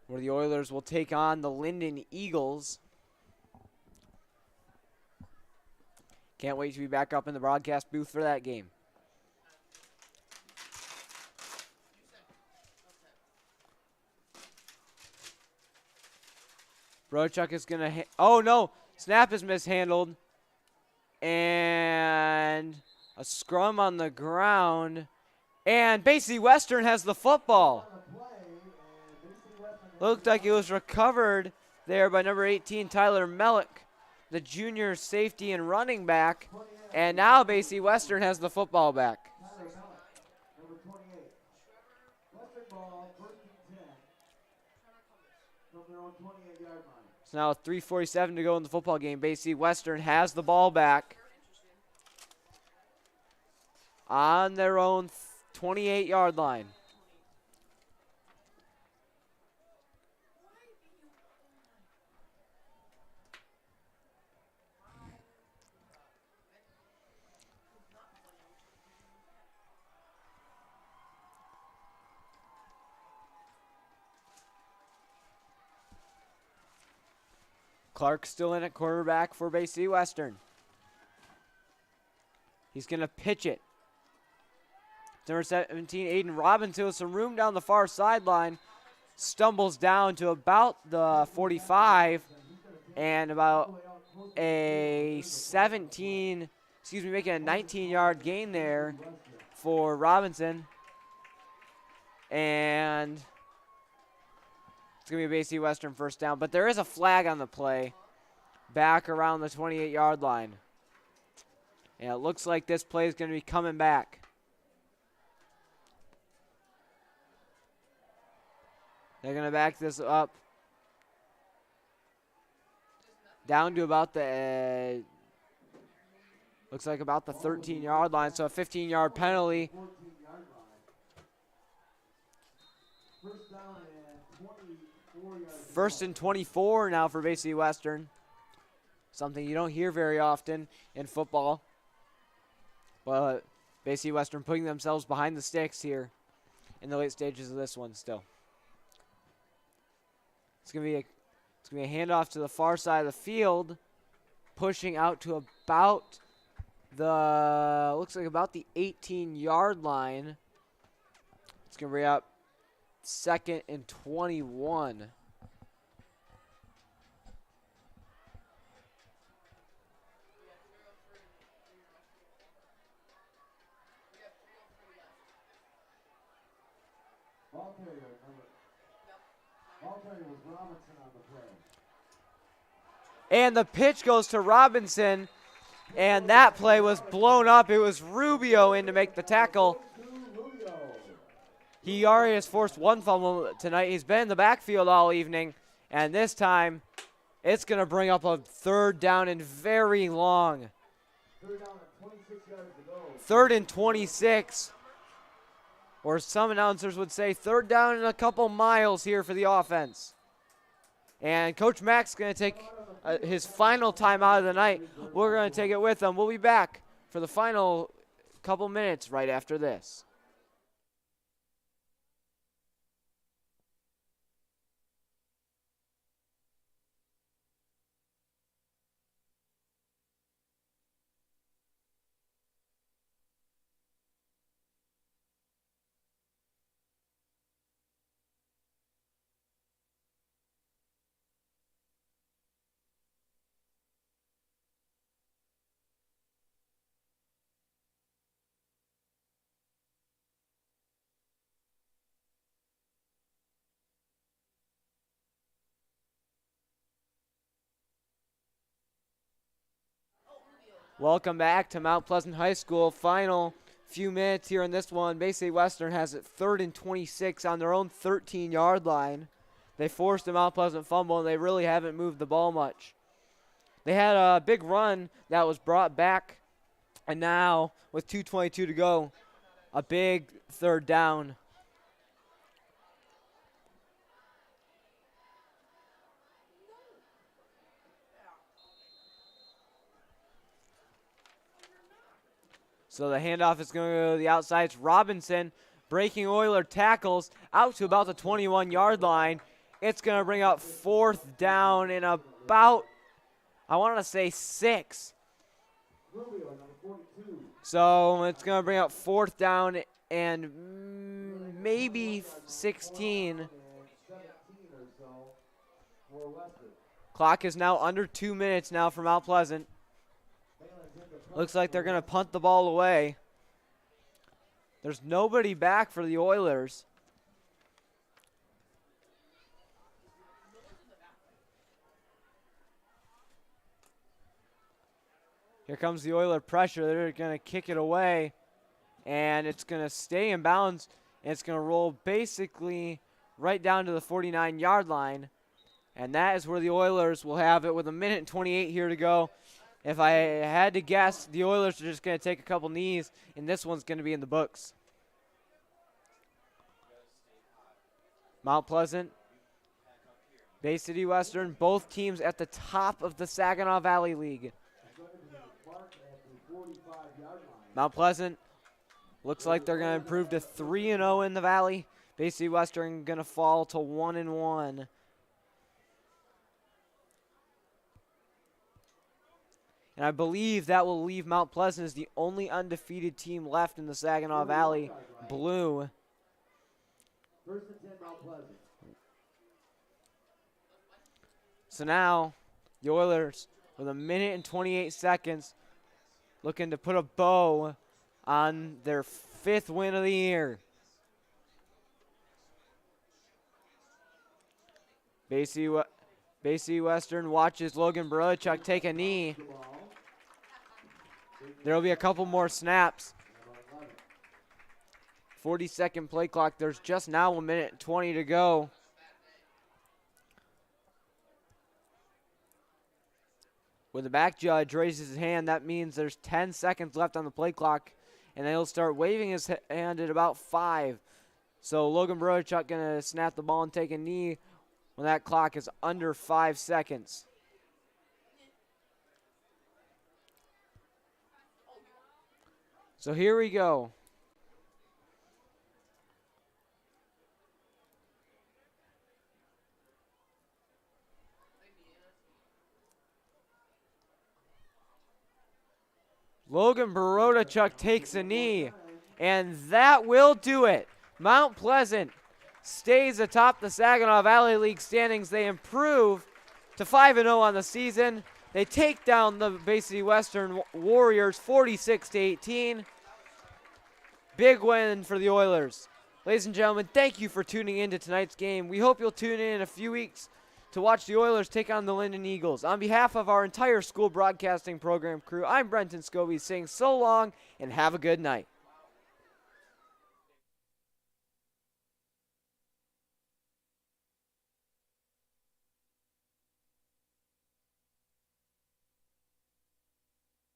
where the Oilers will take on the Linden Eagles. Can't wait to be back up in the broadcast booth for that game. Brochuk is going to... oh, no. Snap is mishandled. And a scrum on the ground. And Bay City Western has the football. Looked like it was recovered there by number 18, Tyler Mellick, the junior safety and running back. And now Bay City Western has the football back. So now with 3:47 to go in the football game, Bay City Western has the ball back on their own 28-yard line. Clark still in at quarterback for Bay City Western. He's going to pitch it. Number 17, Aiden Robinson, with some room down the far sideline. Stumbles down to about the 45 and about a 17, making a 19-yard gain there for Robinson. And it's going to be a Bay City Western first down, but there is a flag on the play back around the 28-yard line. And it looks like this play is going to be coming back. They're going to back this up down to about the, looks like about the 13-yard line, so a 15-yard penalty. First and 24 now for Bay City Western. Something you don't hear very often in football. But Bay City Western putting themselves behind the sticks here in the late stages of this one still. It's gonna be a handoff to the far side of the field, pushing out to about the, looks like about the 18-yard line. It's gonna bring up 2nd and 21. And the pitch goes to Robinson, and that play was blown up. It was Rubio in to make the tackle. He already has forced one fumble tonight. He's been in the backfield all evening, and this time it's going to bring up a 3rd down and very long. 3rd and 26, or some announcers would say 3rd down and a couple miles here for the offense. And Coach Mack's going to take his final time out of the night. We're going to take it with him. We'll be back for the final couple minutes right after this. Welcome back to Mount Pleasant High School. Final few minutes here in this one. Bay State Western has it 3rd and 26 on their own 13-yard line. They forced a Mount Pleasant fumble, and they really haven't moved the ball much. They had a big run that was brought back, and now with 2:22 to go, a big 3rd down. So the handoff is going to go to the outside. It's Robinson breaking Oiler tackles out to about the 21-yard line. It's going to bring up 4th down in about, I want to say 6. So it's going to bring up 4th down and maybe 16. Clock is now under 2 minutes now for Mount Pleasant. Looks like they're going to punt the ball away. There's nobody back for the Oilers. Here comes the Oiler pressure. They're going to kick it away, and it's going to stay in bounds, and it's going to roll basically right down to the 49-yard line, and that is where the Oilers will have it with 1:28 here to go. If I had to guess, the Oilers are just going to take a couple knees, and this one's going to be in the books. Mount Pleasant, Bay City Western, both teams at the top of the Saginaw Valley League. Mount Pleasant looks like they're going to improve to 3-0 in the Valley. Bay City Western going to fall to 1-1. And I believe that will leave Mount Pleasant as the only undefeated team left in the Saginaw Valley Blue. So now, the Oilers, with 1:28, looking to put a bow on their 5th win of the year. Bay City Western watches Logan Brodechuk take a knee. There will be a couple more snaps. 40-second play clock. There's just now 1:20 to go. When the back judge raises his hand, that means there's 10 seconds left on the play clock, and he'll start waving his hand at about 5. So Logan Brodechuk going to snap the ball and take a knee when that clock is under 5 seconds. So here we go. Logan Brodechuk takes a knee, and that will do it. Mount Pleasant stays atop the Saginaw Valley League standings. They improve to 5-0 on the season. They take down the Bay City Western Warriors 46-18. Big win for the Oilers. Ladies and gentlemen, thank you for tuning in to tonight's game. We hope you'll tune in a few weeks to watch the Oilers take on the Linden Eagles. On behalf of our entire school broadcasting program crew, I'm Brenton Scobie saying so long and have a good night.